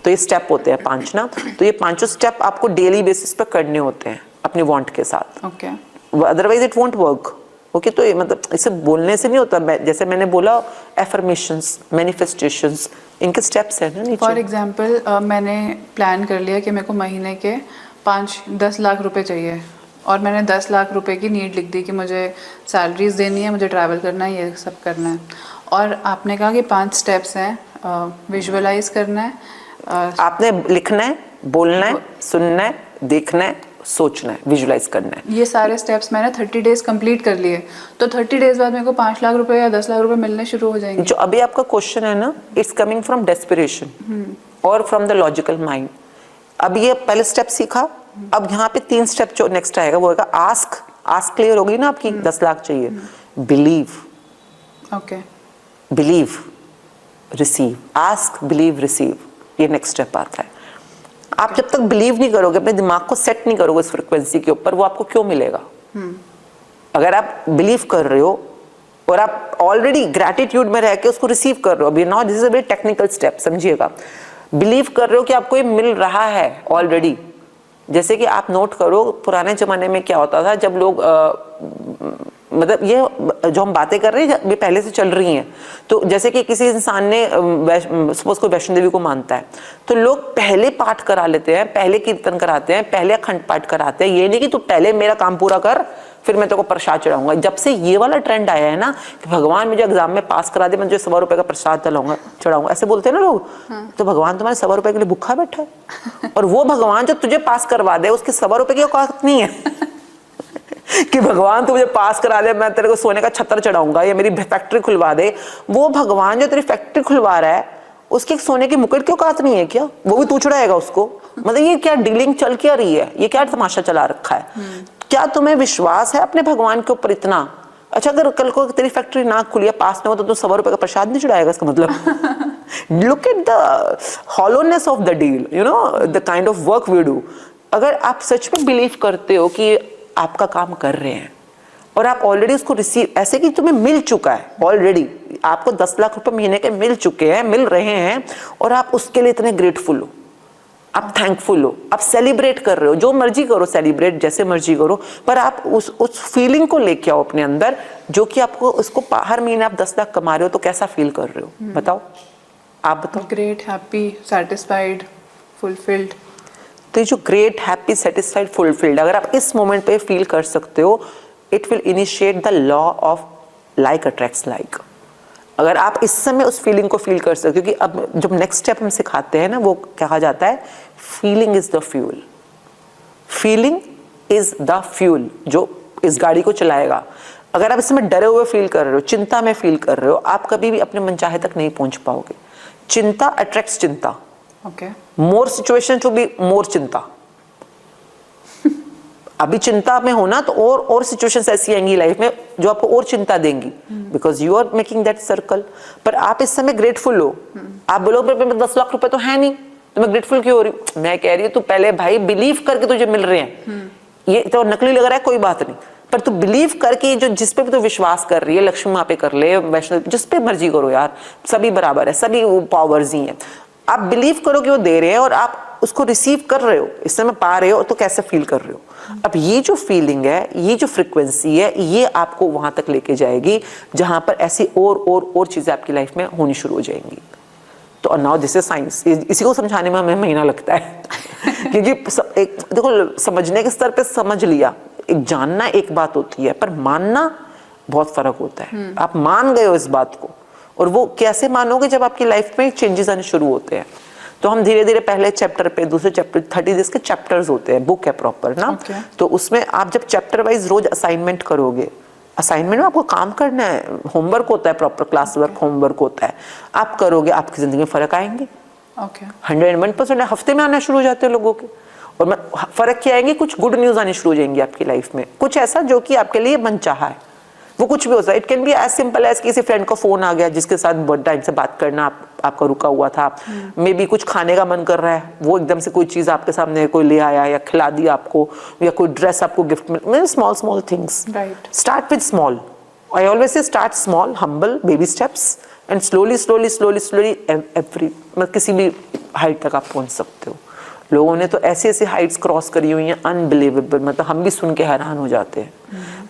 तो ये स्टेप होते हैं 5 ना। तो ये 5 स्टेप आपको डेली बेसिस पे करने होते हैं अपनी वांट के साथ, otherwise it won't work. Okay तो ये मतलब इसे बोलने से नहीं होता, जैसे मैंने बोला एफर्मेशंस, मैनिफेस्टेशंस, इनके स्टेप्स हैं ना नीचे। फॉर एग्जांपल मैंने प्लान कर लिया कि मेरे को महीने के 5-10 लाख रुपए चाहिए, और मैंने 10 लाख रुपए की नीड लिख दी कि मुझे सैलरीज देनी है, मुझे ट्रैवल करना है, ये सब करना है। और आपने कहा कि 5 स्टेप्स हैं, विजुअलाइज करना है, आपने लिखना है, बोलना है, सुनना है, देखना है, सोचना है, विजुलाइज करना है। ये सारे स्टेप्स मैंने 30 डेज कंप्लीट कर लिए, तो 30 डेज बाद मेरे को 5 लाख रुपए या 10 लाख रुपए मिलने शुरू हो जाएंगे। जो अभी आपका क्वेश्चन है ना, इट्स कमिंग फ्रॉम डेस्पिरेशन और फ्रॉम द लॉजिकल माइंड। अब ये पहले स्टेप सीखा, अब यहाँ पे 3 स्टेप जो नेक्स्ट आएगा वो होगा आस्क। आस्क क्लियर होगी ना आपकी, 10 लाख चाहिए। Believe, okay, believe, receive. Ask, believe, receive, ये नेक्स्ट स्टेप आता है। आप जब तक बिलीव नहीं करोगे, अपने दिमाग को सेट नहीं करोगे इस फ्रिक्वेंसी के ऊपर, वो आपको क्यों मिलेगा? अगर आप बिलीव कर रहे हो और आप ऑलरेडी ग्रैटिट्यूड में रह के उसको रिसीव कर रहे हो, अभी now this is a very technical step, समझिएगा। बिलीव कर रहे हो कि आपको ये मिल रहा है ऑलरेडी। जैसे कि आप नोट करो, पुराने जमाने में क्या होता था, जब लोग मतलब ये जो हम बातें कर रहे हैं ये पहले से चल रही हैं। तो जैसे कि किसी इंसान ने सपोज कोई वैष्णो देवी को मानता है, तो लोग पहले पाठ करा लेते हैं, पहले कीर्तन कराते हैं, पहले अखंड पाठ कराते हैं। ये नहीं कि तू पहले मेरा काम पूरा कर फिर मैं तेरे को प्रसाद चढ़ाऊंगा। जब से ये वाला ट्रेंड आया है ना कि भगवान मुझे एग्जाम में पास करा दे, मैं तुझे 100 रुपए का प्रसाद चढ़ाऊंगा, ऐसे बोलते हैं ना लोग, तो भगवान तुम्हारे 100 रुपए के लिए भूखा बैठा है। और वो भगवान जो तुझे पास करवा दे उसके 100 रुपए की औकात नहीं है कि भगवान तू मुझे पास करा दे, मैं तेरे को सोने का छत्र चढ़ाऊंगा या मेरी फैक्ट्री खुलवा दे। वो भगवान जो तेरी फैक्ट्री खुलवा रहा है उसकी सोने की मुकुट की औकात नहीं है क्या? वो भी तू चढ़ाएगा उसको? मतलब ये क्या डीलिंग चल क्या रही है? ये क्या तमाशा चला रखा है? क्या तुम्हें विश्वास है अपने भगवान के ऊपर इतना? अच्छा, अगर कल को तेरी फैक्ट्री ना खुली, पास में हो, तो तू 100 रुपए का प्रसाद नहीं चढ़ाएगा? इसका मतलब look at the hollowness of the deal, you know, the kind of work we do. अगर आप सच में बिलीव करते हो कि आपका काम कर रहे हैं और आप ऑलरेडी उसको रिसीव, ऐसे कि तुम्हें मिल चुका है ऑलरेडी, आपको 10 लाख रुपए महीने के मिल चुके हैं, मिल रहे हैं, और आप उसके लिए इतने ग्रेटफुल हो, आप थैंकफुल हो, आप सेलिब्रेट कर रहे हो, जो मर्जी करो, सेलिब्रेट जैसे मर्जी करो, पर आप उस फीलिंग को लेके आओ अपने अंदर, जो कि आपको उसको हर महीने आप 10 लाख कमा रहे हो तो कैसा फील कर रहे हो? बताओ, आप बताओ। Great, happy, satisfied, fulfilled. तो ये जो ग्रेट, हैप्पी, सेटिस्फाइड, फुलफिल्ड, अगर आप इस मोमेंट पे फील कर सकते हो, it will initiate the law of like attracts like. अगर आप इस समय उस फीलिंग को फील कर सकते हो, क्योंकि अब जब नेक्स्ट स्टेप हम सिखाते हैं ना, वो कहा जाता है feeling is the fuel. Feeling is the fuel जो इस गाड़ी को चलाएगा। अगर आप इसमें डरे हुए फील कर रहे हो, चिंता में फील कर रहे हो, आप कभी भी अपने मनचाहे तक नहीं पहुंच पाओगे। चिंता अट्रैक्ट्स चिंता। Okay, more situation to be more चिंता। अभी चिंता में हो ना, तो और सिचुएशंस ऐसी आएंगी लाइफ में जो आपको और चिंता देंगी, because you are making that circle. पर आप इस समय ग्रेटफुल हो। आप बोलो मेरे पे 10 लाख रुपए तो है नहीं, तो मैं ग्रेटफुल क्यों हो रही हूँ? मैं कह रही हूँ तू पहले भाई बिलीव करके तुझे मिल रहे हैं। ये तो नकली लग रहा है, कोई बात नहीं, पर तू बिलीव करके जो जिस पे भी तू विश्वास कर रही है, लक्ष्मी माँ पे कर ले, वैष्णो, जिस पे मर्जी करो यार, सभी बराबर है, सभी पावर्स ही हैं। आप बिलीव करो कि वो दे रहे हैं और आप उसको रिसीव कर रहे हो, इस समय पा रहे हो, तो कैसे फील कर रहे हो? अब ये जो फीलिंग है, ये जो फ्रिक्वेंसी है, ये आपको वहां तक लेके जाएगी जहां पर ऐसी और चीजें आपकी लाइफ में होनी शुरू हो जाएंगी। तो नाउ दिस इज साइंस। इसी को समझाने में हमें महीना लगता है क्योंकि एक देखो, समझने के स्तर पे समझ लिया, एक जानना एक बात होती है, पर मानना बहुत फर्क होता है। आप मान गए हो इस बात को, और वो कैसे मानोगे? जब आपकी लाइफ में चेंजेस आने शुरू होते हैं। तो हम धीरे धीरे पहले चैप्टर पे, दूसरे चैप्टर, 30 डेज के चैप्टर्स होते हैं, बुक है प्रॉपर ना। तो उसमें आप जब चैप्टर वाइज रोज असाइनमेंट करोगे, असाइनमेंट में आपको काम करना है, होमवर्क होता है, प्रॉपर क्लास वर्क होमवर्क होता है, आप करोगे, आपकी जिंदगी में फर्क आएंगे। 101% हफ्ते में आना शुरू हो जाते हैं लोगों के। और फर्क क्या आएंगे? कुछ गुड न्यूज आनी शुरू हो जाएंगी आपकी लाइफ में, कुछ ऐसा जो कि आपके लिए मनचाहा है। वो कुछ भी हो सकता है। It can be as simple as किसी फ्रेंड का फोन आ गया जिसके साथ बहुत टाइम से बात करना आपका रुका हुआ था। मे बी कुछ खाने का मन कर रहा है, वो एकदम से कोई चीज आपके सामने कोई ले आया या खिला दिया आपको, या कोई ड्रेस आपको गिफ्ट में। Small things. Start with small. I always से start small, humble, baby steps, and slowly every, मतलब किसी भी हाइट तक आप पहुंच सकते हो। लोगों ने तो ऐसी हाइट्स क्रॉस करी हुई हैं, अनबिलीवेबल, मतलब हम भी सुन के हैरान हो जाते हैं।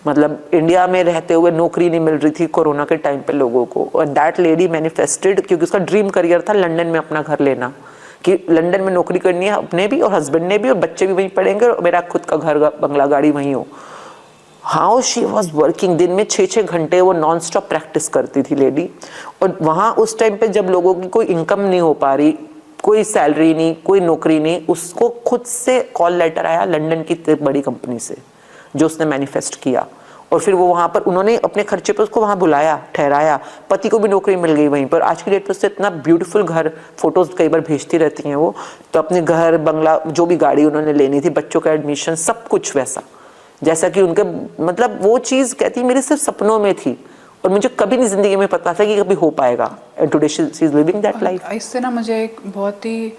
मतलब इंडिया में रहते हुए नौकरी नहीं मिल रही थी कोरोना के टाइम पे लोगों को, और दैट लेडी मैनिफेस्टेड, क्योंकि उसका ड्रीम करियर था लंदन में अपना घर लेना, कि लंदन में नौकरी करनी है अपने भी और हस्बैंड ने भी, और बच्चे भी वहीं पढ़ेंगे और मेरा खुद का घर बंगला गाड़ी वहीं हो। हाउ शी वॉज वर्किंग, दिन में 6-6 घंटे वो नॉन स्टॉप प्रैक्टिस करती थी लेडी। और वहाँ उस टाइम पे जब लोगों की कोई इनकम नहीं हो पा रही, कोई सैलरी नहीं, कोई नौकरी नहीं, उसको खुद से कॉल लेटर आया लंदन की बड़ी कंपनी से, जो उसने मैनिफेस्ट किया। और फिर वो वहाँ पर उन्होंने अपने खर्चे पर उसको वहाँ बुलाया, ठहराया, पति को भी नौकरी मिल गई वहीं पर। आज की डेट पर उससे इतना ब्यूटीफुल घर, फोटोज कई बार भेजती रहती हैं वो, तो अपने घर बंगला, जो भी गाड़ी उन्होंने लेनी थी, बच्चों का एडमिशन, सब कुछ वैसा जैसा कि उनके, मतलब वो चीज़ कहती मेरे सिर्फ सपनों में थी और मुझे कभी नहीं जिंदगी में पता था कि कभी हो पाएगा। And today she is living that life. इससे ना मुझे एक बहुत ही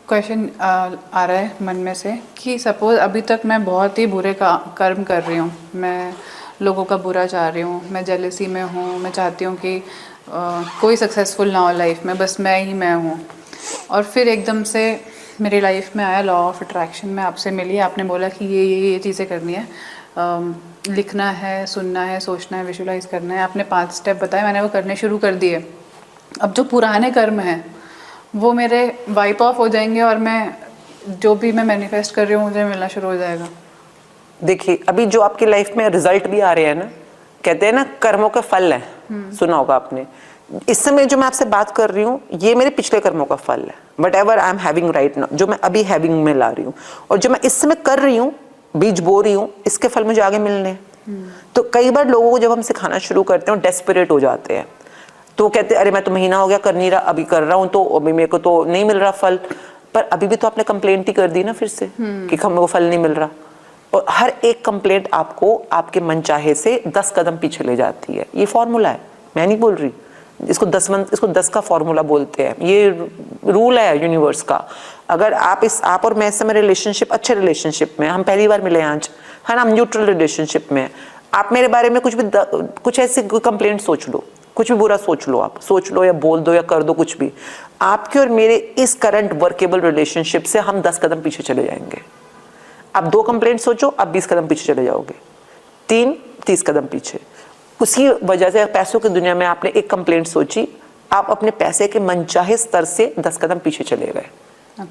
क्वेश्चन आ रहा है मन में से कि सपोज अभी तक मैं बहुत ही बुरे कर्म कर रही हूँ, मैं लोगों का बुरा चाह रही हूँ, मैं जेलसी में हूँ, मैं चाहती हूँ कि कोई सक्सेसफुल ना हो लाइफ में, बस मैं ही मैं हूँ। और फिर एकदम से मेरी लाइफ में आया लॉ ऑफ अट्रैक्शन, में आपसे मिली, आपने बोला कि ये चीज़ें करनी है, लिखना है, सुनना है, सोचना है, विजुलाइज करना है। आपने 5 स्टेप बताए, मैंने वो करने शुरू कर दिए। अब जो पुराने कर्म हैं वो मेरे वाइप ऑफ हो जाएंगे और मैं जो भी मैं मैनिफेस्ट कर रही हूँ मुझे मिलना शुरू हो जाएगा। देखिए अभी जो आपकी लाइफ में रिजल्ट भी आ रहे हैं ना, कहते हैं ना कर्मों का फल है, सुना होगा आपने। इस समय जो मैं आपसे बात कर रही हूँ ये मेरे पिछले कर्मों का फल है, what ever I am having right now, जो मैं अभी हैविंग में ला रही हूँ, और जो मैं इस समय कर रही हूँ, बीज बो रही हूँ, इसके फल मुझे आगे मिलने हैं। तो कई बार लोगों को जब हम सिखाना शुरू करते हैं डेस्परेट हो जाते हैं, तो वो कहते हैं अरे मैं तो महीना हो गया कर नहीं रहा, अभी कर रहा हूँ तो अभी मेरे को तो नहीं मिल रहा फल। पर अभी भी तो आपने कंप्लेंट ही कर दी ना फिर से कि हमें वो फल नहीं मिल रहा। और हर एक कंप्लेंट आपको आपके मनचाहे से 10 कदम पीछे ले जाती है। ये फॉर्मूला है, मैं नहीं बोल रही, इसको 10 का फॉर्मूला बोलते हैं, ये रूल है यूनिवर्स का। अगर आप और मैं इस समय रिलेशनशिप, अच्छे रिलेशनशिप में, हम पहली बार मिले आज, है ना, हम न्यूट्रल रिलेशनशिप में, आप मेरे बारे में कुछ ऐसे कंप्लेंट सोच लो, कुछ भी बुरा सोच लो, आप सोच लो या बोल दो या कर दो कुछ भी, आपके और मेरे इस करंट वर्केबल रिलेशनशिप से हम 10 कदम पीछे चले जाएंगे। आप 2 कंप्लेंट सोचो, आप 20 कदम पीछे चले जाओगे, 3 30 कदम पीछे। उसी वजह से पैसों की दुनिया में आपने एक कंप्लेंट सोची, आप अपने पैसे के मनचाहे स्तर से 10 कदम पीछे चले गए।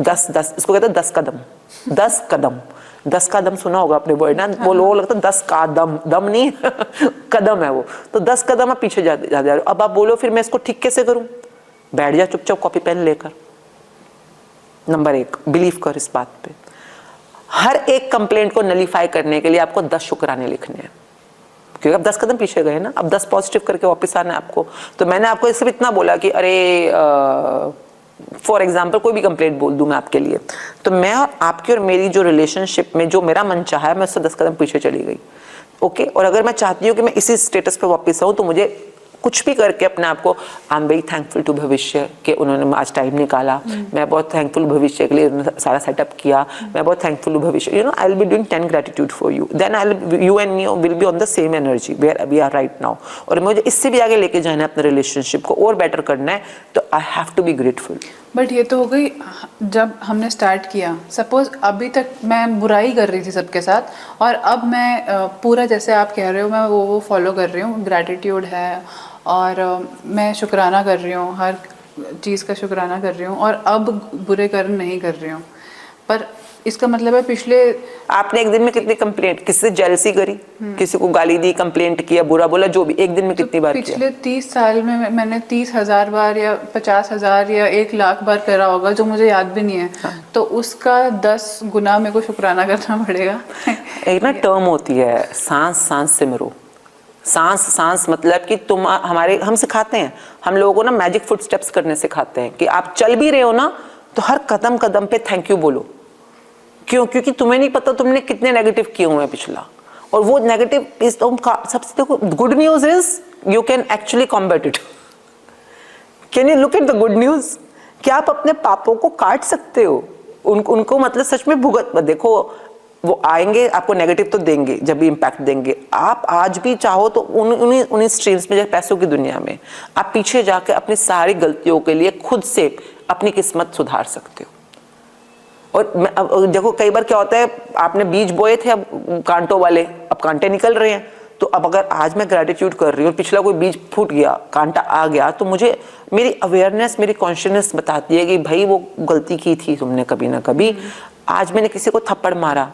10 इसको कहते हैं 10 कदम। 10 कदम सुना होगा आपने वर्ड ना, वो लोगों लगता है 10 का दम नहीं कदम है वो, तो 10 कदम आप पीछे जा रहे हो। अब आप बोलो फिर मैं इसको ठीक कैसे करूं? बैठ जा चुपचाप कॉपी पेन लेकर। नंबर 1, बिलीव कर इस बात पे। हर एक कंप्लेंट को नलीफाई करने के लिए आपको 10 शुक्राने लिखने हैं, क्योंकि आप 10 कदम पीछे गए ना, अब 10 पॉजिटिव करके वापस आना है आपको। तो मैंने आपको सिर्फ इतना बोला कि अरे फॉर एग्जाम्पल कोई भी कंप्लेंट बोल दूं मैं आपके लिए, तो मैं आपकी और मेरी जो रिलेशनशिप में जो मेरा मन चाहा है मैं उससे 10 कदम पीछे चली गई। ओके, और अगर मैं चाहती हूँ कि मैं इसी स्टेटस पे वापस आऊँ, तो मुझे कुछ भी करके अपने आप को, I am very thankful to Bhavishya कि उन्होंने आज टाइम निकाला, मैं बहुत थैंकफुल भविष्य के लिए उन्होंने सारा सेटअप किया, मैं बहुत thankful Bhavishya, you know, I will be doing 10 gratitude for you, then you and me will be on the same energy where we are right now. और मुझे इससे भी आगे लेके जाना है, अपने रिलेशनशिप को और बेटर करना है, तो I have to be grateful. But ये तो हो गई जब हमने स्टार्ट किया। सपोज अभी तक मैं बुराई कर रही थी सबके साथ, और अब मैं पूरा जैसे आप कह रहे हो मैं वो फॉलो कर रही हूँ, ग्रैटिट्यूड है, और मैं शुक्राना कर रही हूँ, हर चीज़ का शुक्राना कर रही हूँ, और अब बुरे कर्म नहीं कर रही हूँ। पर इसका मतलब है पिछले, आपने एक दिन में कितनी कंप्लेंट, किसी से जेलसी करी, किसी को गाली दी, कंप्लेंट किया, बुरा बोला, जो भी, एक दिन में कितनी बार किया? पिछले 30 साल में मैंने 30,000 बार या 50,000 या 1,00,000 बार करा होगा, जो मुझे याद भी नहीं है। हाँ। तो उसका 10 गुना मेरे को शुक्राना करना पड़ेगा। एक ना टर्म होती है, सांस सांस से मरो। सांस मतलब कि हम सिखाते हैं, हम लोगों को ना मैजिक फुट स्टेप्स करने सिखाते हैं कि आप चल भी रहे हो ना, तो हर कदम कदम पे थैंक यू बोलो। क्यों? क्योंकि तुम्हें नहीं पता तुमने कितने नेगेटिव किए हुए हैं पिछला, और वो नेगेटिव इज सबसे, देखो good news is you can actually combat it. Can you look at the good news कि आप अपने पापों को काट सकते हो, उनको मतलब सच में भुगत। देखो वो आएंगे, आपको नेगेटिव तो देंगे, जब भी इम्पैक्ट देंगे, आप आज भी चाहो तो उन्हीं स्ट्रीम्स में, जैसे पैसों की दुनिया में, आप पीछे जाके अपनी सारी गलतियों के लिए खुद से अपनी किस्मत सुधार सकते हो। और अब देखो कई बार क्या होता है, आपने बीज बोए थे अब कांटों वाले, अब कांटे निकल रहे हैं, तो अब अगर आज मैं ग्रेटिट्यूड कर रही हूँ और पिछला कोई बीज फूट गया, कांटा आ गया, तो मुझे मेरी अवेयरनेस, मेरी कॉन्शियसनेस बताती है कि भाई वो गलती की थी तुमने कभी ना कभी। आज मैंने किसी को थप्पड़ मारा,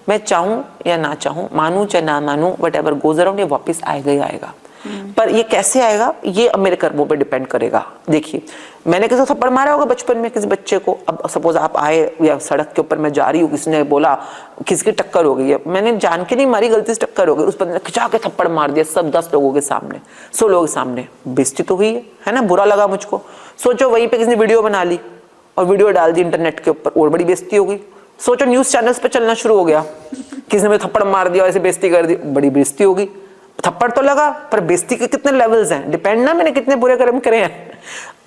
मैं चाहूँ या ना चाहूँ, मानूं या ना मानूं, वट एवर गोज अराउंड, ये वापस आएगा ही आएगा। पर ये कैसे आएगा, ये अब मेरे कर्मों पे डिपेंड करेगा। देखिए, मैंने किसी को थप्पड़ मारा होगा बचपन में, किसी बच्चे को, अब सपोज आप आए या सड़क के ऊपर मैं जा रही हूँ, किसी ने बोला, किसी की टक्कर हो गई है, मैंने जान के नहीं मारी, गलती से टक्कर हो गई, उस बंदे ने खिंचा के थप्पड़ मार दिया, सब 10 लोगों के सामने, 100 लोगों के सामने, बेइज्जती तो हुई है ना, बुरा लगा मुझको। सोचो वहीं पे किसी ने वीडियो बना ली और वीडियो डाल दी इंटरनेट के ऊपर, और बड़ी बेइज्जती हो गई। सोचो न्यूज चैनल्स पे चलना शुरू हो गया, किसी ने मुझे थप्पड़ मार दिया, ऐसे बेइज्जती कर दी, बड़ी बेइज्जती होगी। थप्पड़ तो लगा, पर बेइज्जती के कितने लेवल्स हैं, डिपेंड ना मैंने कितने बुरे कर्म करे हैं।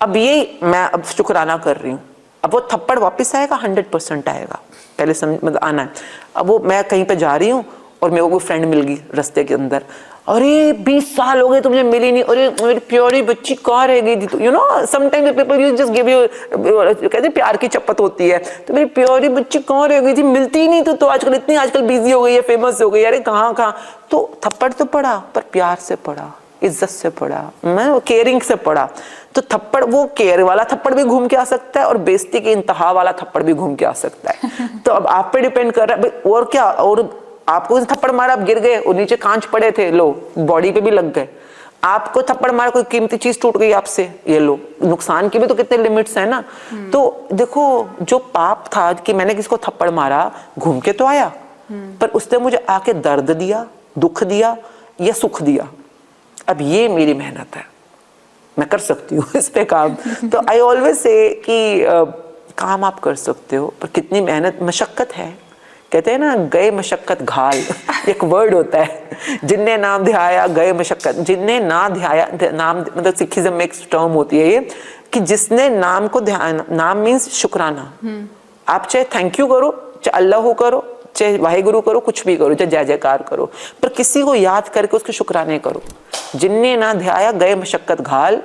अब ये मैं अब शुक्राना कर रही हूँ, अब वो थप्पड़ वापस आएगा, 100% आएगा, पहले समझ मतलब आना है। अब वो मैं कहीं पे जा रही हूँ और मेरे को कोई फ्रेंड मिल गई रास्ते के अंदर, अरे 20 साल हो गए तुमने मिली नहीं, अरे मेरी प्यारी बच्ची कहाँ रह गई थी, तो you know sometimes people you just give you, कहते प्यार की चप्पत होती है, तो मेरी प्यारी बच्ची कहाँ रह गई थी, मिलती ही नहीं, तो आजकल इतनी आजकल बिजी हो गई है, फेमस हो गई, अरे कहाँ कहाँ। तो थप्पड़ तो पड़ा, पर प्यार से पड़ा, इज्जत से पड़ा, मैं केयरिंग से पड़ा। तो थप्पड़, वो केयर वाला थप्पड़ भी घूम के आ सकता है और बेइज्जती के इंतहा वाला थप्पड़ भी घूम के आ सकता है। तो अब आप पे डिपेंड कर रहा है, और क्या, और आपको थप्पड़ मारा, आप गिर गए और नीचे कांच पड़े थे, लो बॉडी पे भी लग गए। आपको थप्पड़ मारा, कोई कीमती चीज टूट गई आपसे, ये लो, नुकसान के भी तो कितने लिमिट्स है ना। तो देखो, जो पाप था कि मैंने किसको थप्पड़ मारा, घूम के तो आया, पर उसने मुझे आके दर्द दिया, दुख दिया या सुख दिया। अब ये मेरी मेहनत है, मैं कर सकती हूँ इस पे काम। तो आई ऑलवेज से कि काम आप कर सकते हो, पर कितनी मेहनत, मशक्कत है। कहते हैं ना, गए मशक्कत घाल, एक वर्ड होता है, जिनने नाम ध्याया गए मशक्कत, जिनने ना ध्याया, नाम मतलब सिखिज्म में एक टर्म होती है ये, कि जिसने नाम को ध्यान, नाम मीन्स शुक्राना। आप चाहे थैंक यू करो, चाहे अल्लाह करो, चाहे वाहिगुरु करो, कुछ भी करो, चाहे जय जयकार करो, पर किसी को याद करके उसके शुक्राने करो। जिनने ना ध्याया गए मशक्कत घाल,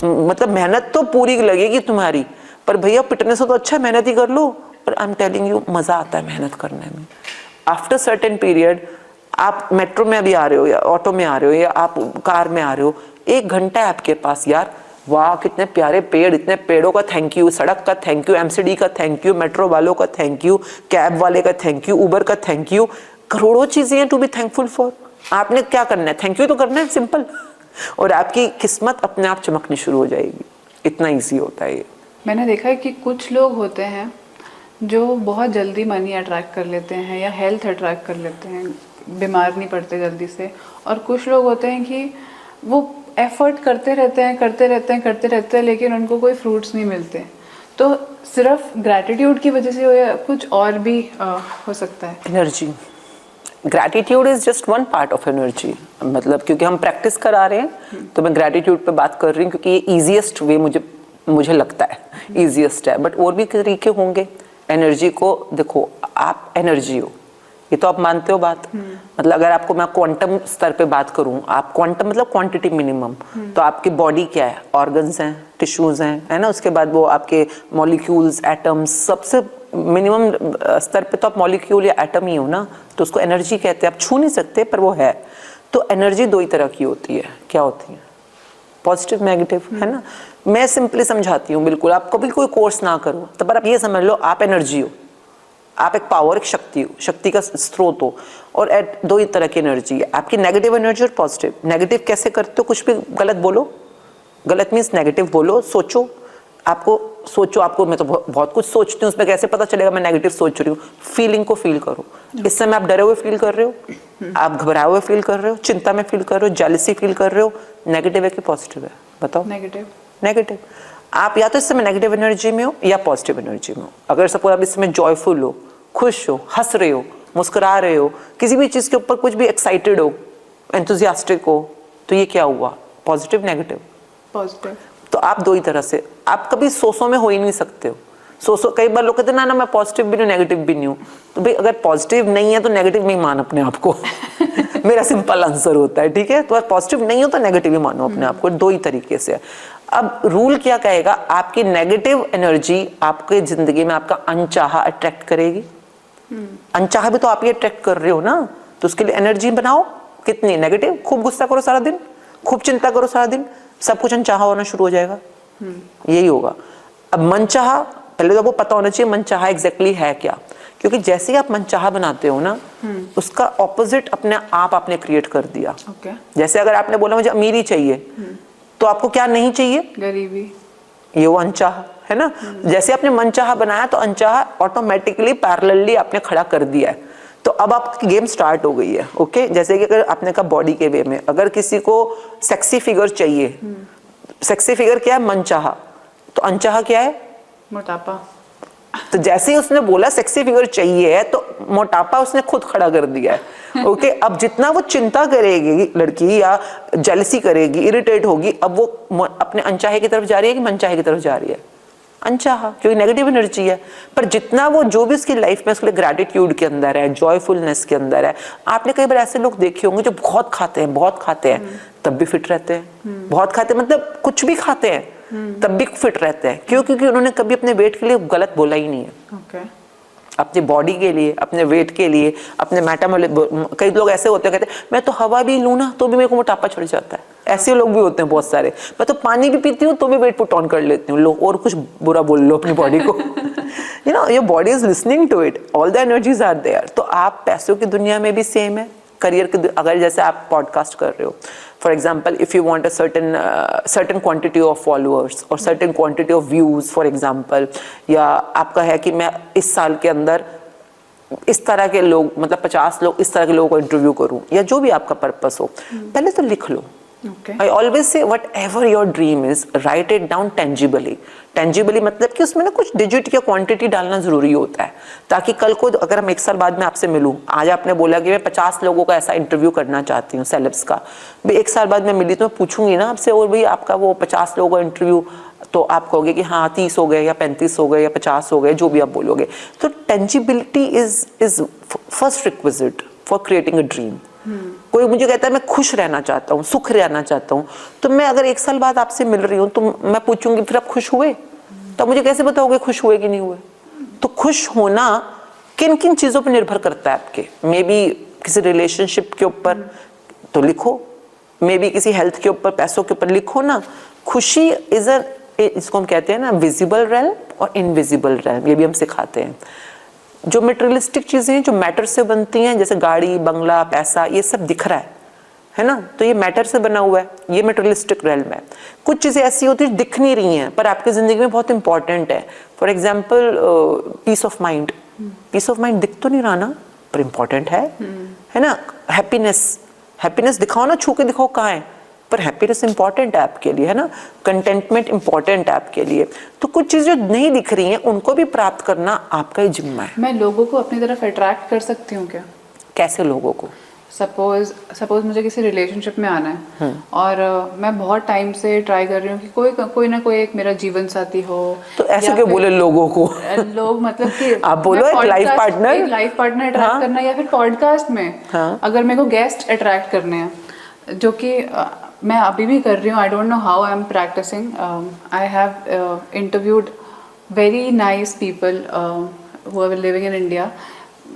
मतलब मेहनत तो पूरी लगेगी तुम्हारी, पर भैया पिटने से तो अच्छा मेहनत ही कर लो। पर आई एम टेलिंग यू, मजा आता है मेहनत करने में। आफ्टर सर्टेन पीरियड, आप मेट्रो में अभी आ रहे हो या ऑटो में आ रहे हो या आप कार में आ रहे हो, 1 घंटा है आपके पास, यार वाह कितने प्यारे पेड़, इतने पेड़ों का थैंक यू, सड़क का थैंक यू, एमसीडी का थैंक यू, मेट्रो वालों का थैंक यू, कैब वाले का थैंक यू, उबर का थैंक यू, करोड़ों चीजें हैं टू बी थैंकफुल फॉर। आपने क्या करना है, थैंक यू तो करना है, सिंपल, और आपकी किस्मत अपने आप चमकनी शुरू हो जाएगी। इतना ईजी होता है ये। मैंने देखा है कि कुछ लोग होते हैं जो बहुत जल्दी मनी अट्रैक्ट कर लेते हैं या हेल्थ अट्रैक्ट कर लेते हैं, बीमार नहीं पड़ते जल्दी से, और कुछ लोग होते हैं कि वो एफर्ट करते रहते हैं, लेकिन उनको कोई फ्रूट्स नहीं मिलते। तो सिर्फ ग्रैटिट्यूड की वजह से हो या कुछ और भी हो सकता है? Energy, gratitude is just one part of energy. मतलब क्योंकि हम प्रैक्टिस करा रहे हैं तो मैं ग्रैटिट्यूड पे बात कर रही हूँ, क्योंकि ये इजीएस्ट वे मुझे लगता है, इजीएस्ट है। बट और भी तरीके होंगे एनर्जी को। देखो, आप एनर्जी हो, ये तो आप मानते हो बात। मतलब अगर आपको मैं क्वांटम स्तर पे बात करूं, आप क्वांटम मतलब क्वांटिटी मिनिमम, तो आपकी बॉडी क्या है, ऑर्गन्स हैं, टिश्यूज हैं, है ना, उसके बाद वो आपके मॉलिक्यूल्स, एटम्स, सबसे मिनिमम स्तर पे तो आप मॉलिक्यूल या एटम ही हो ना, तो उसको एनर्जी कहते हैं। आप छू नहीं सकते पर वो है। तो एनर्जी 2 ही तरह की होती है। क्या होती है? पॉजिटिव, नेगेटिव, है ना। मैं सिंपली समझाती हूँ, बिल्कुल आप कभी कोई कोर्स ना करो, तो पर आप ये समझ लो, आप एनर्जी हो, आप एक पावर, एक शक्ति हो, शक्ति का स्रोत हो। और 2 ही तरह की एनर्जी है आपकी, नेगेटिव एनर्जी और पॉजिटिव। नेगेटिव कैसे करते हो? कुछ भी गलत बोलो, गलत मीन्स नेगेटिव बोलो, सोचो, आपको मैं तो बहुत कुछ सोचती हूँ, उसमें कैसे पता चलेगा मैं नेगेटिव सोच रही हूँ? फीलिंग को फील करो। इस समय आप डरे हुए फील कर रहे हो, आप घबराए हुए फील कर रहे हो, चिंता में फील कर रहे हो, जेलसी फील कर रहे हो, नेगेटिव है कि पॉजिटिव है? बताओ। नेगेटिव। आप या तो इस समय नेगेटिव एनर्जी में हो या पॉजिटिव एनर्जी में हो। अगर सपोज आप इस समय जॉयफुल हो, खुश हो, हंस रहे हो, मुस्कुरा रहे हो, किसी भी चीज के ऊपर कुछ भी एक्साइटेड हो, एंथुजियास्टिक हो, तो ये क्या हुआ? Positive, negative? पॉजिटिव। तो आप 2 ही तरह से, आप कभी सो में हो ही नहीं सकते हो। कई बार लोग कहते हैं ना मैं पॉजिटिव भी नहीं, नेगेटिव भी नहीं हूँ। तो भाई अगर पॉजिटिव नहीं है तो नेगेटिव नहीं मान अपने आप को। मेरा सिंपल आंसर होता है, ठीक है। तो पॉजिटिव नहीं हो तो नेगेटिव ही मानो अपने आप को, दो ही तरीके से। अब रूल क्या कहेगा, आपकी नेगेटिव एनर्जी आपके जिंदगी में आपका अनचाहा अट्रैक्ट करेगी। अनचाहा भी तो आप ये अट्रैक्ट कर रहे हो ना, तो उसके लिए एनर्जी बनाओ। कितनी नेगेटिव, खूब गुस्सा करो सारा दिन, खूब चिंता करो सारा दिन, सब कुछ अनचाहा होना शुरू हो जाएगा। यही होगा। अब मनचाहा, पहले तो आपको पता होना चाहिए मनचाहा एग्जैक्टली है क्या, क्योंकि जैसे ही आप मनचाहा बनाते हो ना, उसका ऑपोजिट अपने आप आपने क्रिएट कर दिया। जैसे अगर आपने बोला मुझे अमीरी चाहिए, तो आपको क्या नहीं चाहिए, गरीबी, ये वो अनचाहा है ना। जैसे आपने मनचाहा बनाया तो अनचाहा ऑटोमेटिकली पैरेलली आपने खड़ा कर दिया है। तो अब आपकी गेम स्टार्ट हो गई है। ओके, जैसे कि अगर आपने कहा बॉडी के वे में, अगर किसी को सेक्सी फिगर चाहिए, सेक्सी फिगर क्या है, मनचाहा, तो अनचाहा क्या है, मोटापा। तो जैसे ही उसने बोला सेक्सी फिगर चाहिए, तो मोटापा उसने खुद खड़ा कर दिया है। ओके, अब जितना वो चिंता करेगी लड़की या जेलसी करेगी, इरिटेट होगी, अब वो अपने अनचाहे की तरफ जा रही है कि मनचाहे की तरफ जा रही है, अनचाहा, क्योंकि नेगेटिव एनर्जी है। पर जितना वो जो भी उसकी लाइफ में उसके लिए ग्रैटिट्यूड के अंदर है, जॉयफुलनेस के अंदर है। आपने कई बार ऐसे लोग देखे होंगे जो बहुत खाते हैं, बहुत खाते हैं तब भी फिट रहते हैं, बहुत खाते मतलब कुछ भी खाते हैं तब भी फिट रहते हैं। क्यों? क्योंकि उन्होंने कभी अपने वेट के लिए गलत बोला ही नहीं है। अपनी बॉडी के लिए, अपने वेट के लिए, अपने मेटाबॉलिज्म। कई लोग ऐसे होते हैं, कहते हैं मैं तो हवा भी लूं ना तो भी मेरे को मोटापा चढ़ जाता है। ऐसे लोग भी होते हैं बहुत सारे। मैं तो पानी भी पीती हूँ तो भी वेट पुट ऑन कर लेती हूँ। लोग और कुछ बुरा बोल लो अपनी बॉडी को। You know, your body is listening to it, all the energies are there. तो आप पैसों की दुनिया में भी सेम है, करियर के, अगर जैसे आप पॉडकास्ट कर रहे हो, for example if you want a certain quantity of followers और certain quantity of views for example, या आपका है कि मैं इस साल के अंदर इस तरह के लोग, मतलब 50 लोग, इस तरह के लोगों को इंटरव्यू करूं, या जो भी आपका पर्पस हो, पहले तो लिख लो। I always say whatever your dream is, write it down tangibly. Tangibly मतलब कि उसमें ना कुछ डिजिट या क्वांटिटी डालना जरूरी होता है, ताकि कल को अगर हम 1 साल बाद में आपसे मिलूं, आज आपने बोला कि मैं 50 लोगों का ऐसा इंटरव्यू करना चाहती हूँ सेलेब्स का, भी 1 साल बाद में मिली तो मैं पूछूंगी ना आपसे, और भाई आपका वो 50 लोगों का इंटरव्यू, तो आप कहोगे कि हाँ 30 हो गए या 35 हो गए या 50 हो गए, जो भी आप बोलोगे। तो tangibility is first requisite for creating a dream. कोई मुझे कहता है मैं खुश रहना चाहता हूँ, सुख रहना चाहता हूँ, तो मैं अगर 1 साल बाद आपसे मिल रही हूँ तो मैं पूछूंगी फिर आप खुश हुए, तो मुझे कैसे बताओगे खुश हुए कि नहीं हुए। तो खुश होना किन किन चीजों पर निर्भर करता है आपके, मे बी किसी रिलेशनशिप के ऊपर तो लिखो, मे बी किसी हेल्थ के ऊपर, पैसों के ऊपर लिखो ना। खुशी इज अ, इसको हम कहते हैं ना विजिबल रेल्म और इनविजिबल रेल्म, ये भी हम सिखाते हैं। जो मटेरियलिस्टिक चीजें हैं, जो मैटर से बनती हैं, जैसे गाड़ी, बंगला, पैसा, ये सब दिख रहा है ना, तो ये मैटर से बना हुआ है, ये मटेरियलिस्टिक रेल्म है। कुछ चीजें ऐसी होती है दिख नहीं रही हैं पर आपकी जिंदगी में बहुत इंपॉर्टेंट है। For example peace of mind, peace of mind दिख तो नहीं रहा ना पर इंपॉर्टेंट है ना। हैप्पीनेस, हैप्पीनेस दिखाओ ना, छू के दिखाओ कहाँ है, पर हैप्पीनेस इंपॉर्टेंट है आपके लिए, है ना। कंटेंटमेंट इंपॉर्टेंट है आपके लिए। तो कुछ चीजें जो नहीं दिख रही हैं उनको भी प्राप्त करना आपका ही जिम्मा है। मैं लोगों को अपनी तरफ अट्रैक्ट कर सकती हूँ क्या? कैसे लोगों को? सपोज मुझे किसी रिलेशनशिप में आना है और मैं बहुत टाइम से ट्राई कर रही हूँ कि कोई ना कोई एक मेरा जीवन साथी हो। तो ऐसे क्यों बोले लोगों को? लोग मतलब कि आप बोलो एक लाइफ पार्टनर, एक लाइफ पार्टनर अट्रैक्ट करना, या फिर पॉडकास्ट में अगर मेरे को गेस्ट अट्रैक्ट करने हैं, जो कि मैं अभी भी कर रही हूँ। I don't know how I am practicing. I have interviewed very nice people who are living in India,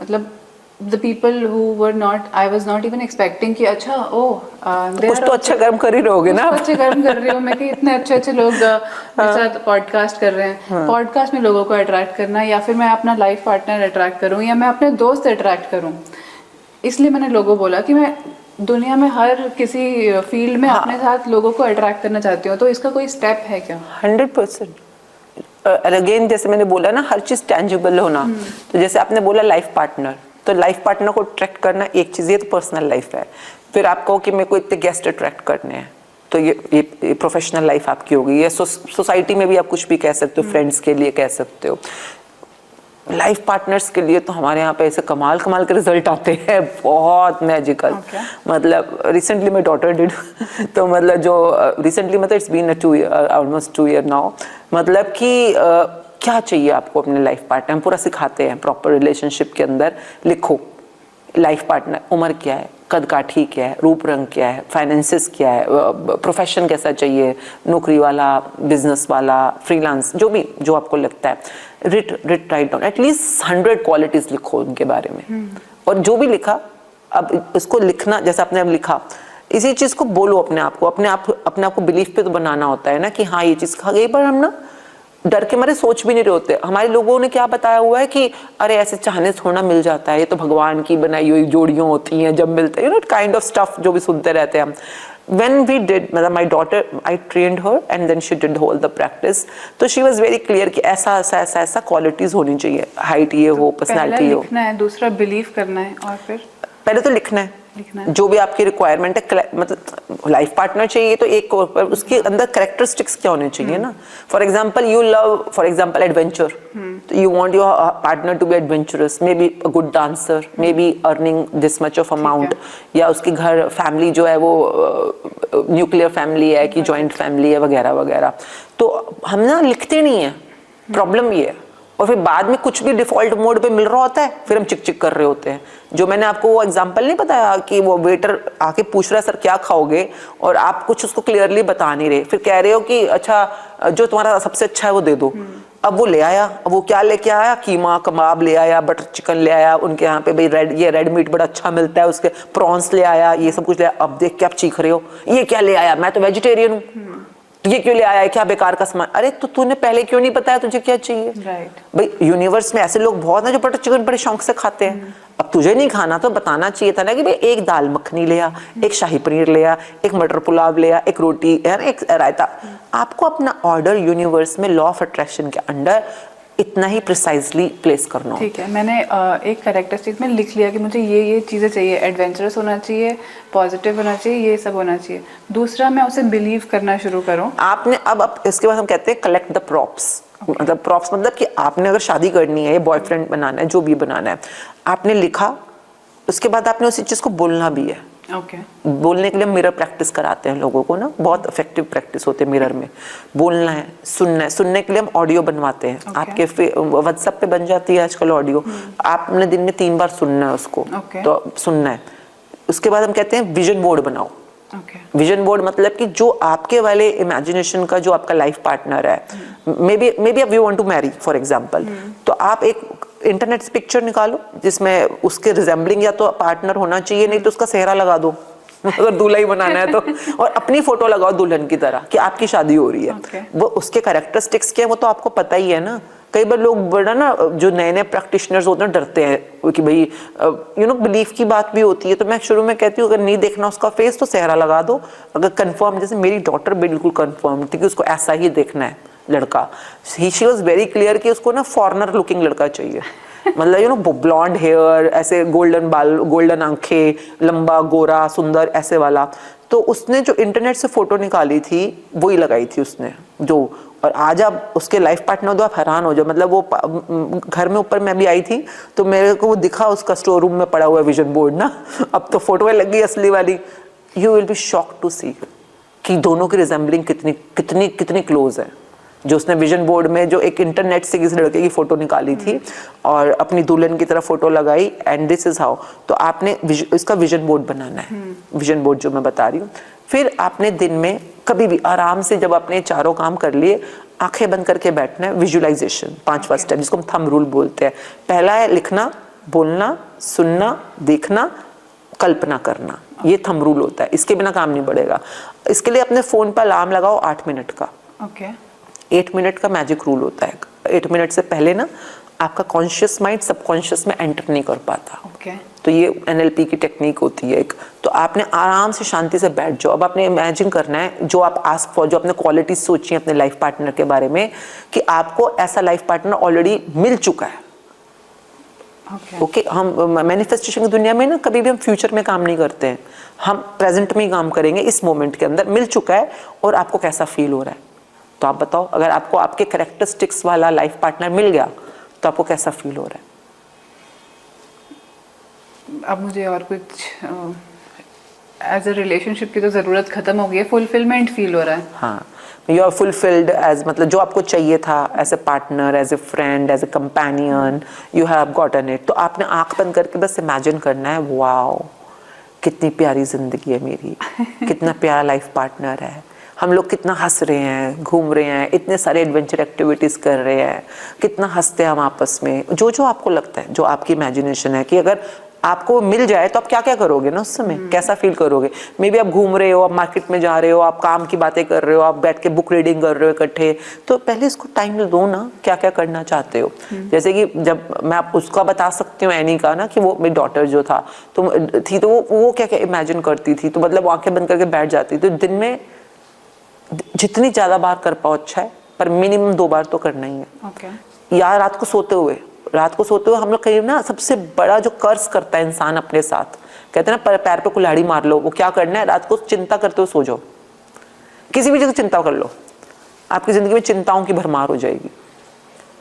मतलब the people who were not, I was not even expecting कि अच्छा कुछ तो अच्छा कर्म कर ही रहोगे ना, अच्छे कर्म कर रही हूँ मैं कि इतने अच्छे अच्छे लोग मेरे साथ पॉडकास्ट कर रहे हैं। पॉडकास्ट में लोगों को अट्रैक्ट करना, या फिर मैं अपना लाइफ पार्टनर अट्रैक्ट करूँ, या मैं अपने दोस्त अट्रैक्ट करूँ, इसलिए मैंने लोगों बोला कि मैं दुनिया में हर किसी फील्ड में अपने साथ लोगों को अट्रैक्ट करना चाहती हूँ। तो इसका कोई स्टेप है क्या? 100%। अगेन जैसे मैंने बोला ना, हर चीज टेंजिबल होना। तो जैसे आपने बोला लाइफ पार्टनर, तो लाइफ पार्टनर को अट्रैक्ट करना एक चीज, ये तो पर्सनल लाइफ है। फिर आप कहो कि मेरे को इतने गेस्ट अट्रैक्ट करने हैं, तो ये प्रोफेशनल लाइफ आपकी होगी। ये सोसाइटी में भी आप कुछ भी कह सकते हो, फ्रेंड्स के लिए कह सकते हो। लाइफ पार्टनर्स के लिए तो हमारे यहाँ पे ऐसे कमाल कमाल के रिजल्ट आते हैं, बहुत मैजिकल। मतलब रिसेंटली माय डॉटर डिड तो मतलब जो रिसेंटली, मतलब it's been almost 2 year now. मतलब कि क्या चाहिए आपको अपने लाइफ पार्टनर, हम पूरा सिखाते हैं प्रॉपर रिलेशनशिप के अंदर। लिखो लाइफ पार्टनर, उम्र क्या है, कद काठी क्या है, रूप रंग क्या है, फाइनेंसेस क्या है, प्रोफेशन कैसा चाहिए, नौकरी वाला, बिजनेस वाला, फ्रीलांस, जो भी जो आपको लगता है, writ write down at least 100 qualities लिखो उनके बारे में। और जो भी लिखा, अब इसको लिखना जैसे आपने अब लिखा, इसी चीज को बोलो अपने आप को, अपने आप को बिलीफ पे तो बनाना होता है ना कि हाँ ये चीज खा गई, पर हम ना डर के मारे सोच भी नहीं रहे होते। हमारे लोगों ने क्या बताया हुआ है कि अरे ऐसे चाहने से थोड़ा मिल जाता है, ये तो भगवान की बनाई हुई जोड़ियां होती हैं, जब मिलते हैं, काइंड ऑफ स्टफ जो भी सुनते रहते हैं हम। When we did, मतलब my daughter, I trained her and then she did all the practice, तो she was very clear कि ऐसा ऐसा ऐसा ऐसा qualities होनी चाहिए, height ये हो, personality हो। लिखना है, दूसरा बिलीव करना है, और फिर पहले तो लिखना है जो भी आपकी रिक्वायरमेंट है। मतलब लाइफ पार्टनर चाहिए तो एक और, पर उसके अंदर कैरेक्टरिस्टिक्स क्या होने चाहिए ना। For example you love, for example adventure, तो you want your partner to be adventurous, maybe a good dancer, maybe earning this much of amount, या उसके घर फैमिली जो है वो न्यूक्लियर फैमिली है कि जॉइंट फैमिली है वगैरह वगैरह। तो हम ना लिखते नहीं है, प्रॉब्लम ये है। और फिर बाद में कुछ भी डिफॉल्ट मोड पे मिल रहा होता है, फिर हम चिक चिक कर रहे होते हैं। जो मैंने आपको वो एग्जांपल नहीं बताया कि वो वेटर आके पूछ रहा है सर क्या खाओगे, और आप कुछ उसको क्लियरली बता नहीं रहे, फिर कह रहे हो कि अच्छा जो तुम्हारा सबसे अच्छा है वो दे दो। अब वो ले आया, अब वो क्या लेके आया, कीमा कबाब ले आया, बटर चिकन ले आया, उनके यहाँ पे भाई रेड मीट बड़ा अच्छा मिलता है, उसके प्रॉन्स ले आया, ये सब कुछ ले आया। अब देख के आप चीख रहे हो ये क्या ले आया, मैं तो वेजिटेरियन हूँ, ये क्यों ले आया है, क्या बेकार का सामान। अरे तो तूने पहले क्यों नहीं बताया तुझे क्या चाहिए। राइट। भाई यूनिवर्स में ऐसे लोग बहुत हैं जो बटर चिकन बड़े शौक से खाते हैं। अब तुझे नहीं खाना तो बताना चाहिए था ना कि भाई एक दाल मखनी ले आ, एक शाही पनीर ले आ, एक मटर पुलाव ले आ, एक रोटी है ना, एक रायता। आपको अपना ऑर्डर यूनिवर्स में लॉ ऑफ अट्रैक्शन के अंडर इतना ही प्रिसाइजली प्लेस करना। ठीक है, मैंने एक कैरेक्टरिस्टिक में लिख लिया कि मुझे ये चीज़ें चाहिए, एडवेंचरस होना चाहिए, पॉजिटिव होना चाहिए, ये सब होना चाहिए। दूसरा मैं उसे बिलीव करना शुरू करूं। आपने अब इसके बाद हम कहते हैं कलेक्ट द प्रॉप्स। मतलब प्रॉप्स मतलब कि आपने अगर शादी करनी है, बॉयफ्रेंड बनाना है, जो भी बनाना है, आपने लिखा, उसके बाद आपने उसी चीज को बोलना भी है। ओके। बोलने के लिए मिरर प्रैक्टिस कराते हैं लोगों को ना, बहुत इफेक्टिव प्रैक्टिस होते हैं मिरर में। बोलना है, सुनना है, सुनने के लिए हम ऑडियो बनवाते हैं। आपके व्हाट्सएप पे बन जाती है आजकल ऑडियो, आपने दिन में 3 बार सुनना है उसको, तो सुनना है। उसके बाद हम कहते हैं विजन बोर्ड बनाओ। विजन बोर्ड मतलब कि जो आपके वाले इमेजिनेशन का जो आपका लाइफ पार्टनर है, maybe you want to marry for example, तो आप एक इंटरनेट से पिक्चर निकालो जिसमें उसके रिजेंबलिंग या तो पार्टनर होना चाहिए, नहीं तो उसका सेहरा लगा दो अगर दूल्हा ही बनाना है तो, और अपनी फोटो लगाओ दुल्हन की तरह कि आपकी शादी हो रही है। वो उसके कैरेक्टरिस्टिक्स क्या है वो तो आपको पता ही है ना। कई बार लोग बड़ा ना, जो नए नए प्रैक्टिशनर्स होते हैं डरते हैं कि भाई बिलीफ की बात भी होती है। तो मैं शुरू में कहती हूँ अगर नहीं देखना उसका फेस तो सेहरा लगा दो। अगर कंफर्म, जैसे मेरी डॉटर बिल्कुल कंफर्म थी कि उसको ऐसा ही देखना है लड़का, शी वाज वेरी क्लियर कि उसको ना फॉरेनर लुकिंग लड़का चाहिए। मतलब ब्लॉन्ड हेयर, ऐसे गोल्डन बाल, गोल्डन आंखें, लंबा गोरा सुंदर ऐसे वाला। तो उसने जो इंटरनेट से फोटो निकाली थी वही लगाई थी उसने जो, और आज आप उसके लाइफ पार्टनर तो आप हैरान हो जाओ। मतलब वो घर में ऊपर मैं भी आई थी तो मेरे को वो दिखा, उसका स्टोर रूम में पड़ा हुआ विजन बोर्ड ना, अब तो फोटो लग गई असली वाली। You will be shocked to see कि दोनों की रिजेंबलिंग कितनी कितनी कितनी क्लोज है। जो उसने विजन बोर्ड में जो एक इंटरनेट से किसी लड़के की फोटो निकाली थी और अपनी दुल्हन की तरफ फोटो लगाई, एंड दिस इज हाउ। तो आपने इसका विजन बोर्ड बनाना है, विजन बोर्ड जो मैं बता रही हूँ। फिर आपने दिन में कभी भी आराम से जब आपने चारों काम कर लिए, आंखें बंद करके बैठना है। विजुअलाइजेशन 5वां स्टेप जिसको हम थंब रूल बोलते हैं। पहला है लिखना, बोलना, सुनना, देखना, कल्पना करना। ये थंब रूल होता है, इसके बिना काम नहीं बढ़ेगा। इसके लिए अपने फोन पर अलार्म लगाओ 8 मिनट का। 8 मिनट का मैजिक रूल होता है। 8 मिनट से पहले ना आपका कॉन्शियस माइंड सबकॉन्शियस में एंटर नहीं कर पाता। तो ये NLP की टेक्निक होती है एक। तो आपने आराम से शांति से बैठ जाओ। अब आपने इमेजिन करना है जो आप आस्क फॉर, जो आपने क्वालिटीज सोची है अपने लाइफ पार्टनर के बारे में, कि आपको ऐसा लाइफ पार्टनर ऑलरेडी मिल चुका है। ओके, हम मैनिफेस्टेशन की दुनिया में ना कभी भी हम फ्यूचर में काम नहीं करते हैं, हम प्रेजेंट में ही काम करेंगे। इस मोमेंट के अंदर मिल चुका है और आपको कैसा फील हो रहा है। तो आप बताओ, अगर आपको आपके कैरेक्टरिस्टिक्स वाला लाइफ पार्टनर मिल गया तो आपको कैसा फील हो रहा है। अब मुझे और कुछ एज अ रिलेशनशिप की तो ज़रूरत खत्म हो गई है, फुलफिलमेंट फील हो रहा है। हाँ, यू आर फुलफिल्ड एज, मतलब जो आपको चाहिए था as a partner, as a friend, as a companion, you have gotten it. तो आपने आंख बंद करके बस इमेजिन करना है, वाओ कितनी प्यारी ज़िंदगी है मेरी, कितना प्यारा लाइफ पार्टनर है, हम लोग कितना हंस रहे हैं, घूम रहे हैं, इतने सारे एडवेंचर एक्टिविटीज़ कर रहे हैं, कितना हंसते हैं हम आपस में। जो जो आपको लगता है, जो आपकी इमेजिनेशन है कि अगर आपको मिल जाए तो आप क्या क्या करोगे ना उस समय, कैसा फील करोगे। मे बी आप घूम रहे हो, आप मार्केट में जा रहे हो, आप काम की बातें कर रहे हो, आप बैठ के बुक रीडिंग कर रहे हो इकट्ठे, तो पहले इसको टाइम दो ना, क्या क्या करना चाहते हो। जैसे कि जब मैं आप उसका बता सकती हूँ एनी का ना, कि वो मेरी डॉटर जो था तो वो क्या क्या इमेजिन करती थी, तो मतलब आंखें बंद करके बैठ जाती थी। तो दिन में जितनी ज़्यादा बार कर पाओ अच्छा है, पर मिनिमम 2 बार तो करना ही है। या रात को सोते हुए हम लोग कहीं ना, सबसे बड़ा जो कर्स करता है इंसान अपने साथ, कहते हैं ना पैर पे कुल्हाड़ी मार लो, वो क्या करना है, रात को चिंता करते हुए सो जाओ, किसी भी जगह चिंता कर लो, आपकी जिंदगी में चिंताओं की भरमार हो जाएगी।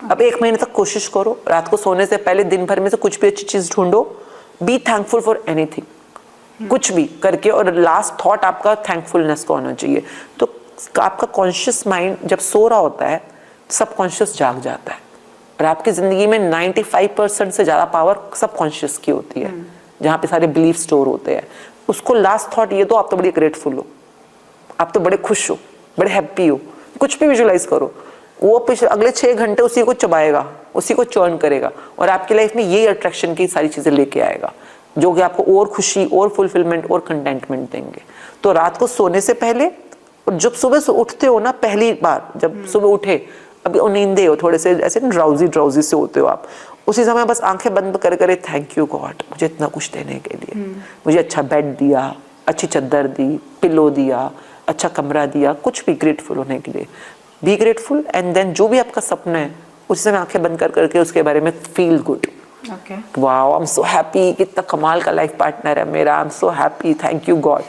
अब 1 महीने तक कोशिश करो, रात को सोने से पहले दिन भर में से कुछ भी अच्छी चीज ढूंढो, बी थैंकफुल फॉर एनीथिंग, कुछ भी करके, और लास्ट थॉट आपका थैंकफुलनेस का होना चाहिए। तो आपका कॉन्शियस माइंड जब सो रहा होता है, सबकॉन्शियस जाग जाता है, और आपकी ज़िंदगी में 95% से ज़्यादा पावर सबकॉन्शियस की होती है, जहाँ पे सारे बिलीफ स्टोर होते हैं। उसको लास्ट थॉट ये दो, आप तो बड़े ग्रेटफुल हो, आप तो बड़े खुश हो, बड़े हैप्पी हो, कुछ भी विजुलाइज करो, वो अगले 6 घंटे उसी को चबाएगा, उसी को चर्न करेगा, और आपकी लाइफ में यही अट्रैक्शन की सारी चीज़ें लेके आएगा, जो कि आपको और खुशी और फुलफिलमेंट और कंटेंटमेंट देंगे। तो रात को सोने से पहले, और जब सुबह से उठते हो ना, पहली बार जब सुबह उठे, अभी नींदे हो थोड़े से ऐसे ड्राउजी से होते हो आप, उसी समय बस आंखें बंद कर करे थैंक यू गॉड, मुझे इतना कुछ देने के लिए, मुझे अच्छा बेड दिया, अच्छी चादर दी, पिलो दिया, अच्छा कमरा दिया, कुछ भी ग्रेटफुल होने के लिए। बी ग्रेटफुल, एंड देन जो भी आपका सपना है उसी समय आंखें बंद कर करके उसके बारे में feel good. Wow, I am so happy, कितना कमाल का लाइफ पार्टनर है मेरा, I am so happy, thank you God.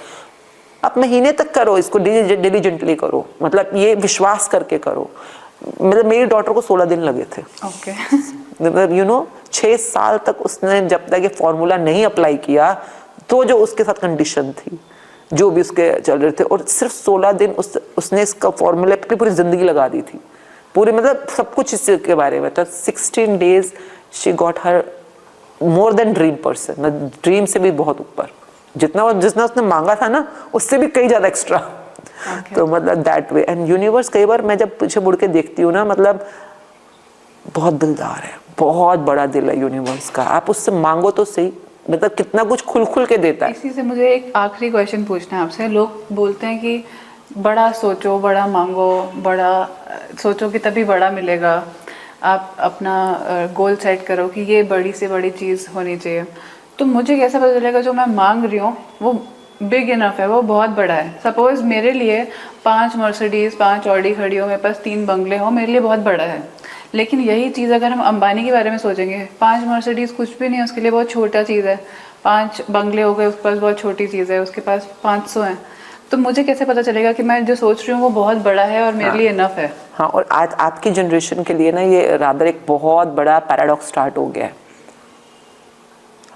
आप महीने तक करो इसको, डिलीजेंटली करो, मतलब ये विश्वास करके करो। मतलब मेरी डॉटर को 16 दिन लगे थे। मतलब 6 साल तक उसने, जब तक ये फॉर्मूला नहीं अप्लाई किया, तो जो उसके साथ कंडीशन थी, जो भी उसके चल रहे थे, और सिर्फ 16 दिन उसने इसका फॉर्मूला अपनी पूरी जिंदगी लगा दी थी, पूरी, मतलब सब कुछ इसके बारे में था। 16 days she got her more than dream person, मतलब ड्रीम से भी बहुत ऊपर, जितना उसने मांगा था ना, उससे भी कई ज्यादा एक्स्ट्रा। तो मतलब दैट वे, एंड यूनिवर्स, कई बार मैं जब पीछे मुड़ के देखती हूँ ना, मतलब बहुत दिलदार है, बहुत बड़ा दिल है यूनिवर्स का, आप उससे मांगो तो सही, मतलब कितना कुछ खुल खुल के देता है। इसी से मुझे एक आखिरी क्वेश्चन पूछना है आपसे। लोग बोलते हैं कि बड़ा सोचो, बड़ा मांगो, बड़ा सोचो कि तभी बड़ा मिलेगा, आप अपना गोल सेट करो कि ये बड़ी से बड़ी चीज़ होनी चाहिए। तो मुझे कैसे पता चलेगा जो मैं मांग रही हूँ वो बिग इनफ है, वो बहुत बड़ा है? सपोज मेरे लिए 5 मर्सिडीज़, 5 ऑडी खड़ी हो, मेरे पास 3 बंगले हो, मेरे लिए बहुत बड़ा है। लेकिन यही चीज़ अगर हम अंबानी के बारे में सोचेंगे, 5 मर्सिडीज़ कुछ भी नहीं है उसके लिए, बहुत छोटा चीज़ है। 5 बंगले हो गए, उसके पास बहुत छोटी चीज़ है, उसके पास 500 है। तो मुझे कैसे पता चलेगा कि मैं जो सोच रही हूँ वो बहुत बड़ा है और मेरे लिए इनफ है? हाँ, और आज आपकी जनरेशन के लिए ना ये रादर एक बहुत बड़ा पैराडॉक्स स्टार्ट हो गया है।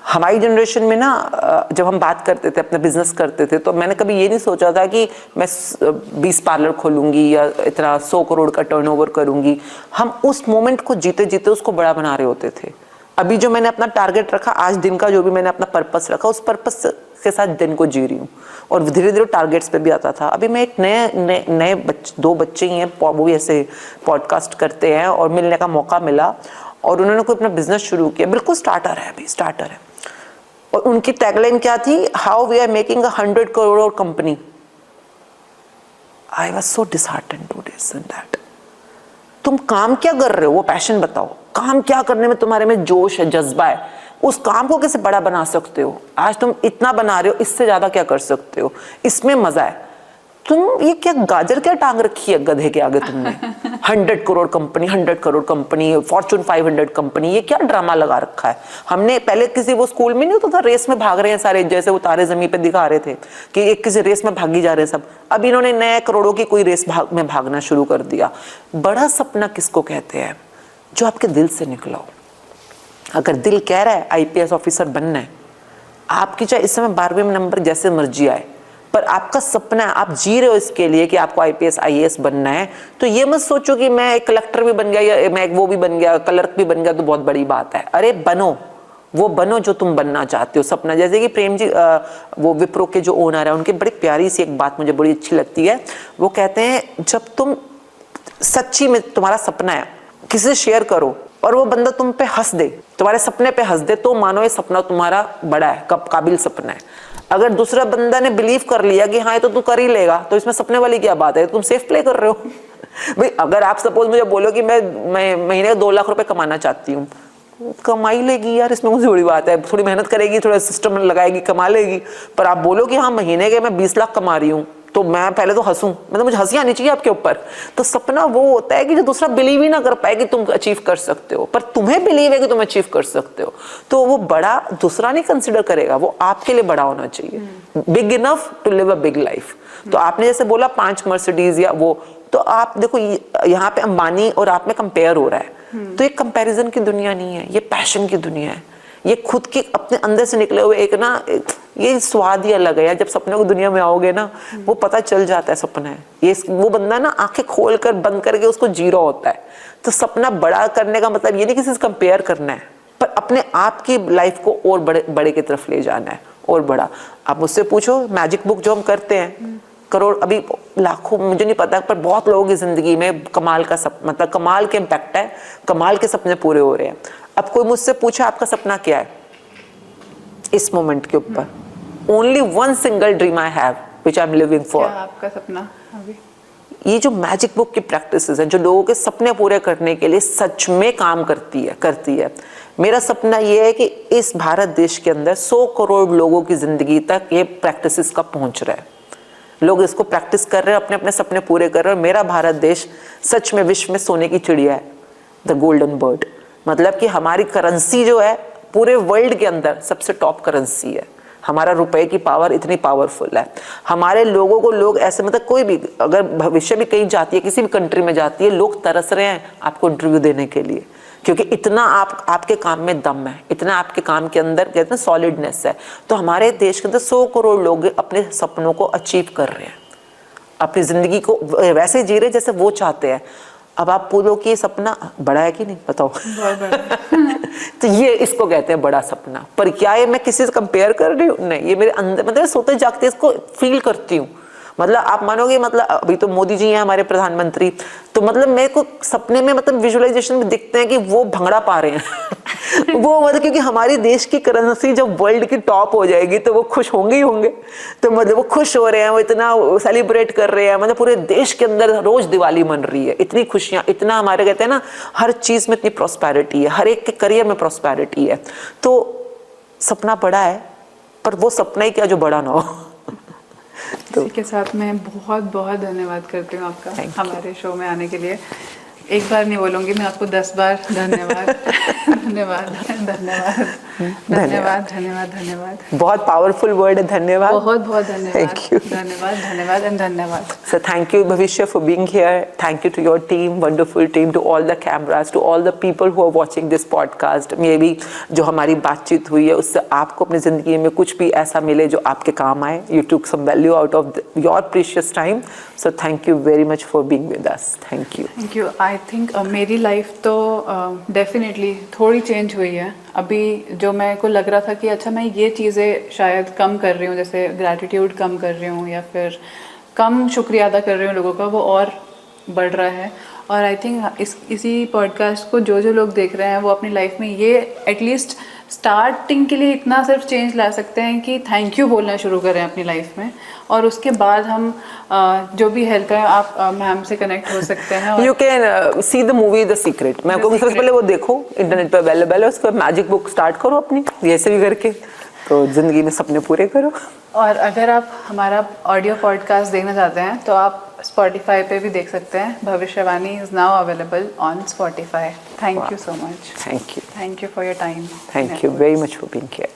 हमारी जनरेशन में ना, जब हम बात करते थे, अपना बिजनेस करते थे, तो मैंने कभी ये नहीं सोचा था कि मैं 20 पार्लर खोलूंगी या इतना 100 करोड़ का टर्नओवर करूंगी। हम उस मोमेंट को जीते जीते उसको बड़ा बना रहे होते थे। अभी जो मैंने अपना टारगेट रखा, आज दिन का जो भी मैंने अपना पर्पस रखा, उस पर्पस के साथ दिन को जी रही हूँ, और धीरे धीरे टारगेट्स पे भी आता था। अभी मैं एक नए 2 बच्चे ही हैं, वो भी ऐसे पॉडकास्ट करते हैं, और मिलने का मौका मिला, और उन्होंने कोई अपना बिजनेस शुरू किया, बिल्कुल स्टार्टर है, अभी स्टार्टर है। और उनकी टैगलाइन क्या थी? How we are making 100 crore company. I was so disheartened to listen that. तुम काम क्या कर रहे हो, वो पैशन बताओ, काम क्या करने में तुम्हारे में जोश है, जज्बा है, उस काम को कैसे बड़ा बना सकते हो? आज तुम इतना बना रहे हो, इससे ज्यादा क्या कर सकते हो? इसमें मजा है। तुम ये क्या गाजर क्या टांग रखी है गधे के आगे तुमने? 100 crore company, 100 crore company, Fortune 500 company, ये क्या ड्रामा लगा रखा है? हमने पहले किसी वो स्कूल में नहीं होता था, रेस में भाग रहे हैं सारे, जैसे वो तारे जमीन पे दिखा रहे थे कि एक किसी रेस में भागी जा रहे हैं सब। अब इन्होंने नए करोड़ों की कोई रेस में भागना शुरू कर दिया। बड़ा सपना किसको कहते हैं? जो आपके दिल से निकला हो। अगर दिल कह रहा है IPS ऑफिसर बनना है, आपकी चाहे इस समय 12वें नंबर जैसे मर्जी आए, पर आपका सपना है, आप जी रहे हो इसके लिए कि आपको IPS IAS बनना है, तो ये मत सोचो कि मैं एक कलेक्टर भी बन गया या मैं एक वो भी बन गया, क्लर्क भी बन गया तो बहुत बड़ी बात है। अरे बनो, वो बनो जो तुम बनना चाहते हो। सपना, जैसे कि प्रेम जी वो विप्रो के जो ओनर है, उनकी बड़ी प्यारी सी एक बात मुझे बड़ी अच्छी लगती है। वो कहते हैं जब तुम सच्ची में तुम्हारा सपना है, किसी से शेयर करो और वो बंदा तुम पे हंस दे, तुम्हारे सपने पे हंस दे, तो मानो ये सपना तुम्हारा बड़ा है, कब काबिल सपना है। अगर दूसरा बंदा ने बिलीव कर लिया कि हाँ ये तो तू कर ही लेगा, तो इसमें सपने वाली क्या बात है, तुम सेफ प्ले कर रहे हो। भाई अगर आप सपोज मुझे बोलो कि मैं महीने 2 लाख रुपए कमाना चाहती हूँ, कमाई लेगी यार, इसमें मुझे बड़ी बात है, थोड़ी मेहनत करेगी, थोड़ा सिस्टम लगाएगी, कमा लेगी। पर आप बोलो कि हाँ महीने के मैं 20 लाख कमा रही हूँ, तो मैं पहले तो हंसूं, मतलब मुझे हंसी आनी चाहिए आपके ऊपर। तो सपना वो होता है कि जो दूसरा बिलीव ही ना कर पाए कि तुम अचीव कर सकते हो, पर तुम्हें बिलीव है कि तुम अचीव कर सकते हो, तो वो बड़ा दूसरा नहीं कंसिडर करेगा, वो आपके लिए बड़ा होना चाहिए, big enough to live a big life. तो आपने जैसे बोला 5 मर्सिडीज या वो, तो आप देखो यहाँ पे अंबानी और आप में कंपेयर हो रहा है, तो ये कंपैरिजन की दुनिया नहीं है, ये पैशन की दुनिया है, ये खुद के अपने अंदर से निकले हुए एक ना, ये स्वाद ही अलग है यार। जब सपने को दुनिया में आओगे ना, वो पता चल जाता है सपना है ये, वो बंदा ना आंखें खोल कर बंद करके उसको जी रहा होता है। तो सपना बड़ा करने का मतलब ये नहीं किसी से कंपेयर करना है, पर अपने आप की लाइफ को और बड़े की तरफ ले जाना है, और बड़ा। आप मुझसे पूछो मैजिक बुक जो हम करते हैं, करोड़ अभी लाखों मुझे नहीं पता, पर बहुत लोगों की जिंदगी में कमाल का मतलब कमाल के इम्पैक्ट है, कमाल के सपने पूरे हो रहे हैं। अब कोई मुझसे पूछा आपका सपना क्या है इस मोमेंट के ऊपर, only one single dream I have which I am living for. आपका सपना अभी ये जो मैजिक बुक की प्रैक्टिसेस है जो लोगों के सपने पूरे करने के लिए सच में काम करती है। मेरा सपना ये है कि इस भारत देश के अंदर 100 करोड़ लोगों की जिंदगी तक ये प्रैक्टिसेस का पहुंच रहा है, लोग इसको प्रैक्टिस कर रहे हैं, अपने अपने सपने पूरे कर रहे हैं। और मेरा भारत देश सच में विश्व में सोने की चिड़िया है, द गोल्डन बर्ड। मतलब कि हमारी करेंसी जो है पूरे वर्ल्ड के अंदर सबसे टॉप करेंसी है, हमारा रुपए की पावर इतनी पावरफुल है। हमारे लोगों को लोग ऐसे, मतलब कोई भी अगर भविष्य भी कहीं जाती है, किसी भी कंट्री में जाती है, लोग तरस रहे हैं आपको इंटरव्यू देने के लिए, क्योंकि इतना आपके काम में दम है, इतना आपके काम के अंदर कहते हैं सॉलिडनेस है। तो हमारे देश के अंदर 100 करोड़ लोग अपने सपनों को अचीव कर रहे हैं, अपनी जिंदगी को वैसे जी रहे जैसे वो चाहते हैं। अब आप पूछो कि ये सपना बड़ा है कि नहीं, बताओ। तो ये इसको कहते हैं बड़ा सपना। पर क्या ये मैं किसी से कंपेयर कर रही हूँ? नहीं, ये मेरे अंदर, मतलब सोते जागते इसको फील करती हूँ। मतलब आप मानोगे, मतलब अभी तो मोदी जी हैं हमारे प्रधानमंत्री, तो मतलब मेरे को सपने में मतलब विजुअलाइजेशन में दिखते हैं कि वो भंगड़ा पा रहे हैं। वो मतलब क्योंकि हमारी देश की करेंसी जब वर्ल्ड की टॉप हो जाएगी तो वो खुश होंगे ही होंगे। तो मतलब वो खुश हो रहे हैं, वो इतना सेलिब्रेट कर रहे हैं, मतलब पूरे देश के अंदर रोज दिवाली मन रही है, इतनी खुशियां, इतना हमारे कहते हैं ना हर चीज में इतनी प्रॉस्पेरिटी है, हर एक के करियर में प्रॉस्पेरिटी है। तो सपना बड़ा है, पर वो सपना ही क्या जो बड़ा ना हो। तो इसी के साथ मैं बहुत बहुत धन्यवाद करती हूँ आपका हमारे शो में आने के लिए। एक बार नहीं बोलूँगी मैं आपको 10 बार धन्यवाद। धन्यवाद धन्यवाद धन्यवाद धन्यवाद धन्यवाद। बहुत पावरफुल वर्ड है धन्यवाद। बहुत बहुत धन्यवाद। Thank you. धन्यवाद धन्यवाद एंड धन्यवाद। So thank you Bhavishya for being here. Thank you to your team, wonderful team, to all the cameras, to all the people who are watching this podcast. Maybe जो हमारी बातचीत हुई है उससे आपको अपनी जिंदगी में कुछ भी ऐसा मिले जो आपके काम आए. You took some value out of your precious time. So thank you very much for being with us. Thank you. Thank you. I think मेरी लाइफ तो डेफिनेटली थोड़ी चेंज हुई है। अभी जो मेरे को लग रहा था कि अच्छा मैं ये चीज़ें शायद कम कर रही हूँ, जैसे ग्रैटिट्यूड कम कर रही हूँ या फिर कम शुक्रिया अदा कर रही हूँ लोगों का, वो और बढ़ रहा है। और आई थिंक इसी पॉडकास्ट को जो लोग देख रहे हैं वो अपनी लाइफ में ये एटलीस्ट स्टार्टिंग के लिए इतना सिर्फ चेंज ला सकते हैं कि थैंक यू बोलना शुरू करें अपनी लाइफ में। और उसके बाद हम जो भी हेल्प है आप मैम से कनेक्ट हो सकते हैं। You can see the movie the secret. मैं आपको सबसे पहले वो देखो, इंटरनेट पे अवेलेबल है, उसके बाद मैजिक बुक स्टार्ट करो अपनी, ऐसे भी करके तो जिंदगी में सपने पूरे करो। और अगर आप हमारा ऑडियो पॉडकास्ट देखना चाहते हैं तो आप Spotify पे भी देख सकते हैं। भविष्यवाणी is now available on Spotify. Thank you so much. Thank you. Thank you for your time. Thank you very much for being here.